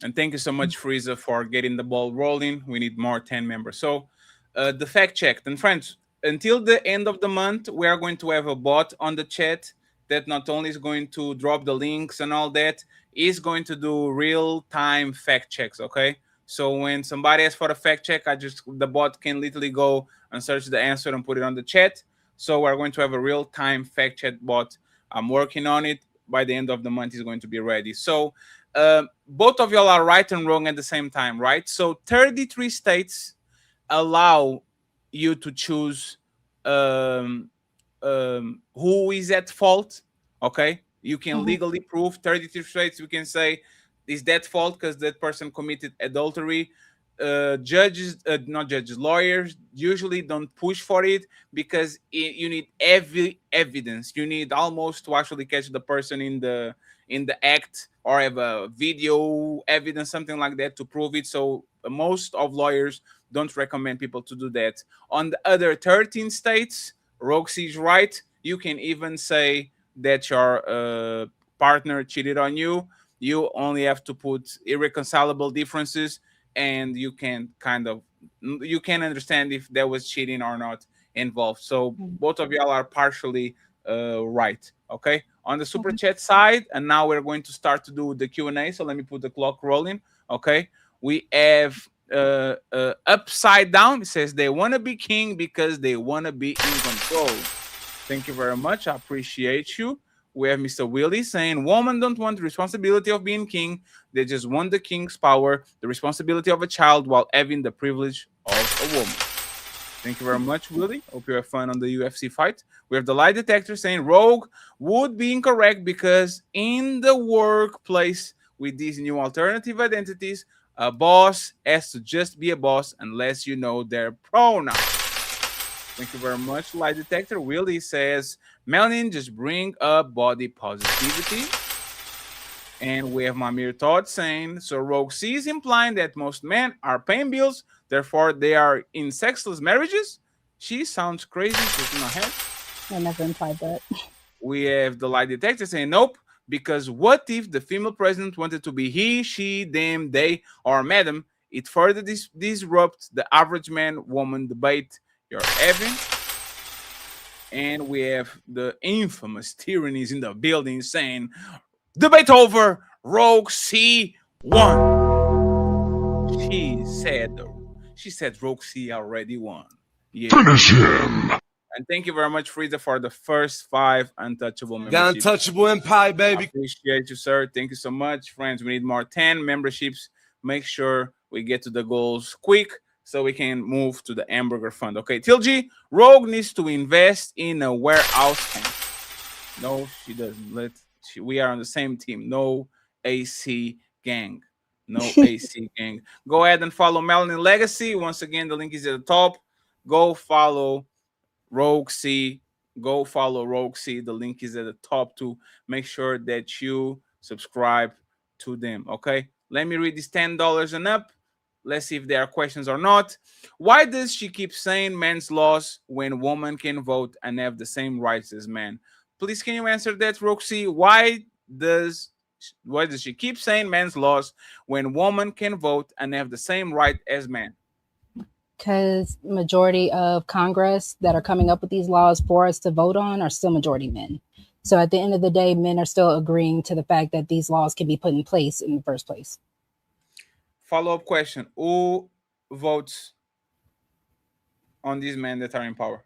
And thank you so much, Frieza, for getting the ball rolling. We need more 10 members. So the fact check. And friends, until the end of the month, we are going to have a bot on the chat that not only is going to drop the links and all that, is going to do real-time fact checks, okay? So when somebody asks for a fact check, the bot can literally go and search the answer and put it on the chat. So we're going to have a real-time fact check bot. I'm working on it. By the end of the month, it's going to be ready. So both of y'all are right and wrong at the same time, right? So 33 states allow you to choose who is at fault. Okay, you can legally prove 33 states. You can say is that fault because that person committed adultery. Not judges, lawyers usually don't push for it because you need every evidence. You need almost to actually catch the person in the act or have a video evidence, something like that, to prove it. So most of lawyers don't recommend people to do that. On the other 13 states, Roxy is right. You can even say that your partner cheated on you. You only have to put irreconcilable differences, and you can understand if there was cheating or not involved. So both of y'all are partially right. Okay, on the super chat side, and now we're going to start to do the Q&A. So let me put the clock rolling. Okay, we have upside down. It says they want to be king because they want to be in control. Thank you very much. I appreciate you. We have Mr. Willie saying women don't want the responsibility of being king. They just want the king's power, the responsibility of a child while having the privilege of a woman. Thank you very much, Willie. Hope you have fun on the UFC fight. We have the lie detector saying rogue would be incorrect because in the workplace with these new alternative identities, a boss has to just be a boss unless you know their pronouns. Thank you very much, lie detector. Willie says Melanin just bring up body positivity. And we have Mamir Todd saying, so Rogue C is implying that most men are paying bills, therefore they are in sexless marriages. She sounds crazy, shaking my head. I never implied that. We have the lie detector saying, nope, because what if the female president wanted to be he, she, them, they, or madam? It further disrupts the average man-woman debate you're having. And we have the infamous tyrannies in the building saying, debate over, Rogue C won. She said Rogue C already won. Yeah. Finish him. And thank you very much, Frieza, for the first 5 untouchable memberships. Got untouchable empire, baby. I appreciate you, sir. Thank you so much, friends. We need more 10 memberships. Make sure we get to the goals quick so we can move to the hamburger fund. Okay, Tilgy, Rogue needs to invest in a warehouse tank. No, she doesn't. We are on the same team. No AC gang. No AC gang. Go ahead and follow Melanin Legacy. Once again, the link is at the top. Go follow Rogue C. Go follow Rogue C. The link is at the top to make sure that you subscribe to them. Okay. Let me read this $10 and up. Let's see if there are questions or not. Why does she keep saying men's laws when women can vote and have the same rights as men? Please, can you answer that, Roxy? Why does she keep saying men's laws when women can vote and have the same right as men? Because majority of Congress that are coming up with these laws for us to vote on are still majority men. So at the end of the day, men are still agreeing to the fact that these laws can be put in place in the first place. Follow-up question. Who votes on these men that are in power?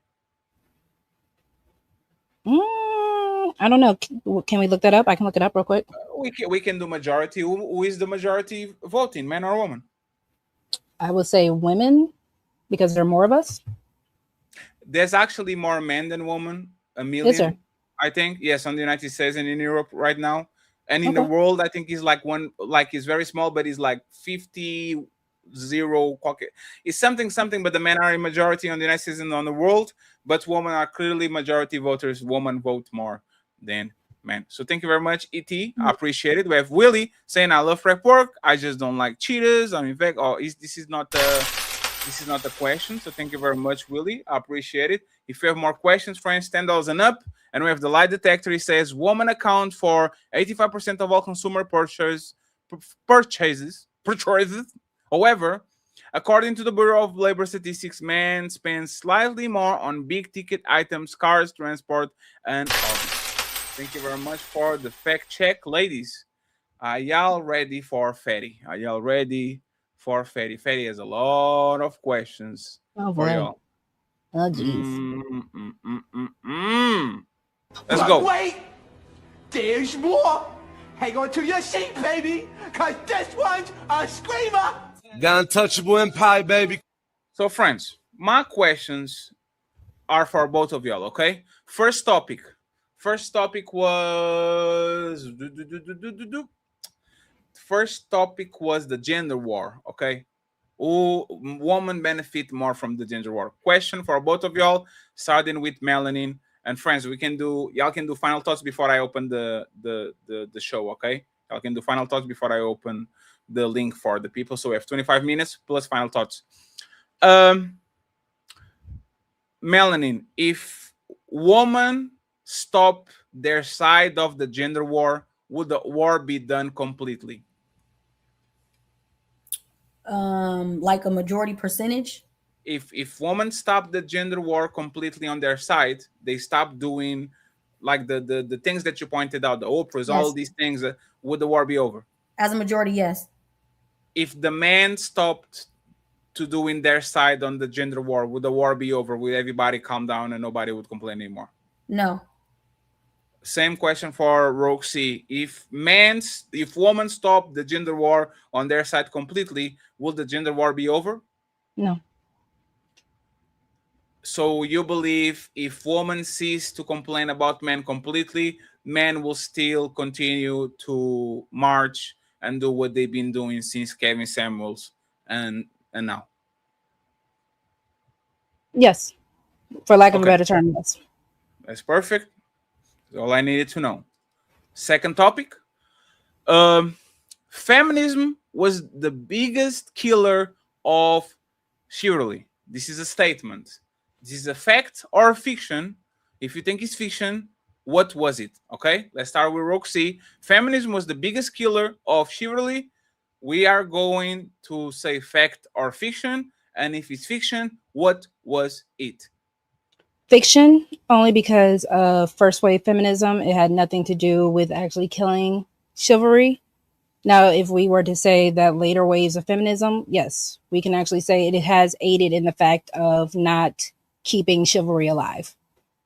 I don't know. Can we look that up? I can look it up real quick. We can do majority. Who is the majority voting, man or woman? I would say women, because there are more of us. There's actually more men than women. 1 million, Is there? I think. Yes, on the United States and in Europe right now. And in the world, I think it's like it's very small, but it's like 50-0. It's something, but the men are in majority on the United States and on the world. But women are clearly majority voters. Women vote more than men. So thank you very much, ET. I appreciate it. We have Willie saying, I love rep work. I just don't like cheaters. I'm in fact, this is not the question. So thank you very much, Willie. I appreciate it. If you have more questions, friends, $10 and up. And we have the lie detector. It says women account for 85% of all consumer purchases. However, according to the Bureau of Labor Statistics, men spend slightly more on big ticket items, cars, transport, and hobbies. Thank you very much for the fact check, ladies. Are y'all ready for fatty? Are y'all ready for Fetty. Fetty has a lot of questions Oh for boy. y'all. Oh jeez. Let's But go. wait, there's more. Hang on to your seat, baby, cause this one's a screamer. The untouchable empire, baby. So, friends, my questions are for both of y'all, okay? First topic was first topic was the gender war, okay? Who women benefit more from the gender war? Question for both of y'all, starting with Melanin. And friends, y'all can do final thoughts before I open the show, okay? Y'all can do final thoughts before I open the link for the people. So we have 25 minutes plus final thoughts. Melanin, if women stop their side of the gender war, would the war be done completely? Like a majority percentage. If women stop the gender war completely on their side, they stop doing like the things that you pointed out, the Oprahs, all these things, would the war be over? As a majority, yes. If the men stopped to doing their side on the gender war, would the war be over? Would everybody calm down and nobody would complain anymore? No. Same question for Roxy. If women stop the gender war on their side completely, will the gender war be over? No. So you believe if women cease to complain about men completely, men will still continue to march and do what they've been doing since Kevin Samuels and now? Yes. For lack of a better term, yes. That's perfect. That's all I needed to know. Second topic. Feminism was the biggest killer of chivalry. This is a statement. This is a fact or fiction. If you think it's fiction, what was it? Okay, let's start with Roxy. Feminism was the biggest killer of chivalry. We are going to say fact or fiction. And if it's fiction, what was it? Fiction, only because of first wave feminism. It had nothing to do with actually killing chivalry. Now, if we were to say that later waves of feminism, yes, we can actually say it has aided in the fact of not keeping chivalry alive.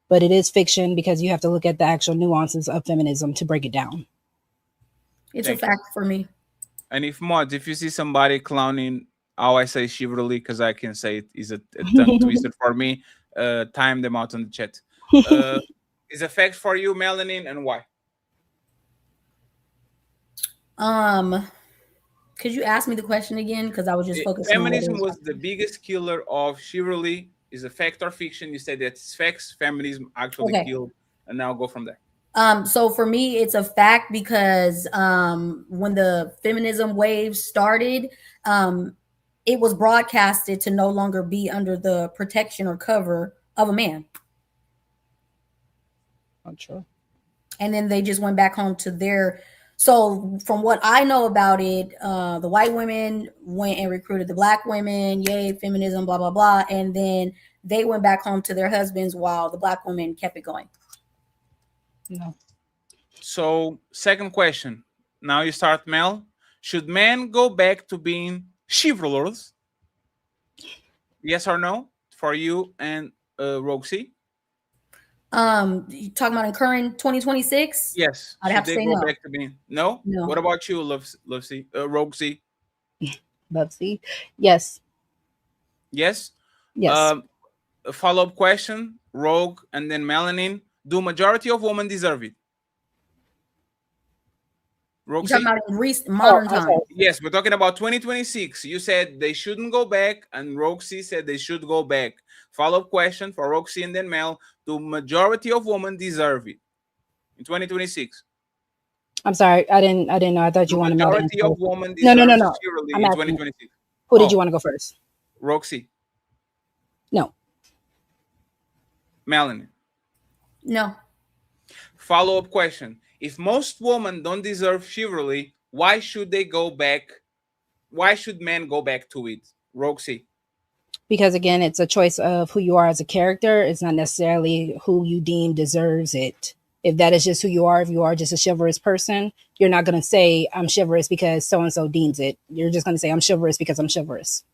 But it is fiction because you have to look at the actual nuances of feminism to break it down. It's a fact for me. And if you see somebody clowning how I say chivalry, because I can say it is a tongue twister for me, time them out on the chat. Is a fact for you, Melanin, and why? Could you ask me the question again? Because I was just focusing. Feminism was the biggest killer of chivalry. Is a fact or fiction? You said that it's facts. Feminism actually killed, and now go from there. So for me, it's a fact because when the feminism wave started, it was broadcasted to no longer be under the protection or cover of a man. Not sure. And then they just went back home to their. So from what I know about it, the white women went and recruited the black women, yay, feminism, blah, blah, blah. And then they went back home to their husbands while the black women kept it going. No. So second question. Now you start, Mel. Should men go back to being chivalrous? Yes or no? For you and Roxy? You talking about in current 2026? Yes. I'd have to say no. Back to being no? No. What about you, Roxy? Lovesy? Yes. Yes? Yes. A follow-up question, Rogue, and then Melanin. Do majority of women deserve it? Roxy? You're talking about in modern times. Yes, we're talking about 2026. You said they shouldn't go back, and Roxy said they should go back. Follow-up question for Roxy and then Mel. Do majority of women deserve it in 2026? I'm sorry, I didn't know. I thought you wanted Mel to answer. Majority of women No. deserve chivalry in 2026. Who did you want to go first? Roxy. No. Melanin. No. Follow-up question. If most women don't deserve chivalry, why should they go back? Why should men go back to it? Roxy. Because again, it's a choice of who you are as a character. It's not necessarily who you deem deserves it. If that is just who you are, if you are just a chivalrous person, you're not going to say I'm chivalrous because so-and-so deems it. You're just going to say I'm chivalrous because I'm chivalrous.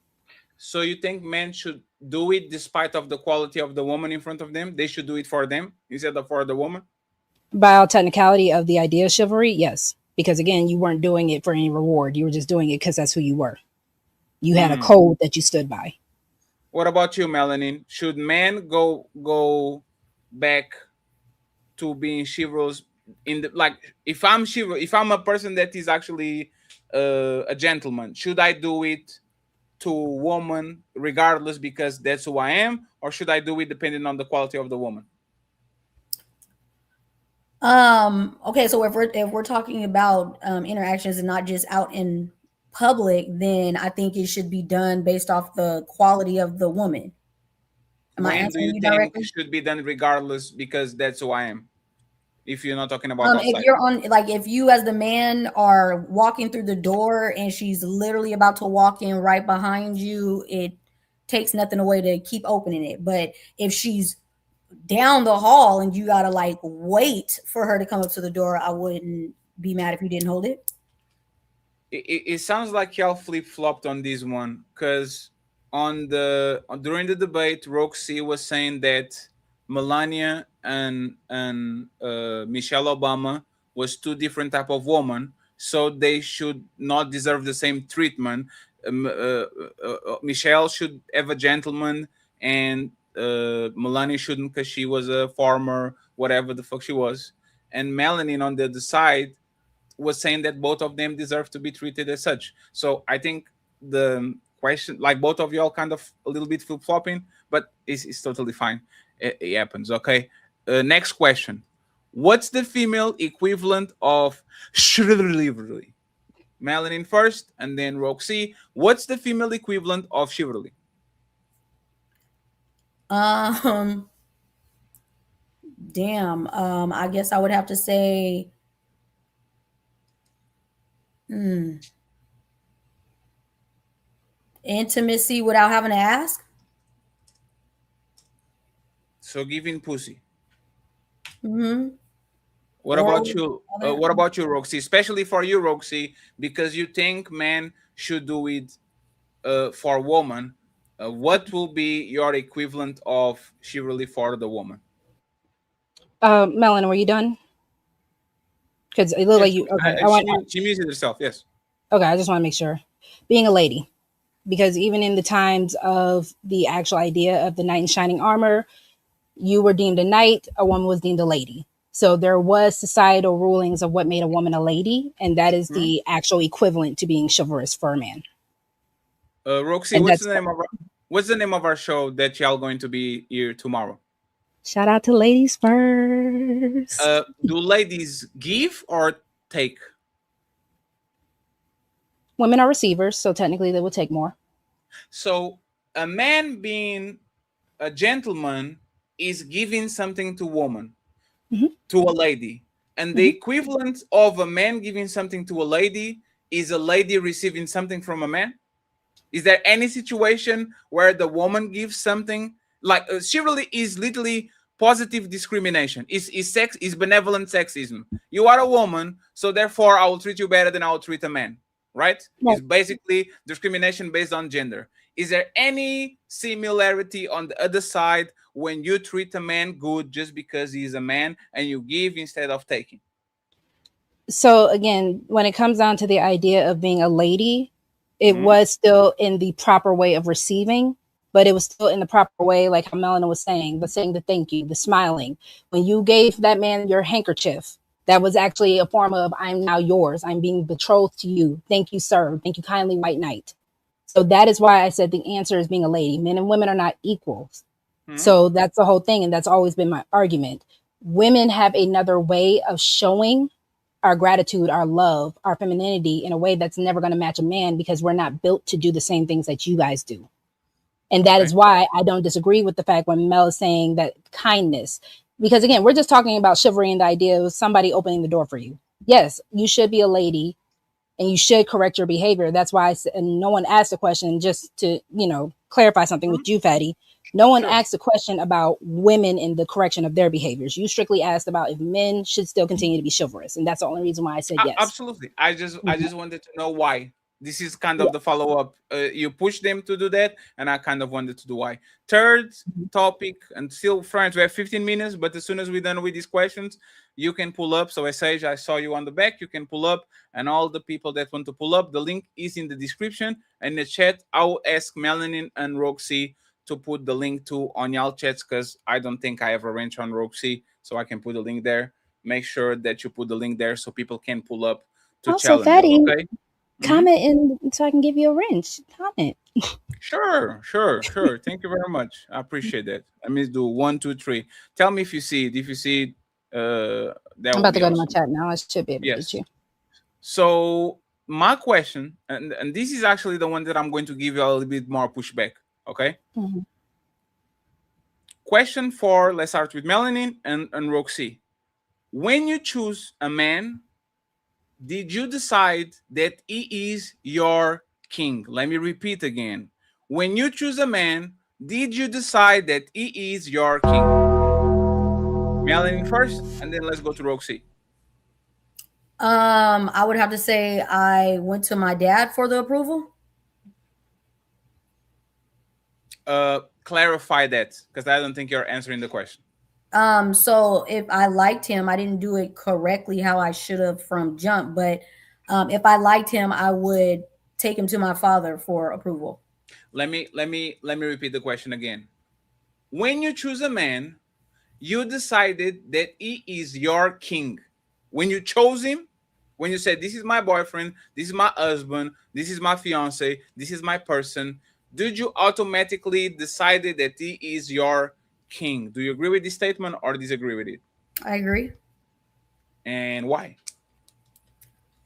So you think men should do it despite of the quality of the woman in front of them? They should do it for them instead of for the woman? By all technicality of the idea of chivalry, yes. Because again, you weren't doing it for any reward. You were just doing it because that's who you were. You had a code that you stood by. What about you, Melanin? Should men go back to being chivalrous in the, like, if I'm a person that is actually a gentleman, should I do it to a woman regardless because that's who I am, or should I do it depending on the quality of the woman? Okay, so if we're talking about interactions and not just out in public, then I think it should be done based off the quality of the woman. Am I When do answering you you think directly? it should be done regardless because that's who I am? If you're not talking about outside. If you're on, like, if you as the man are walking through the door and she's literally about to walk in right behind you, it takes nothing away to keep opening it. But if she's down the hall and you gotta like wait for her to come up to the door, I wouldn't be mad if you didn't hold it. It sounds like y'all flip-flopped on this one, because during the debate, Roxy was saying that Melania and Michelle Obama was two different type of women, so they should not deserve the same treatment. Michelle should have a gentleman, and Melania shouldn't because she was a farmer, whatever the fuck she was. And Melanin on the other side was saying that both of them deserve to be treated as such. So I think the question, like, both of y'all kind of a little bit flip-flopping, but it's totally fine. It happens, okay? Next question. What's the female equivalent of chivalry? Melanin first, and then Roxy. What's the female equivalent of chivalry? Damn. I guess I would have to say intimacy without having to ask. So giving pussy. Mm-hmm. What about you? What about you, Roxy? Especially for you, Roxy, because you think men should do it for woman. What will be your equivalent of chivalry for the woman? Melanie, were you done? Because it looked like you. Okay, she muted herself. Yes. Okay, I just want to make sure. Being a lady, because even in the times of the actual idea of the knight in shining armor, you were deemed a knight, a woman was deemed a lady. So there was societal rulings of what made a woman a lady, and that is the actual equivalent to being chivalrous for a man. Roxy, what's the name of our show that y'all going to be here tomorrow? Shout out to ladies first. Do ladies give or take? Women are receivers, so technically they will take more. So a man being a gentleman is giving something to woman, to a lady. And the equivalent of a man giving something to a lady is a lady receiving something from a man. Is there any situation where the woman gives something? Like chivalry is literally positive discrimination. Is benevolent sexism. You are a woman, so therefore I will treat you better than I will treat a man. Right? It's basically discrimination based on gender. Is there any similarity on the other side when you treat a man good just because he's a man and you give instead of taking? So again, when it comes down to the idea of being a lady, it was still in the proper way of receiving, but it was still in the proper way, like how Melanie was saying the thank you, the smiling. When you gave that man your handkerchief, that was actually a form of, I'm now yours. I'm being betrothed to you. Thank you, sir. Thank you kindly, white knight. So that is why I said the answer is being a lady. Men and women are not equals. So that's the whole thing. And that's always been my argument. Women have another way of showing our gratitude, our love, our femininity in a way that's never going to match a man, because we're not built to do the same things that you guys do. And that is why I don't disagree with the fact when Mel is saying that kindness, because again, we're just talking about chivalry and the idea of somebody opening the door for you. Yes, you should be a lady and you should correct your behavior. That's why and no one asked the question, just to, clarify something with you, Fatty. No one Sure. asked a question about women and the correction of their behaviors. You strictly asked about if men should still continue to be chivalrous, and that's the only reason why I said yes. Absolutely. I just wanted to know why. This is kind of Yeah. the follow up. You push them to do that, and I kind of wanted to do why. Third topic, and still, friends, we have 15 minutes, but as soon as we're done with these questions, you can pull up. So, Sage, I saw you on the back. You can pull up, and all the people that want to pull up, the link is in the description and in the chat. I'll ask Melanin and Roxy to put the link to on y'all chats because I don't think I have a range on Roxy, so I can put the link there. Make sure that you put the link there so people can pull up to Also, challenge Fatty, you, okay? comment in so I can give you a wrench. Comment. Sure. Thank you very much. I appreciate that. Let me do 1, 2, 3. Tell me if you see it. If you see it, that I'm would about to be go to my awesome. chat now. I should be able to Yes. get you. So my question, and this is actually the one that I'm going to give you a little bit more pushback, okay? Mm-hmm. Question for, let's start with Melanin and Roxy. When you choose a man, did you decide that he is your king? Let me repeat again. When you choose a man, did you decide that he is your king? Melanin first, and then let's go to Roxy. I would have to say I went to my dad for the approval. Clarify that, because I don't think you're answering the question. So if I liked him, I didn't do it correctly how I should have from jump, but if I liked him, I would take him to my father for approval. Let me repeat the question again. When you choose a man, you decided that he is your king. When you chose him, when you said, this is my boyfriend, this is my husband, this is my fiance, this is my person, did you automatically decided that he is your king? Do you agree with this statement or disagree with it? I agree. And why?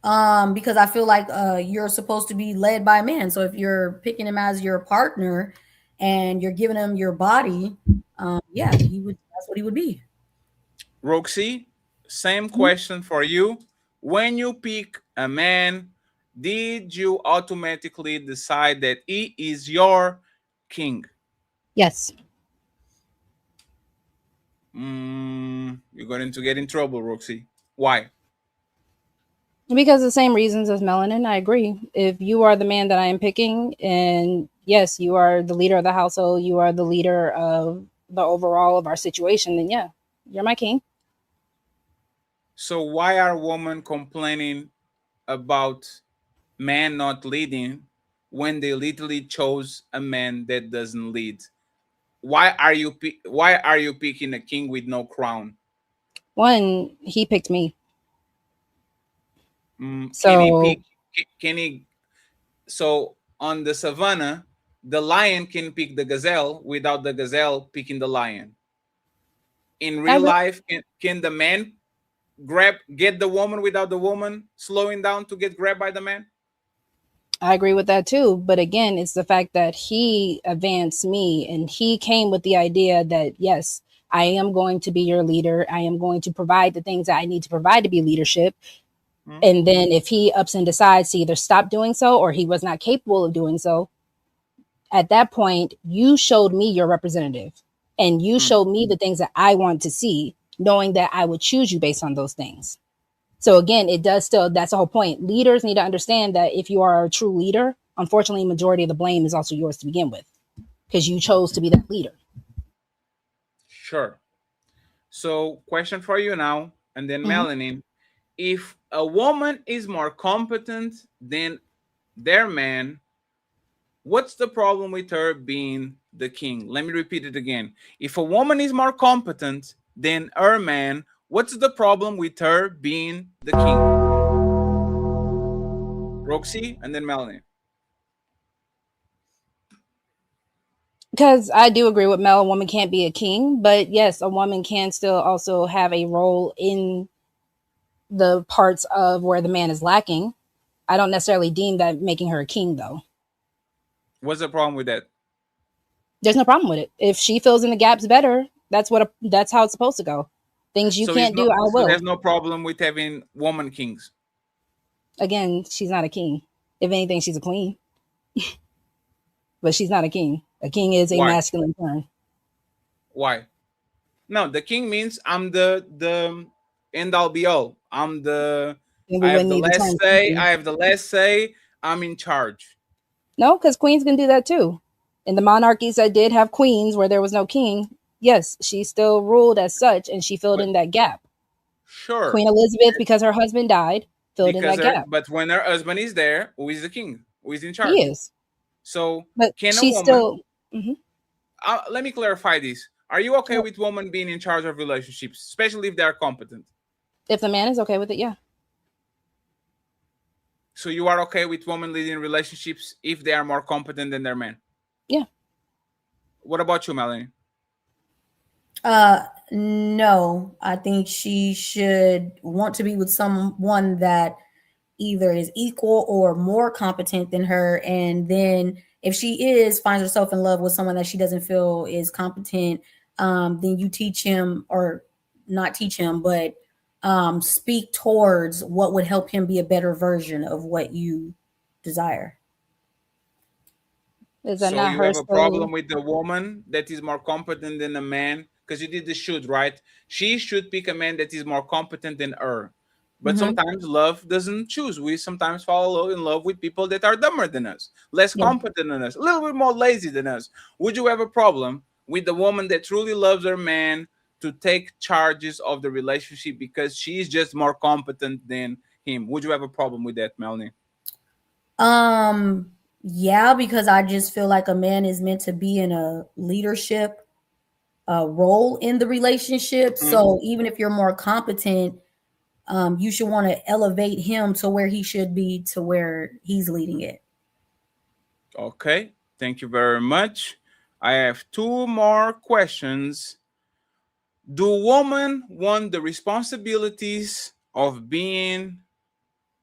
Because I feel like you're supposed to be led by men. So if you're picking him as your partner and you're giving him your body, yeah, that's what he would be. Roxy, same question for you. When you pick a man, did you automatically decide that he is your king? Yes. You're going to get in trouble, Roxy. Why? Because the same reasons as Melanin, I agree. If you are the man that I am picking, and yes, you are the leader of the household, you are the leader of the overall of our situation, then yeah, you're my king. So why are women complaining about man not leading when they literally chose a man that doesn't lead? Why are you picking a king with no crown? One, he picked me. So on the savannah, the lion can pick the gazelle without the gazelle picking the lion. In real life, can the man get the woman without the woman slowing down to get grabbed by the man? I agree with that too. But again, it's the fact that he advanced me and he came with the idea that, yes, I am going to be your leader. I am going to provide the things that I need to provide to be leadership. And then if he ups and decides to either stop doing so or he was not capable of doing so, at that point, you showed me your representative and you showed me the things that I want to see, knowing that I would choose you based on those things. So again, that's the whole point. Leaders need to understand that if you are a true leader, unfortunately, majority of the blame is also yours to begin with because you chose to be that leader. Sure. So question for you now, and then Melanin. If a woman is more competent than their man, what's the problem with her being the king? Let me repeat it again. If a woman is more competent than her man, what's the problem with her being the king? Roxy and then Melanie. Because I do agree with Mel, a woman can't be a king, but yes, a woman can still also have a role in the parts of where the man is lacking. I don't necessarily deem that making her a king, though. What's the problem with that? There's no problem with it. If she fills in the gaps better, that's how it's supposed to go. Things you can't do, I will. So there's no problem with having woman kings. Again, she's not a king. If anything, she's a queen. But she's not a king. A king is a masculine term. Why? No, the king means I'm the end all be all. I'm the And I we have wouldn't the need the last term say. queen. I have the last say. I'm in charge. No, because queens can do that too. In the monarchies that did have queens where there was no king, yes, she still ruled as such, and she filled in that gap. Sure. Queen Elizabeth, because her husband died, filled in Because that gap. but when her husband is there, who is the king? Who is in charge? He is. So But can a she's woman? still. Mhm. Let me clarify this. Are you okay with women being in charge of relationships, especially if they are competent? If the man is okay with it, yeah. So you are okay with women leading relationships if they are more competent than their men? Yeah. What about you, Melanie? No, I think she should want to be with someone that either is equal or more competent than her. And then if she finds herself in love with someone that she doesn't feel is competent, then you teach him, or not teach him, but speak towards what would help him be a better version of what you desire. Is that So not you her have a problem still? with the woman that is more competent than a man? Because you did the shoot, right? She should pick a man that is more competent than her. But Mhm. sometimes love doesn't choose. We sometimes fall in love with people that are dumber than us, less Yeah. competent than us, a little bit more lazy than us. Would you have a problem with the woman that truly loves her man to take charges of the relationship because she's just more competent than him? Would you have a problem with that, Melanie? Yeah, because I just feel like a man is meant to be in a leadership role in the relationship. So even if you're more competent, you should want to elevate him to where he should be, to where he's leading it. Okay, thank you very much. I have two more questions. Do women want the responsibilities of being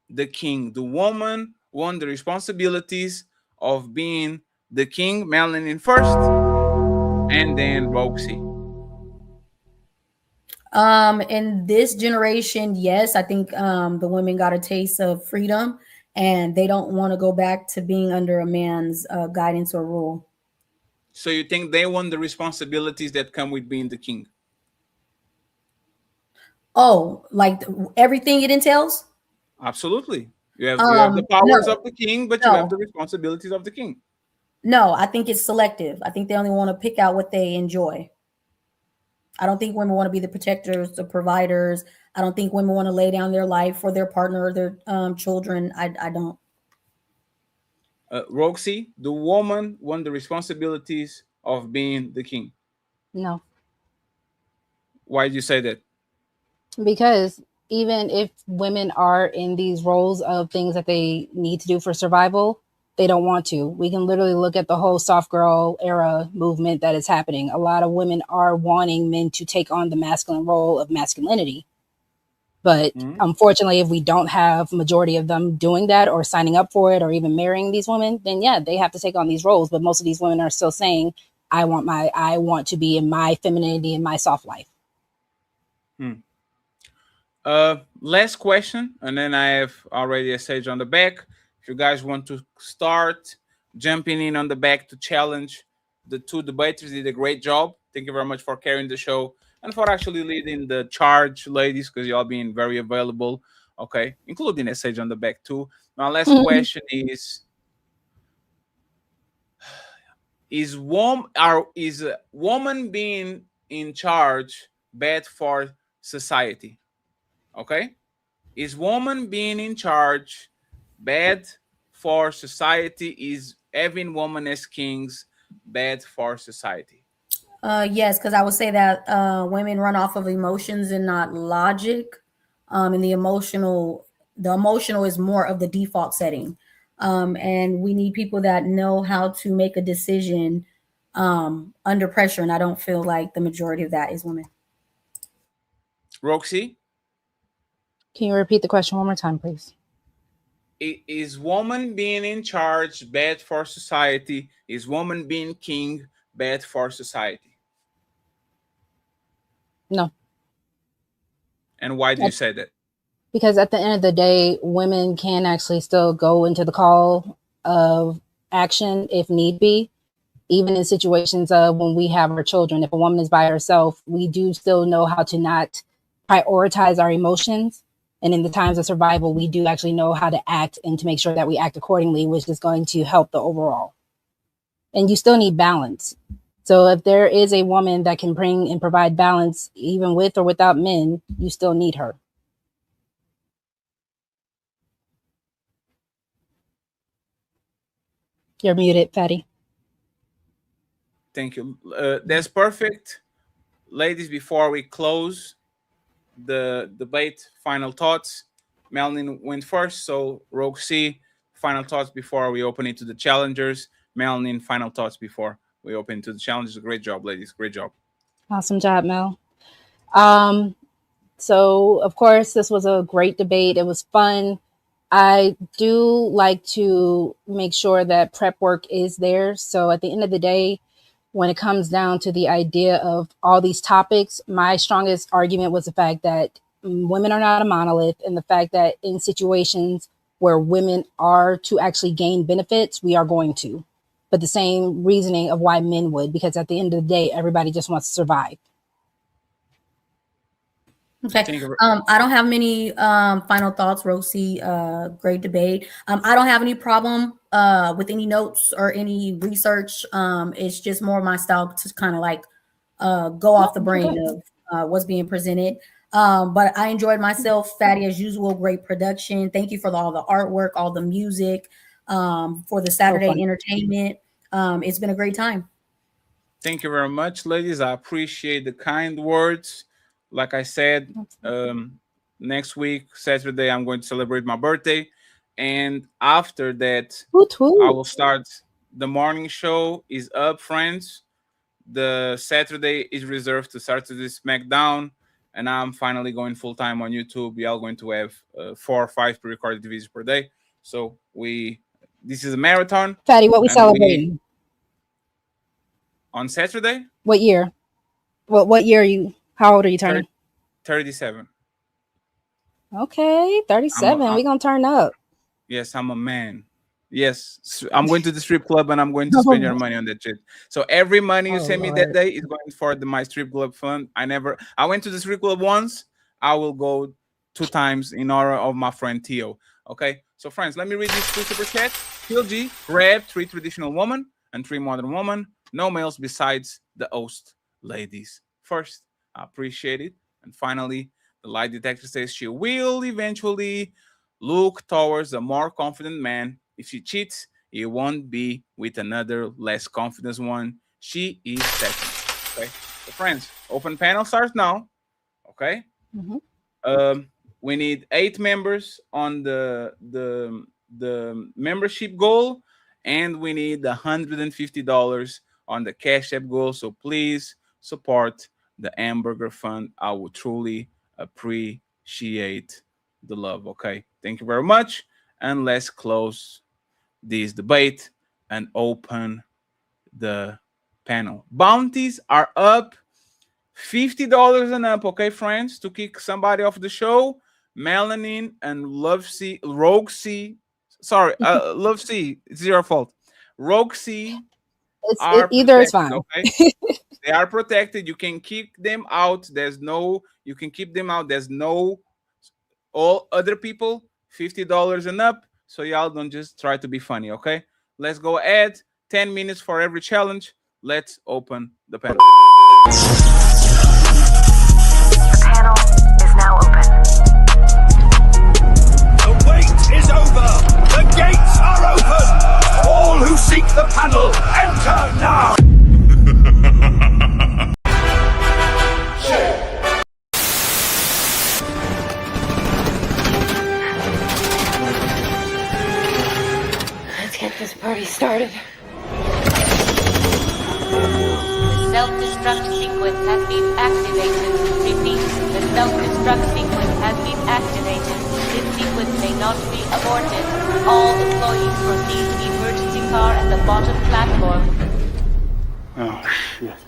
the king? Do women want the responsibilities of being the king? Melanin first, and then Roxy. In this generation, yes, I think the women got a taste of freedom, and they don't want to go back to being under a man's guidance or rule. So you think they want the responsibilities that come with being the king? Oh, like everything it entails? Absolutely. You have the powers No, of the king, but you have the no, responsibilities of the king. no. I think it's selective. I think they only want to pick out what they enjoy. I don't think women want to be the protectors, the providers. I don't think women want to lay down their life for their partner or their children. I don't. Roxy, the woman want the responsibilities of being the king. No. Why do you say that? Because even if women are in these roles of things that they need to do for survival, they don't want to. We can literally look at the whole soft girl era movement that is happening. A lot of women are wanting men to take on the masculine role of masculinity. But unfortunately, if we don't have majority of them doing that or signing up for it or even marrying these women, then yeah, they have to take on these roles. But most of these women are still saying, I want to be in my femininity and my soft life. Last question, and then I have already a stage on the back. If you guys want to start jumping in on the back to challenge the two debaters, did a great job. Thank you very much for carrying the show and for actually leading the charge, ladies, because y'all being very available. Okay, including a stage on the back too. My last question is woman being in charge bad for society? Okay, is woman being in charge bad for society? Is having women as kings bad for society? Yes, because I would say that women run off of emotions and not logic. And the emotional is more of the default setting. And we need people that know how to make a decision under pressure. And I don't feel like the majority of that is women. Roxy, can you repeat the question one more time, please? is woman being in charge bad for society? Is woman being king bad for society? No. And why do you say that? Because at the end of the day, women can actually still go into the call of action if need be. even in situations of when we have our children. If a woman is by herself, we do still know how to not prioritize our emotions. And in the times of survival, we do actually know how to act and to make sure that we act accordingly, which is going to help the overall. And you still need balance. So if there is a woman that can bring and provide balance, even with or without men, you still need her. You're muted, Fatty. Thank you. That's perfect. Ladies, before we close the debate, final thoughts. Melanin went first, so Rogue C, final thoughts before we open it to the challengers. Melanin, final thoughts before we open to the challengers. Great job, ladies. Great job. Awesome job, Mel. So, of course, this was a great debate. It was fun. I do like to make sure that prep work is there. So at the end of the day, when it comes down to the idea of all these topics, my strongest argument was the fact that women are not a monolith, and the fact that in situations where women are to actually gain benefits, we are going to. But the same reasoning of why men would, because at the end of the day, everybody just wants to survive. Okay. I don't have many final thoughts, Rosie. Great debate. I don't have any problem with any notes or any research. It's just more my style to kind of like go off the brain of what's being presented. But I enjoyed myself, Fatty, as usual. Great production. Thank you for all the artwork, all the music, for the Saturday entertainment. It's been a great time. Thank you very much, ladies. I appreciate the kind words. Like I said, next week, Saturday, I'm going to celebrate my birthday. And after that, I will start. The morning show is up, friends. The Saturday is reserved to Saturday Smackdown. And I'm finally going full-time on YouTube. We are going to have 4 or 5 pre-recorded videos per day. So this is a marathon. Fatty, what we celebrating? On Saturday? What year? What year are you? How old are you turning? 37. Okay, 37. We're going to turn up. Yes, I'm a man. Yes, I'm going to the strip club and I'm going to spend your money on that shit. So every money you send me that day is going for my strip club fund. I went to the strip club once. I will go 2 times in honor of my friend Theo. Okay, so friends, let me read these 2 super chats. Phil G, grab 3 traditional women and 3 modern women. No males besides the host ladies. First, I appreciate it. And finally, the lie detector says she will eventually look towards a more confident man. If she cheats, it won't be with another less confident one. She is second. Okay, so friends, open panel starts now. Okay. We need 8 members on the membership goal, and we need $150 on the Cash App goal. So please support the Hamburger Fund. I would truly appreciate the love. Okay, thank you very much, and let's close this debate and open the panel. Bounties are up $50 and up. Okay, friends, to kick somebody off the show. Melanin and Rogue C. Sorry, Love C. It's your fault. Rogue C. Either is fine. Okay. They are protected. You can kick them out. You can keep them out. There's no all other people, $50 and up. So y'all don't just try to be funny, okay? Let's go ahead. 10 minutes for every challenge. Let's open the panel. The panel is now open. The wait is over. The gates are open. All who seek the panel, enter now. Let's get this party started. The self-destruct sequence has been activated. Repeat, the self-destruct sequence has been activated. This sequence may not be aborted. All employees proceed to the emergency car at the bottom platform. Oh, shit.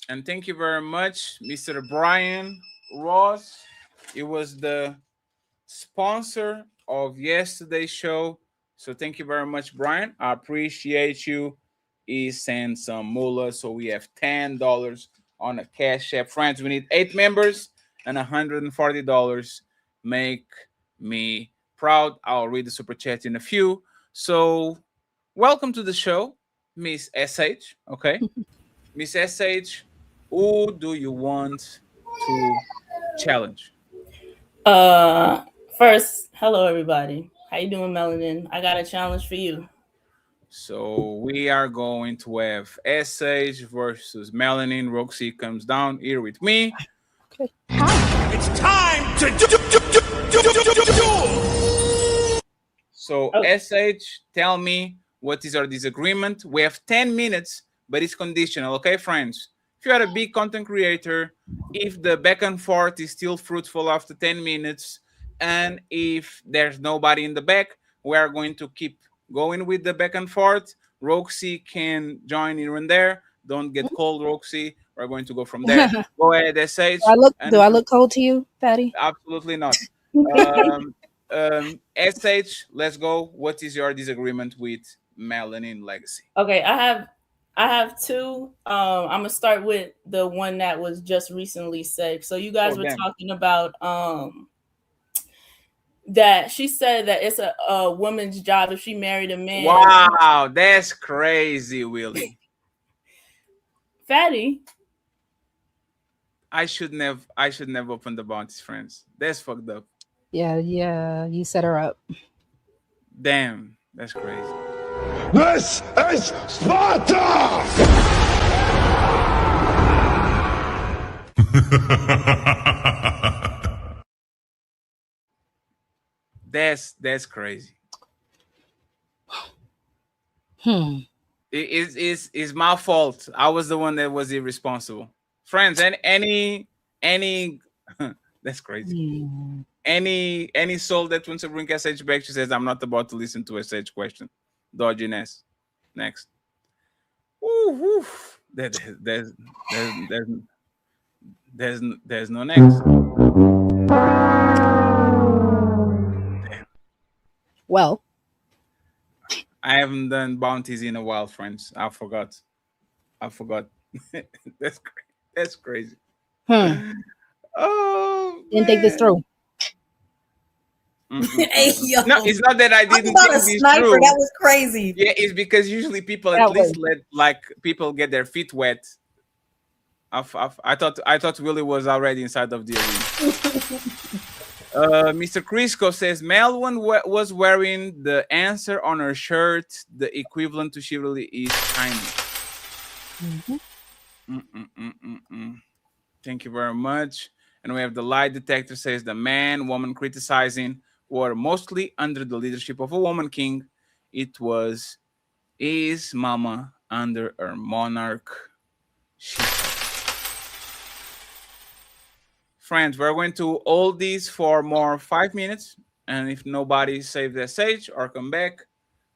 And thank you very much, Mr. Brian Ross. It was the sponsor of yesterday's show. So thank you very much, Brian. I appreciate you. He sent some moolah, so we have $10 on a Cash App. Friends, we need 8 members and $140. Make me proud. I'll read the super chat in a few. So welcome to the show, Miss SH. Okay, Miss SH, who do you want to challenge? First, hello everybody. How you doing, Melanin? I got a challenge for you. So we are going to have SH versus Melanin. Roxy comes down here with me. Okay. It's time to do. So SH, tell me what is our disagreement. We have 10 minutes, but it's conditional, okay, friends? If you are a big content creator, if the back and forth is still fruitful after 10 minutes, and if there's nobody in the back, we are going to keep going with the back and forth. Roxy can join here and there. Don't get cold, Roxy. We're going to go from there. Go ahead, SH. Do I look cold to you, Patty? Absolutely not. SH, let's go. What is your disagreement with Melanin Legacy? Okay, I have two. I'm gonna start with the one that was just recently said. So you guys were talking about that she said that it's a woman's job if she married a man. Wow, that's crazy, Willie. Fatty. I should never open the bounties, friends. That's fucked up. Yeah, you set her up. Damn, that's crazy. This is Sparta! That's crazy. It's my fault. I was the one that was irresponsible. Friends, and any that's crazy. Any soul that wants to bring SH back, she says, I'm not about to listen to SH question. Dodginess. Next. Woo. There's no next. Damn. Well, I haven't done bounties in a while, friends. I forgot. That's crazy. Oh, didn't think this through. Hey, yo. No, it's not that I didn't think this sniper. through. That was crazy. Yeah, it's because usually people at least let people get their feet wet. I thought Willie was already inside of the arena. Mr. Crisco says Mel was wearing the answer on her shirt. The equivalent to chivalry is kindness. Thank you very much. And we have the lie detector says the man, woman criticizing were mostly under the leadership of a woman king. It was his mama under her monarch. Friends, we're going to hold these for more 5 minutes. And if nobody saves their sage or come back,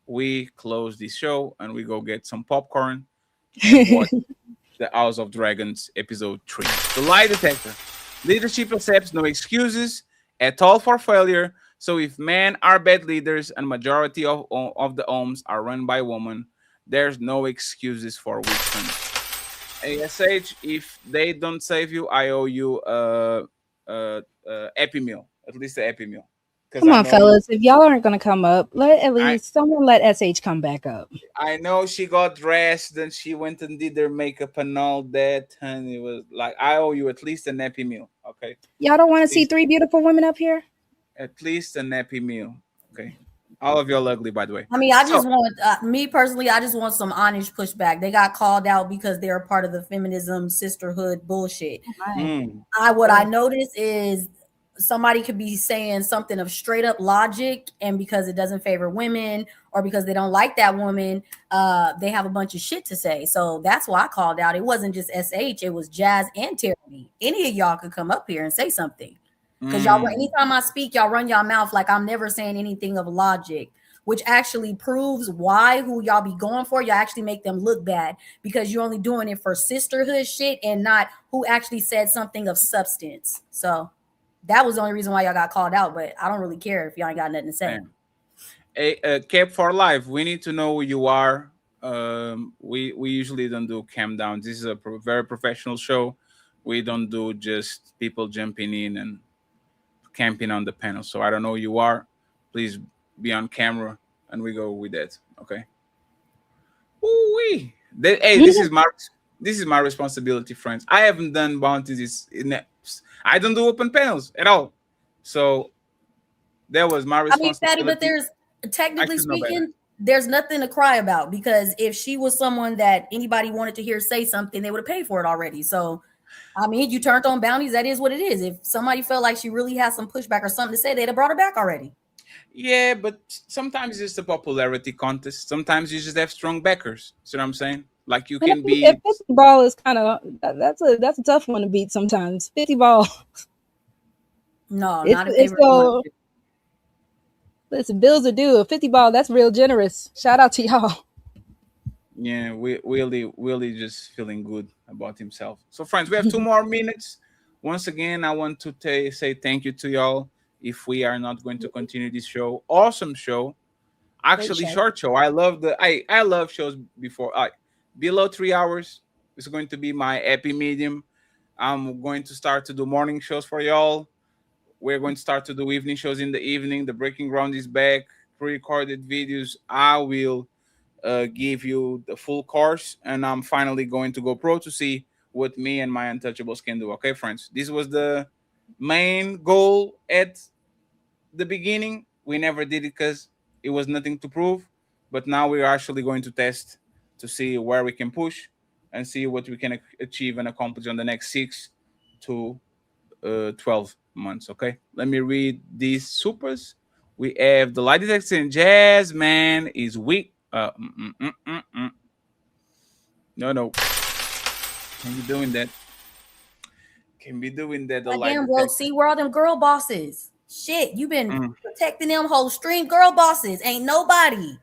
we close this show and we go get some popcorn and watch the House of Dragons episode 3. The lie detector. Leadership accepts no excuses at all for failure. So if men are bad leaders and majority of the homes are run by women, there's no excuses for weakness. ASH, if they don't save you, I owe you Happy Meal, at least a Happy Meal. Come on, fellas. If y'all aren't going to come up, someone let SH come back up. I know she got dressed and she went and did their makeup and all that. And it was like, I owe you at least a Happy Meal. Okay. Y'all don't want to see 3 beautiful women up here? At least a Happy Meal. Okay. All of y'all ugly, by the way. I mean, I just want, me personally, I just want some honest pushback. They got called out because they're a part of the feminism, sisterhood bullshit. What I noticed is somebody could be saying something of straight up logic, and because it doesn't favor women or because they don't like that woman, they have a bunch of shit to say. So that's why I called out. It wasn't just SH, it was Jazz and Terry. Any of y'all could come up here and say something. Because y'all, anytime I speak, y'all run y'all mouth like I'm never saying anything of logic, which actually proves why who y'all be going for, y'all actually make them look bad because you're only doing it for sisterhood shit and not who actually said something of substance. So that was the only reason why y'all got called out. But I don't really care if y'all ain't got nothing to say. Cap for life. We need to know who you are. We usually don't do cam down. This is a very professional show. We don't do just people jumping in and camping on the panel. So I don't know who you are. Please be on camera, and we go with that. Okay. Ooh-wee. Hey, this is my responsibility, friends. I haven't done bounties I don't do open panels at all. So that was my responsibility. I mean, Fatty, but there's technically speaking, there's nothing to cry about, because if she was someone that anybody wanted to hear say something, they would have paid for it already. So, I mean, you turned on bounties. That is what it is. If somebody felt like she really has some pushback or something to say, they'd have brought her back already. Yeah, but sometimes it's a popularity contest. Sometimes you just have strong backers. See what I'm saying? Like you can be. 50 ball is kind of that's a tough one to beat sometimes. 50 ball. No, not if they were. Listen, bills are due. A 50 ball, that's real generous. Shout out to y'all. Yeah, Willie just feeling good about himself. So, friends, we have 2 more minutes. Once again, I want to say thank you to y'all. If we are not going to continue this show, awesome show, actually short show. I love shows before below 3 hours. It's going to be my happy medium. I'm going to start to do morning shows for y'all. We're going to start to do evening shows in the evening. The Breaking Ground is back. Pre-recorded videos. I will give you the full course, and I'm finally going to go pro to see what me and my untouchables can do. Okay, friends? This was the main goal at the beginning. We never did it because it was nothing to prove, but now we're actually going to test to see where we can push and see what we can achieve and accomplish on the next 6 to 12 months. Okay, let me read these supers. We have the Light Detector and Jazz Man is weak. No, can't be doing that. Can't be doing that. Damn, bro. See, where are them girl bosses? Shit, you been protecting them whole stream. Girl bosses ain't nobody.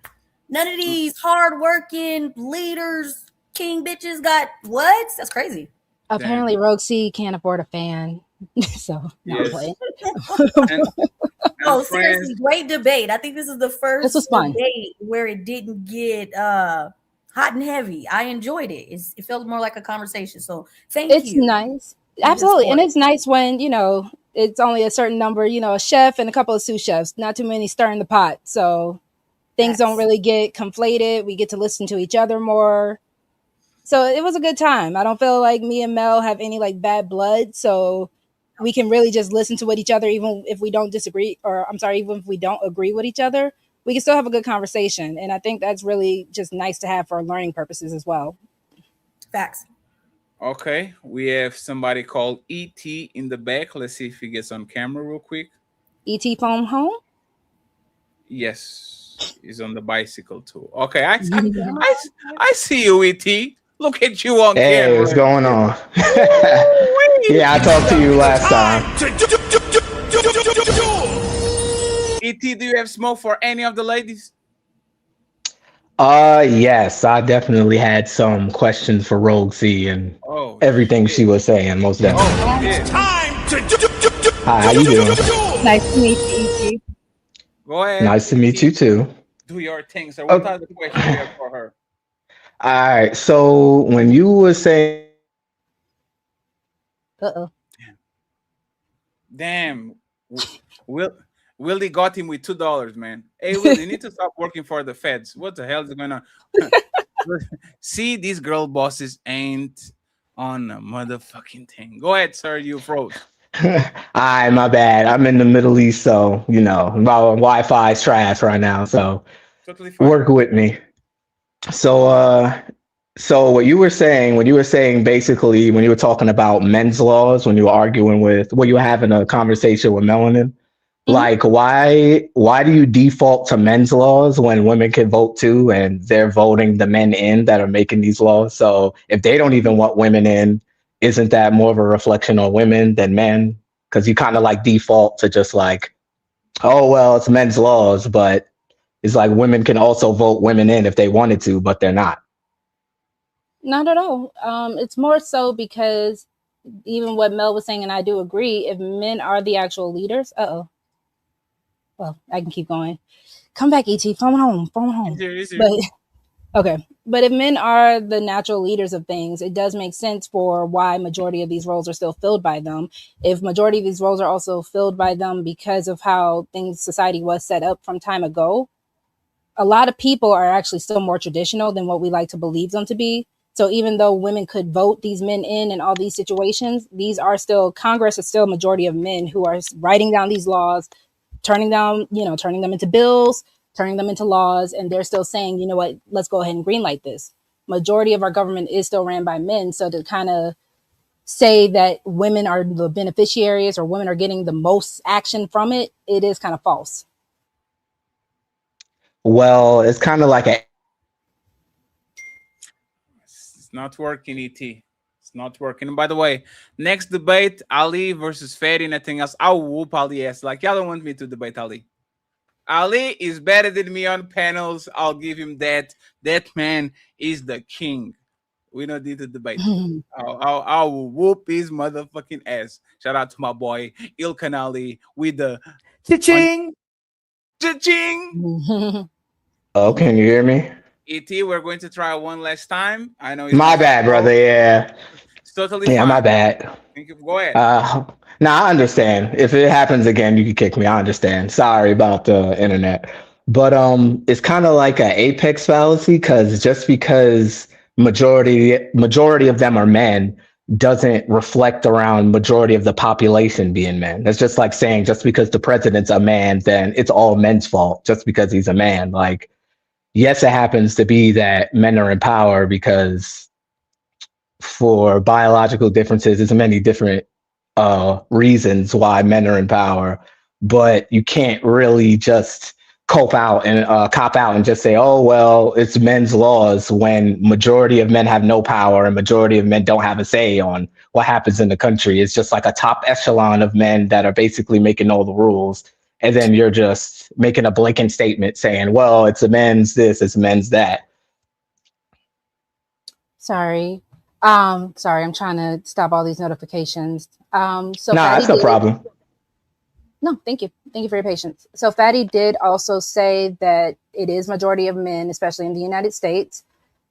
None of these hard-working leaders, king bitches got what? That's crazy. Apparently, Rogue C can't afford a fan. So, yes. Seriously, great debate. I think this is the first debate where it didn't get hot and heavy. I enjoyed it. It felt more like a conversation. So, thank you. It's nice. Absolutely. And it's nice when, it's only a certain number, a chef and a couple of sous chefs, not too many stirring the pot. So things don't really get conflated. We get to listen to each other more. So it was a good time. I don't feel like me and Mel have any bad blood. So we can really just listen to what each other, even if we don't disagree, even if we don't agree with each other, we can still have a good conversation. And I think that's really just nice to have for learning purposes as well. Facts. Okay, we have somebody called E.T. in the back. Let's see if he gets on camera real quick. E.T. phone home? Yes, he's on the bicycle too. Okay, I see you, E.T. Look at you on camera. Hey, what's going on? Yeah, I talked to you last time. E.T., do you have smoke for any of the ladies? Yes, I definitely had some questions for Rogue C and everything she was saying, most definitely. It's time to Hi, how you doing? Nice to meet you, E.T. Go ahead. Nice to meet you too. Do your thing. So what are the questions you have for her? All right, so when you were saying... Damn. Willie got him with $2, man. Hey, Willie, you need to stop working for the feds. What the hell is going on? See, these girl bosses ain't on a motherfucking thing. Go ahead, sir. You froze. Alright, my bad. I'm in the Middle East, so my Wi-Fi is trash right now. So totally fine. Work with me. So what you were saying basically when you were talking about men's laws, when you were you were having a conversation with Melanin. Like, why do you default to men's laws when women can vote too, and they're voting the men in that are making these laws? So if they don't even want women in, isn't that more of a reflection on women than men? Because you kind of default to just oh, well, it's men's laws, but it's women can also vote women in if they wanted to, but they're not. Not at all. It's more so because even what Mel was saying, and I do agree, if men are the actual leaders, well, I can keep going. Come back, ET, phone home. But okay, but if men are the natural leaders of things, it does make sense for why majority of these roles are still filled by them. If majority of these roles are also filled by them because of how society was set up from time ago, a lot of people are actually still more traditional than what we like to believe them to be. So even though women could vote these men in all these situations, Congress is still a majority of men who are writing down these laws, turning them into bills, turning them into laws, and they're still saying, you know what, let's go ahead and greenlight this. Majority of our government is still ran by men. So to kind of say that women are the beneficiaries or women are getting the most action from it, it is kind of false. Well, it's kind of like It's not working, ET. It's not working. And by the way, next debate, Ali versus Ferry, nothing else. I'll whoop Ali ass. Like, y'all don't want me to debate Ali. Ali is better than me on panels. I'll give him that. That man is the king. We don't need to debate. I'll whoop his motherfucking ass. Shout out to my boy Ilkan Ali with the cha-ching. Cha-ching. Oh, can you hear me? ET, we're going to try one last time. I know it's My bad, brother. Yeah. It's totally fine. Yeah, my bad. Go ahead. No, I understand. If it happens again, you can kick me. I understand. Sorry about the internet. But it's kind of like an apex fallacy because just because majority of them are men doesn't reflect around majority of the population being men. That's just like saying just because the president's a man, then it's all men's fault just because he's a man. Like, yes, it happens to be that men are in power because for biological differences, there's many different reasons why men are in power, but you can't really just cop out and just say, oh, well, it's men's laws when majority of men have no power and majority of men don't have a say on what happens in the country. It's just like a top echelon of men that are basically making all the rules. And then you're just making a blanket statement saying, well, it's a men's this, it's men's that. Sorry, I'm trying to stop all these notifications. So that's no problem. No, thank you. Thank you for your patience. So Fatty did also say that it is majority of men, especially in the United States.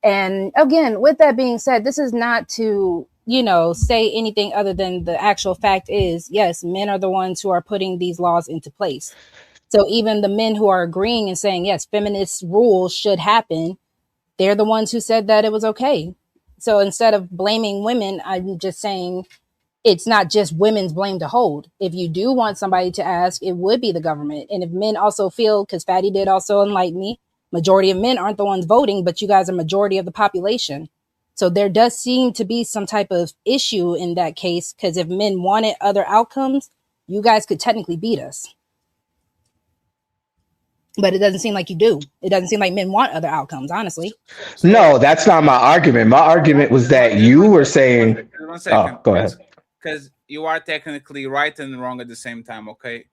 And again, with that being said, this is not to, say anything other than the actual fact is, yes, men are the ones who are putting these laws into place. So even the men who are agreeing and saying, yes, feminist rules should happen, they're the ones who said that it was okay. So instead of blaming women, I'm just saying it's not just women's blame to hold. If you do want somebody to ask, it would be the government. And if men also feel, because Fatty did also enlighten me, majority of men aren't the ones voting, but you guys are majority of the population. So there does seem to be some type of issue in that case, because if men wanted other outcomes, you guys could technically beat us. But it doesn't seem like you do. It doesn't seem like men want other outcomes, honestly. No, that's not my argument. My argument was that you were saying... One second. Oh, go ahead. Because you are technically right and wrong at the same time, okay?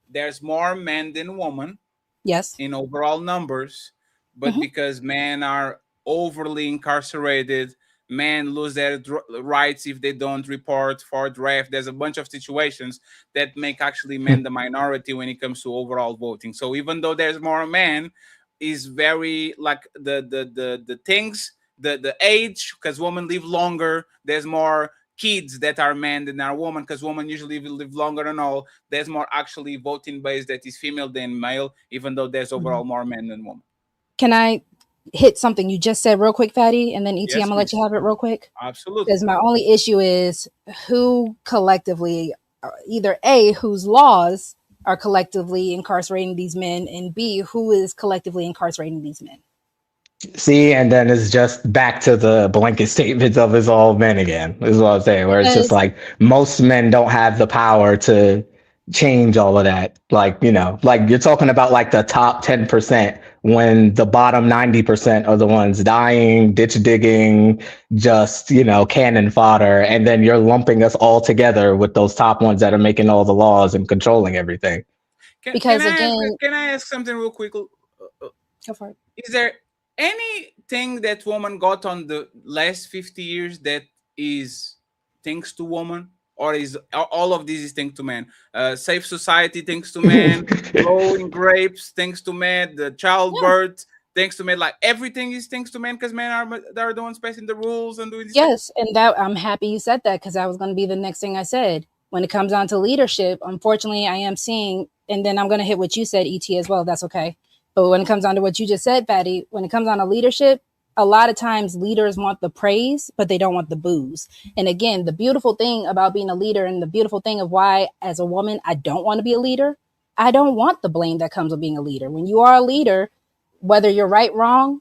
There's more men than women. Yes. In overall numbers, but because men are overly incarcerated, men lose their rights if they don't report for draft. There's a bunch of situations that make actually men the minority when it comes to overall voting. So even though there's more men, is very like the things, the age, because women live longer. There's more kids that are men than are women, because women usually live longer than all. There's more actually voting base that is female than male, even though there's overall more men than women. Can I hit something you just said real quick, Fatty? And then ET, Yes, I'm gonna let you have it real quick. Absolutely. Because my only issue is who collectively, either A, whose laws are collectively incarcerating these men, and B, who is collectively incarcerating these men. See, and then it's just back to the blanket statements of it's all men again. Is what I'm saying. Where it's just like most men don't have the power to change all of that. Like, like you're talking about like the top 10% when the bottom 90% are the ones dying, ditch digging, just, cannon fodder. And then you're lumping us all together with those top ones that are making all the laws and controlling everything. Because can I ask something real quick? Go for it. Is there anything that woman got on the last 50 years that is thanks to woman, or is all of this is thanks to men? Safe society thanks to men, growing grapes thanks to men, the childbirth thanks to men. Like everything is thanks to men because men are the ones passing the rules and doing this. Yes, and that I'm happy you said that because that was going to be the next thing I said. When it comes on to leadership, unfortunately, I am seeing, and then I'm going to hit what you said, ET, as well. That's okay. But when it comes on to what you just said, Patty, when it comes on to leadership, a lot of times leaders want the praise, but they don't want the boos. And again, the beautiful thing about being a leader and the beautiful thing of why, as a woman, I don't want to be a leader, I don't want the blame that comes with being a leader. When you are a leader, whether you're right, wrong,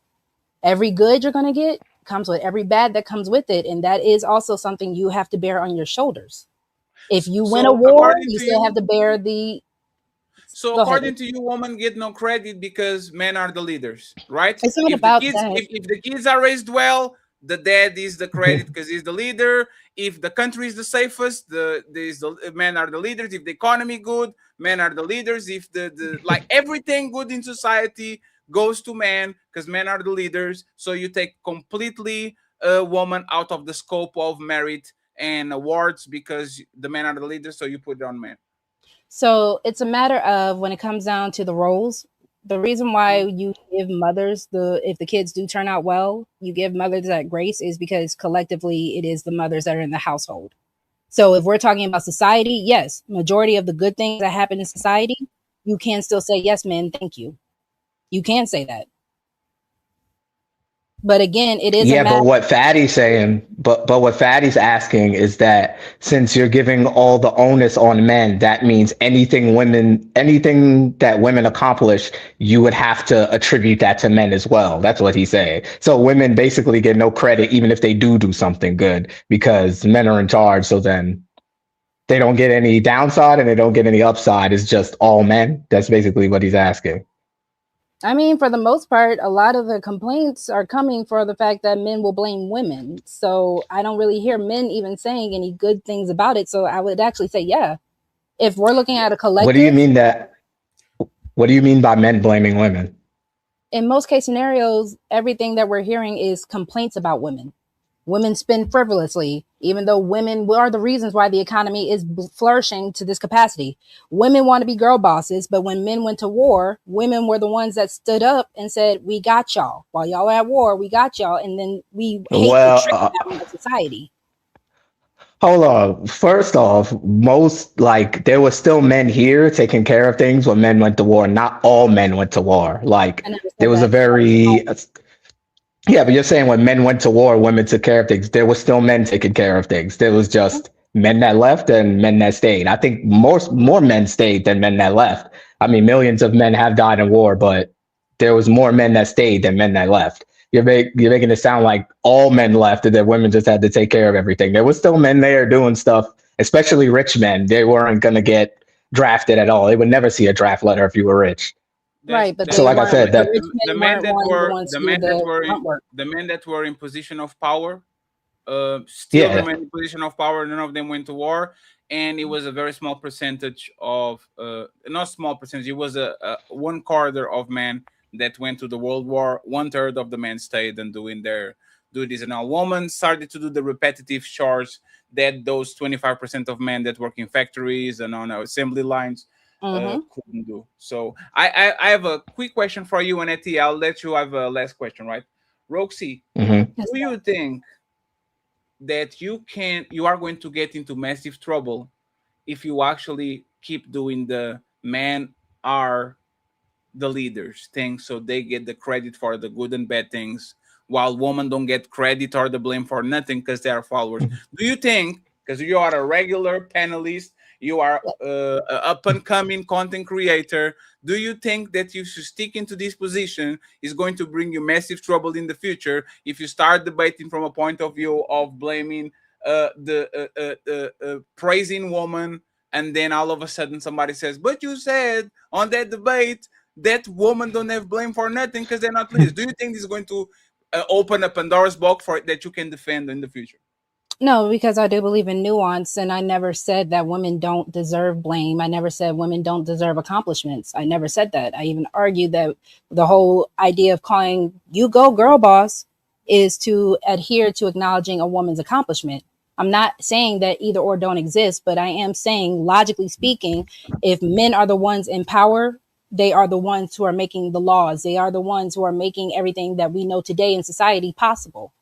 every good you're going to get comes with every bad that comes with it. And that is also something you have to bear on your shoulders. If you win a war, you still have to bear the... So according to you, women get no credit because men are the leaders, right? It's not If about the kids, that. if the kids are raised well, the dad is the credit because he's the leader. If the country is the safest, the men are the leaders. If the economy good, men are the leaders. If the like everything good in society goes to men because men are the leaders. So you take completely a woman out of the scope of merit and awards because the men are the leaders. So you put it on men. So it's a matter of when it comes down to the roles, the reason why you give mothers if the kids do turn out well, you give mothers that grace is because collectively it is the mothers that are in the household. So if we're talking about society, yes, majority of the good things that happen in society, you can still say, yes, men, thank you. You can say that. But again, it is but what Fatty's saying, but what Fatty's asking is that since you're giving all the onus on men, that means anything that women accomplish, you would have to attribute that to men as well. That's what he's saying. So women basically get no credit, even if they do something good, because men are in charge. So then they don't get any downside and they don't get any upside. It's just all men. That's basically what he's asking. I mean, for the most part, a lot of the complaints are coming for the fact that men will blame women. So I don't really hear men even saying any good things about it. So I would actually say, yeah, if we're looking at a collective. What do you mean by men blaming women? In most case scenarios, everything that we're hearing is complaints about women. Women spend frivolously, even though women are the reasons why the economy is flourishing to this capacity. Women want to be girl bosses, but when men went to war, women were the ones that stood up and said, we got y'all. While y'all are at war, we got y'all. And then we hate the trickle down of society. Hold on. First off, there were still men here taking care of things when men went to war. Not all men went to war. Like, there was Yeah, but you're saying when men went to war, women took care of things. There were still men taking care of things. There was just men that left and men that stayed. I think more men stayed than men that left. I mean, millions of men have died in war, but there was more men that stayed than men that left. You're making it sound like all men left and that women just had to take care of everything. There was still men there doing stuff, especially rich men. They weren't going to get drafted at all. They would never see a draft letter if you were rich. Right, but so like I said, that the men that were in position of power still remain in position of power. None of them went to war, and it was a very small percentage of not small percentage. It was a 1/4 of men that went to the World War. 1/3 of the men stayed and do this. And now women started to do the repetitive chores that those 25% of men that work in factories and on assembly lines couldn't do. So I have a quick question for you, and Etty, I'll let you have a last question, right? Roxy, do you think that you are going to get into massive trouble if you actually keep doing the men are the leaders thing, so they get the credit for the good and bad things, while women don't get credit or the blame for nothing because they are followers? Do you think, because you are a regular panelist, you are an up-and-coming content creator, do you think that you should stick into this position is going to bring you massive trouble in the future if you start debating from a point of view of blaming praising woman, and then all of a sudden somebody says, but you said on that debate that women don't have blame for nothing because they're not leaders? Do you think this is going to open a Pandora's box for it that you can defend in the future? No, because I do believe in nuance, and I never said that women don't deserve blame. I never said women don't deserve accomplishments. I never said that. I even argued that the whole idea of calling you go girl boss is to adhere to acknowledging a woman's accomplishment. I'm not saying that either or don't exist, but I am saying, logically speaking, if men are the ones in power, they are the ones who are making the laws. They are the ones who are making everything that we know today in society possible.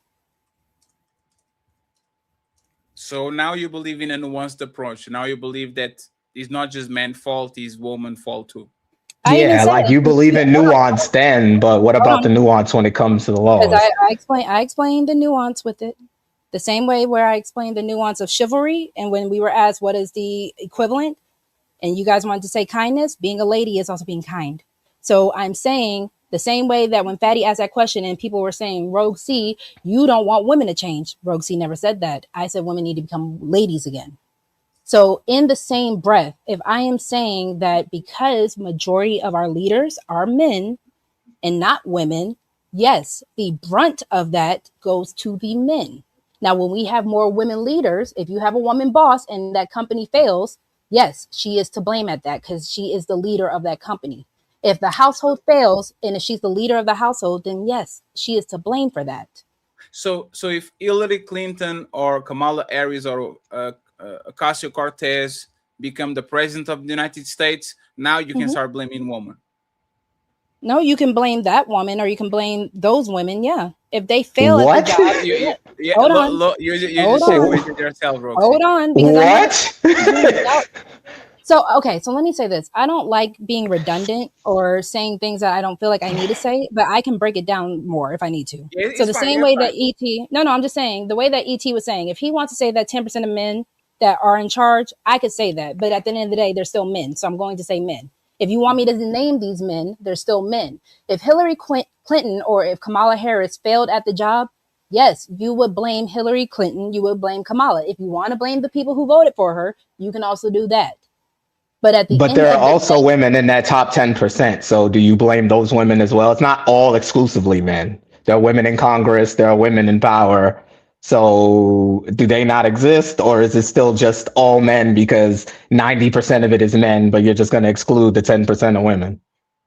So now you believe in a nuanced approach. Now you believe that it's not just man's fault, it's woman's fault too. Yeah, like you believe in nuance then, but what about the nuance when it comes to the Because laws? I explained the nuance with it. The same way where I explained the nuance of chivalry, and when we were asked what is the equivalent, and you guys wanted to say kindness, being a lady is also being kind. So I'm saying the same way that when Fatty asked that question and people were saying, Rogue C, you don't want women to change. Rogue C never said that. I said women need to become ladies again. So in the same breath, if I am saying that because majority of our leaders are men and not women, yes, the brunt of that goes to the men. Now, when we have more women leaders, if you have a woman boss and that company fails, yes, she is to blame at that because she is the leader of that company. If the household fails and if she's the leader of the household, then yes, she is to blame for that. So if Hillary Clinton or Kamala Harris or Ocasio-Cortez become the president of the United States, now you can start blaming women. No, you can blame that woman or you can blame those women. Yeah. If they fail at the job. Hold on. You just segregated yourself, Roxy. Hold on. Because So, okay. So let me say this. I don't like being redundant or saying things that I don't feel like I need to say, but I can break it down more if I need to. So the same way that ET, no, I'm just saying the way that ET was saying, if he wants to say that 10% of men that are in charge, I could say that. But at the end of the day, they're still men. So I'm going to say men. If you want me to name these men, they're still men. If Hillary Clinton or if Kamala Harris failed at the job, yes, you would blame Hillary Clinton. You would blame Kamala. If you want to blame the people who voted for her, you can also do that. But at the end there of are also women in that top 10%. So do you blame those women as well? It's not all exclusively men. There are women in Congress. There are women in power. So do they not exist, or is it still just all men because 90% of it is men, but you're just going to exclude the 10% of women?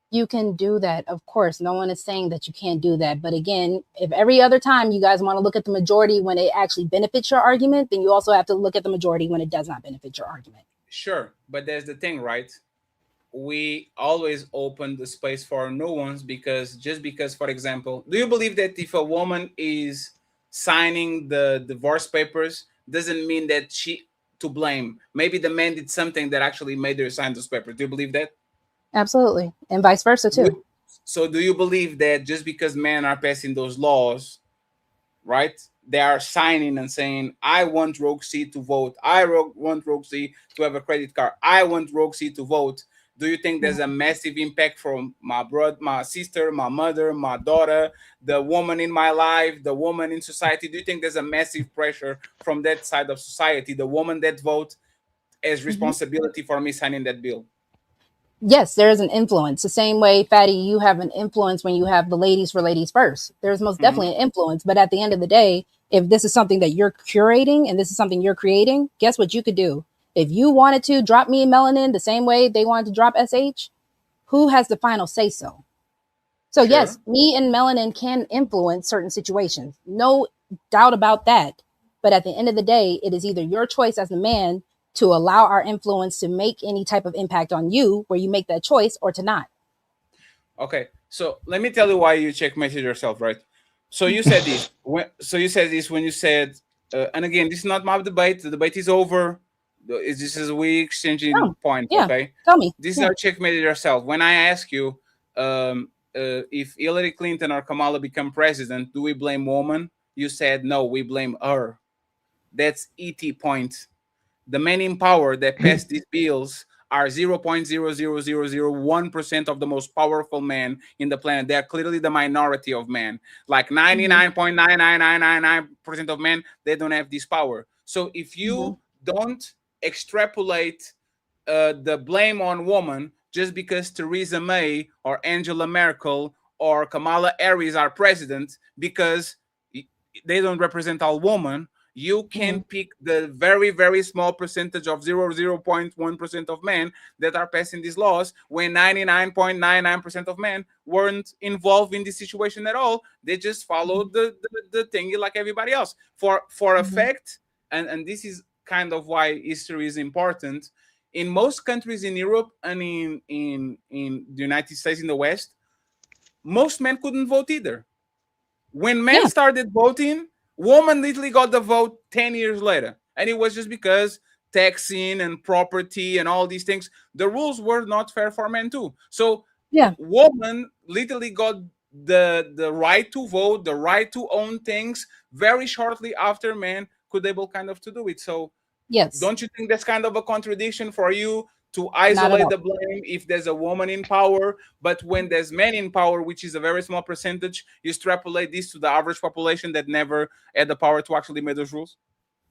You can do that. Of course, no one is saying that you can't do that. But again, if every other time you guys want to look at the majority when it actually benefits your argument, then you also have to look at the majority when it does not benefit your argument. Sure, but there's the thing, right? We always open the space for no ones because, for example, do you believe that if a woman is signing the divorce papers, doesn't mean that she to blame? Maybe the man did something that actually made her sign those papers. Do you believe that? Absolutely. And vice versa too. So do you believe that just because men are passing those laws, right, they are signing and saying, I want Roxy to vote. I want Roxy to have a credit card. I want Roxy to vote. Do you think there's a massive impact from my brother, my sister, my mother, my daughter, the woman in my life, the woman in society? Do you think there's a massive pressure from that side of society, the woman that vote, as responsibility for me signing that bill? Yes, there is an influence. The same way, Fatty, you have an influence when you have the ladies for ladies first. There's most definitely an influence. But at the end of the day, if this is something that you're curating and this is something you're creating, guess what you could do? If you wanted to drop me and Melanin the same way they wanted to drop SH, who has the final say so? So yes, me and Melanin can influence certain situations. No doubt about that. But at the end of the day, it is either your choice as a man to allow our influence to make any type of impact on you where you make that choice or to not. Okay, so let me tell you why you checkmated yourself, right? So you said this. When you said, and again, this is not my debate. The debate is over. This is we exchanging points. Yeah. Okay, tell me. This is how checkmated yourself. When I ask you if Hillary Clinton or Kamala become president, do we blame woman? You said no, we blame her. That's ET point. The men in power that pass these bills are 0.00001% of the most powerful men in the planet. They are clearly the minority of men. Like 99.99999% of men, they don't have this power. So if you don't extrapolate the blame on woman just because Theresa May or Angela Merkel or Kamala Harris are president because they don't represent all women, you can pick the very, very small percentage of 0.1% of men that are passing these laws when 99.99% of men weren't involved in this situation at all. They just followed the thingy like everybody else. For a fact, and this is kind of why history is important. In most countries in Europe and in the United States, in the West, most men couldn't vote either. When men started voting, women literally got the vote 10 years later. And it was just because taxing and property and all these things, the rules were not fair for men too. So women literally got the right to vote, the right to own things very shortly after men could able kind of to do it. So don't you think that's kind of a contradiction for you to isolate the blame if there's a woman in power, but when there's men in power, which is a very small percentage, you extrapolate this to the average population that never had the power to actually make those rules?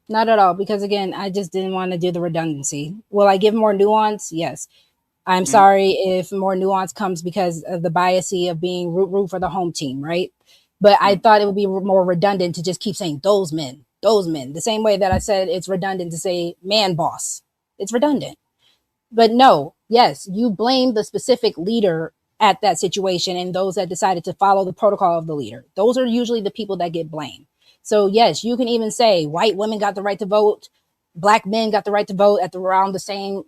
Not at all, because again, I just didn't want to do the redundancy. Will I give more nuance? Yes. I'm sorry if more nuance comes because of the bias of being root for the home team, right? But I thought it would be more redundant to just keep saying those men. The same way that I said it's redundant to say man boss. It's redundant. But no, yes, you blame the specific leader at that situation and those that decided to follow the protocol of the leader. Those are usually the people that get blamed. So yes, you can even say white women got the right to vote, black men got the right to vote at around the same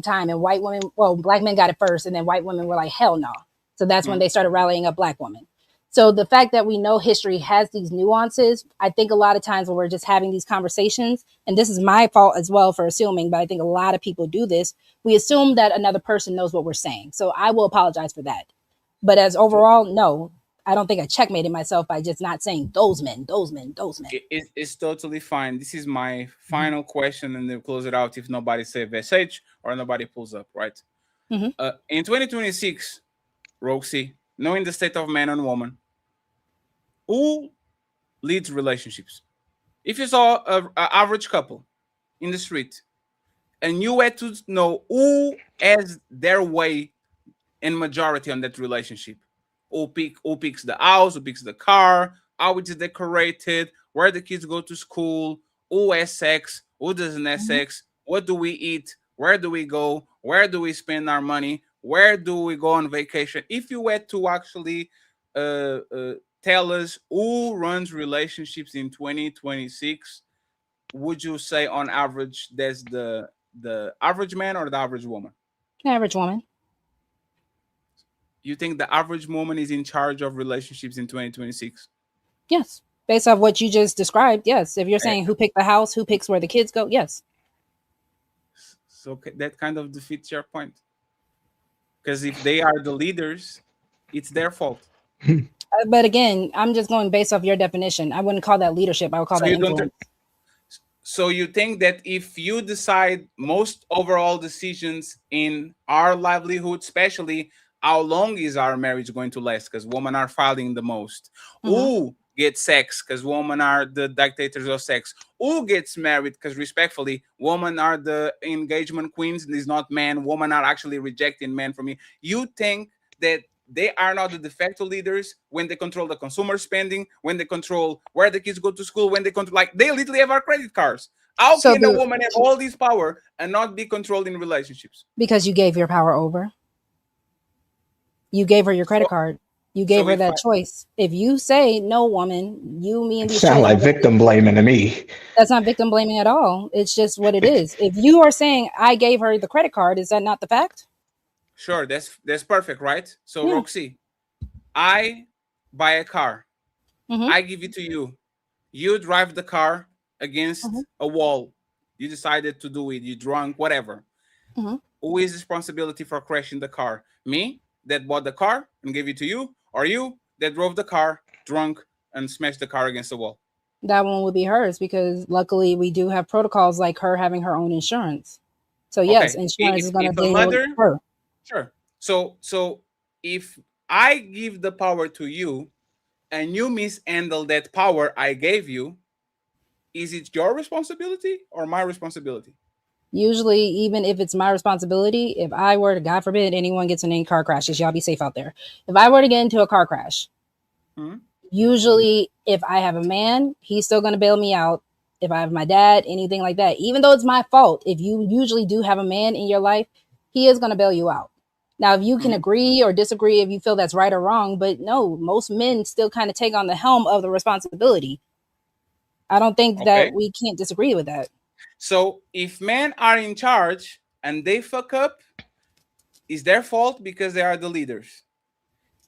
time, and white women, black men got it first, and then white women were like, hell no. So that's when they started rallying up black women. So the fact that we know history has these nuances, I think a lot of times when we're just having these conversations, and this is my fault as well for assuming, but I think a lot of people do this, we assume that another person knows what we're saying. So I will apologize for that. But as overall, no, I don't think I checkmated myself by just not saying those men. It's totally fine. This is my final question, and then close it out if nobody says VSH or nobody pulls up, right? In 2026, Roxy, knowing the state of man and woman, who leads relationships? If you saw an average couple in the street and you had to know who has their way and majority on that relationship, who picks the house, who picks the car, how it's decorated, where the kids go to school, who has sex, who doesn't have sex, what do we eat, where do we go, where do we spend our money, where do we go on vacation? If you had to actually tell us who runs relationships in 2026, would you say on average there's the average man or the average woman? Average woman. You think the average woman is in charge of relationships in 2026? Yes. Based off what you just described, yes. If you're saying who picked the house, who picks where the kids go, yes. So that kind of defeats your point. Because if they are the leaders, it's their fault. But again, I'm just going based off your definition. I wouldn't call that leadership. I would call that influence. So you think that if you decide most overall decisions in our livelihood, especially how long is our marriage going to last? Because women are filing the most. Who gets sex? Because women are the dictators of sex. Who gets married? Because respectfully, women are the engagement queens. And it's not men. Women are actually rejecting men from me. You think that they are not the de facto leaders when they control the consumer spending, when they control where the kids go to school, when they control, like they literally have our credit cards. How can a woman have all this power and not be controlled in relationships? Because you gave your power over. You gave her your credit card. You gave her that choice. If you say no, woman, me and these sound like victim blaming to me. That's not victim blaming at all. It's just what it is. If you are saying I gave her the credit card, is that not the fact? Sure, that's perfect, right? So Roxy, I buy a car. I give it to you. You drive the car against a wall. You decided to do it. You drunk, whatever. Who is responsibility for crashing the car? Me, that bought the car and gave it to you, or you that drove the car drunk and smashed the car against the wall? That one would be hers, because luckily we do have protocols like her having her own insurance. So yes, insurance is going to deal with her. Sure. So if I give the power to you and you mishandle that power I gave you, is it your responsibility or my responsibility? Usually, even if it's my responsibility, if I were to, God forbid, anyone gets in any car crashes, y'all be safe out there. If I were to get into a car crash, usually if I have a man, he's still going to bail me out. If I have my dad, anything like that, even though it's my fault, if you usually do have a man in your life, he is going to bail you out. Now, if you can agree or disagree, if you feel that's right or wrong, but no, most men still kind of take on the helm of the responsibility. I don't think Okay. that we can't disagree with that. So if men are in charge and they fuck up, it's their fault because they are the leaders.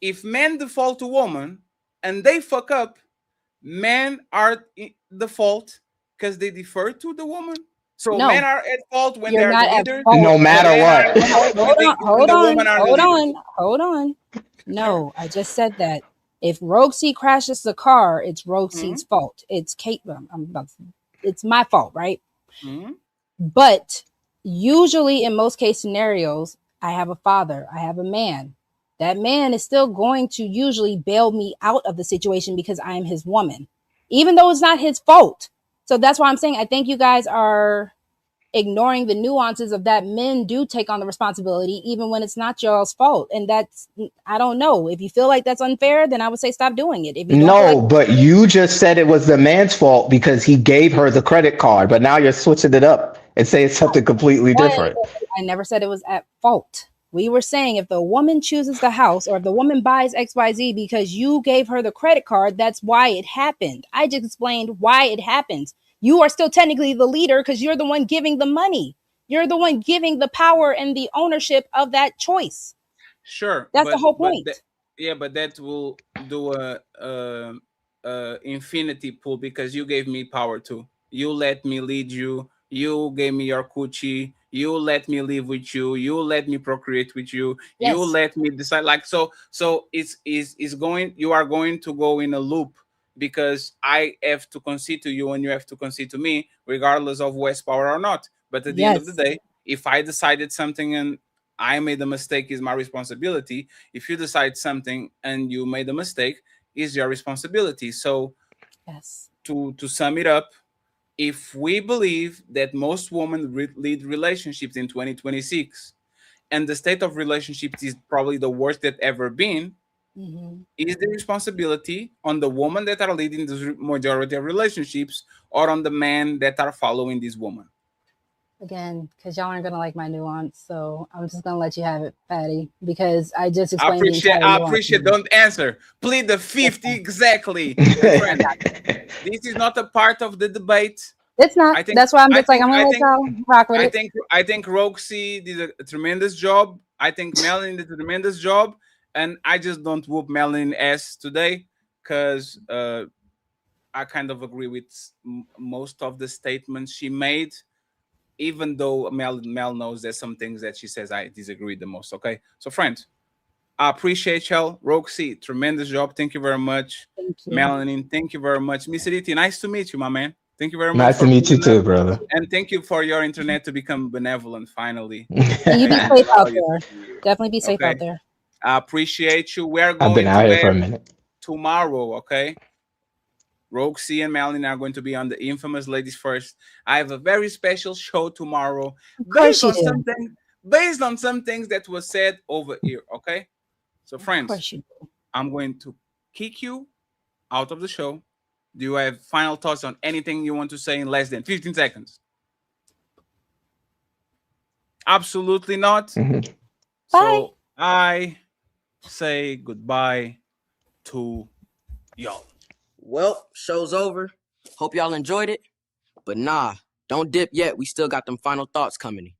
If men default to women and they fuck up, men are the fault because they defer to the woman. So No. men are at fault when You're they are not the at leaders. fault. No matter Men what. are at fault when the women are the leaders. Hold on. No, I just said that. If Roxy crashes the car, it's Roxy's fault. It's Kate. It's my fault, right? Mm-hmm. But usually, in most case scenarios, I have a father, I have a man. That man is still going to usually bail me out of the situation because I am his woman, even though it's not his fault. So that's why I'm saying I think you guys are ignoring the nuances of that. Men do take on the responsibility even when it's not y'all's fault. And that's, I don't know. If you feel like that's unfair, then I would say stop doing it. If you don't feel like but you just said it was the man's fault because he gave her the credit card, but now you're switching it up and saying something completely different. I never said it was at fault. We were saying if the woman chooses the house or if the woman buys XYZ because you gave her the credit card, that's why it happened. I just explained why it happened. You are still technically the leader because you're the one giving the money. You're the one giving the power and the ownership of that choice. Sure. That's the whole point. But that will do a infinity pool because you gave me power too. You let me lead you. You gave me your coochie. You let me live with you. You let me procreate with you. Yes. You let me decide. Like so it's going. You are going to go in a loop because I have to concede to you and you have to concede to me, regardless of who has power or not. But at the end of the day, if I decided something and I made a mistake, is my responsibility. If you decide something and you made a mistake, is your responsibility. So to sum it up, if we believe that most women lead relationships in 2026 and the state of relationships is probably the worst that ever been, is the responsibility on the women that are leading the majority of relationships or on the men that are following this woman? Again, because y'all aren't going to like my nuance, so I'm just going to let you have it, Patty, because I just explained I appreciate. Don't answer. Plead the 50 exactly. Friend, this is not a part of the debate. It's not. That's why I'm just I'm going to let y'all rock with it. I think Roxy did a tremendous job. I think Melanin did a tremendous job. And I just don't whoop Melanin ass today because I kind of agree with most of the statements she made. Even though Mel knows there's some things that she says I disagree the most. Okay, so friends, I appreciate y'all. Roxy, tremendous job. Thank you very much. Thank you. Melanin, thank you very much. Miss Riti, nice to meet you, my man. Thank you very much. Nice to meet you too, brother. And thank you for your internet to become benevolent finally. And you be safe out there. Definitely be safe out there. I appreciate you. We're going I've been out to here for a minute. Tomorrow, okay? Roxy and Melanin are going to be on the infamous Ladies First. I have a very special show tomorrow based on some things that was said over here. Okay, so friends, I'm going to kick you out of the show. Do you have final thoughts on anything you want to say in less than 15 seconds? Absolutely not. So I say goodbye to y'all. Well, show's over. Hope y'all enjoyed it. But nah, don't dip yet. We still got them final thoughts coming.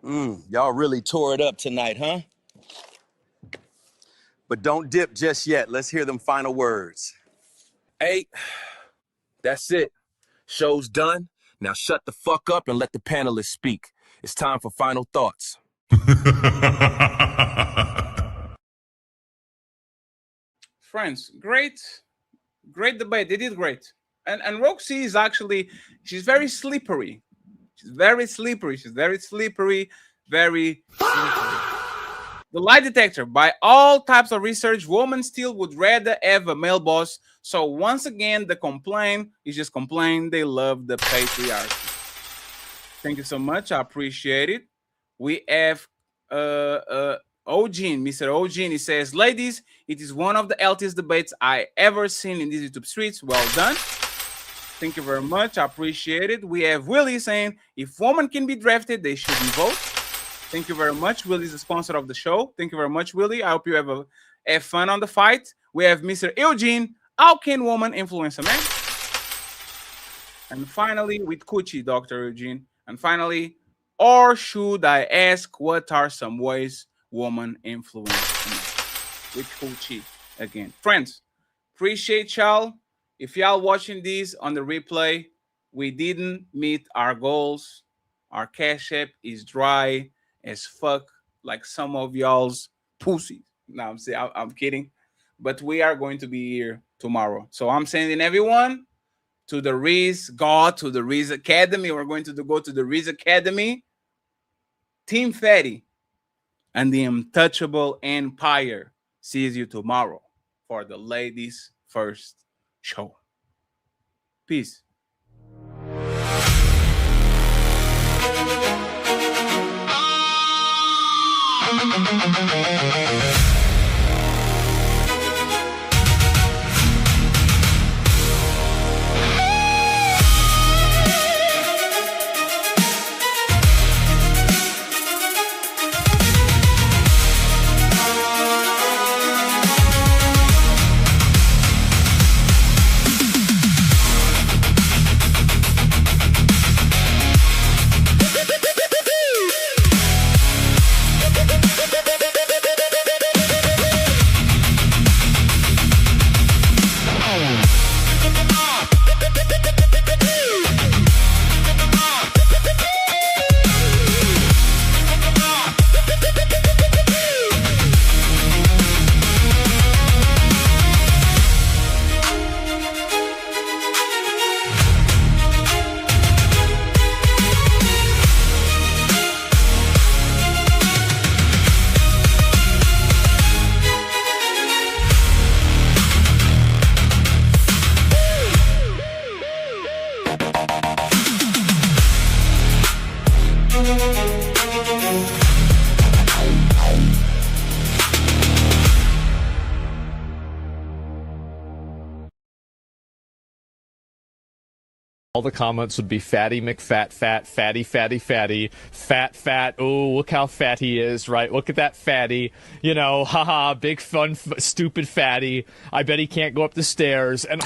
Y'all really tore it up tonight, huh? But don't dip just yet. Let's hear them final words. Hey, that's it. Show's done. Now shut the fuck up and let the panelists speak. It's time for final thoughts. Friends, great debate. They did great. And Roxy is actually, she's very slippery. Very slippery. The lie detector. By all types of research, women still would rather have a male boss. So once again, the complaint is just complain. They love the patriarchy. Thank you so much. I appreciate it. We have Ogin, Mr. Ogin. He says, ladies, it is one of the healthiest debates I ever seen in these YouTube streets. Well done. Thank you very much. I appreciate it. We have Willie saying, if women can be drafted, they shouldn't vote. Thank you very much. Willie is the sponsor of the show. Thank you very much, Willie. I hope you have fun on the fight. We have Mr. Eugene. How can women influence a man? And finally, with Coochie, Dr. Eugene. And finally, or should I ask what are some ways women influence me? With Coochie again. Friends, appreciate y'all. If y'all watching these on the replay, we didn't meet our goals. Our cash app is dry as fuck, like some of y'all's pussies. No, I'm kidding. But we are going to be here tomorrow. So I'm sending everyone to the Riz Academy. We're going to go to the Riz Academy. Team Fatty and the Untouchable Empire sees you tomorrow for the ladies first show. Peace. All the comments would be fatty McFat fat, fatty fatty fatty, fat fat, oh look how fat he is, right? Look at that fatty, you know, haha, big fun stupid fatty. I bet he can't go up the stairs. And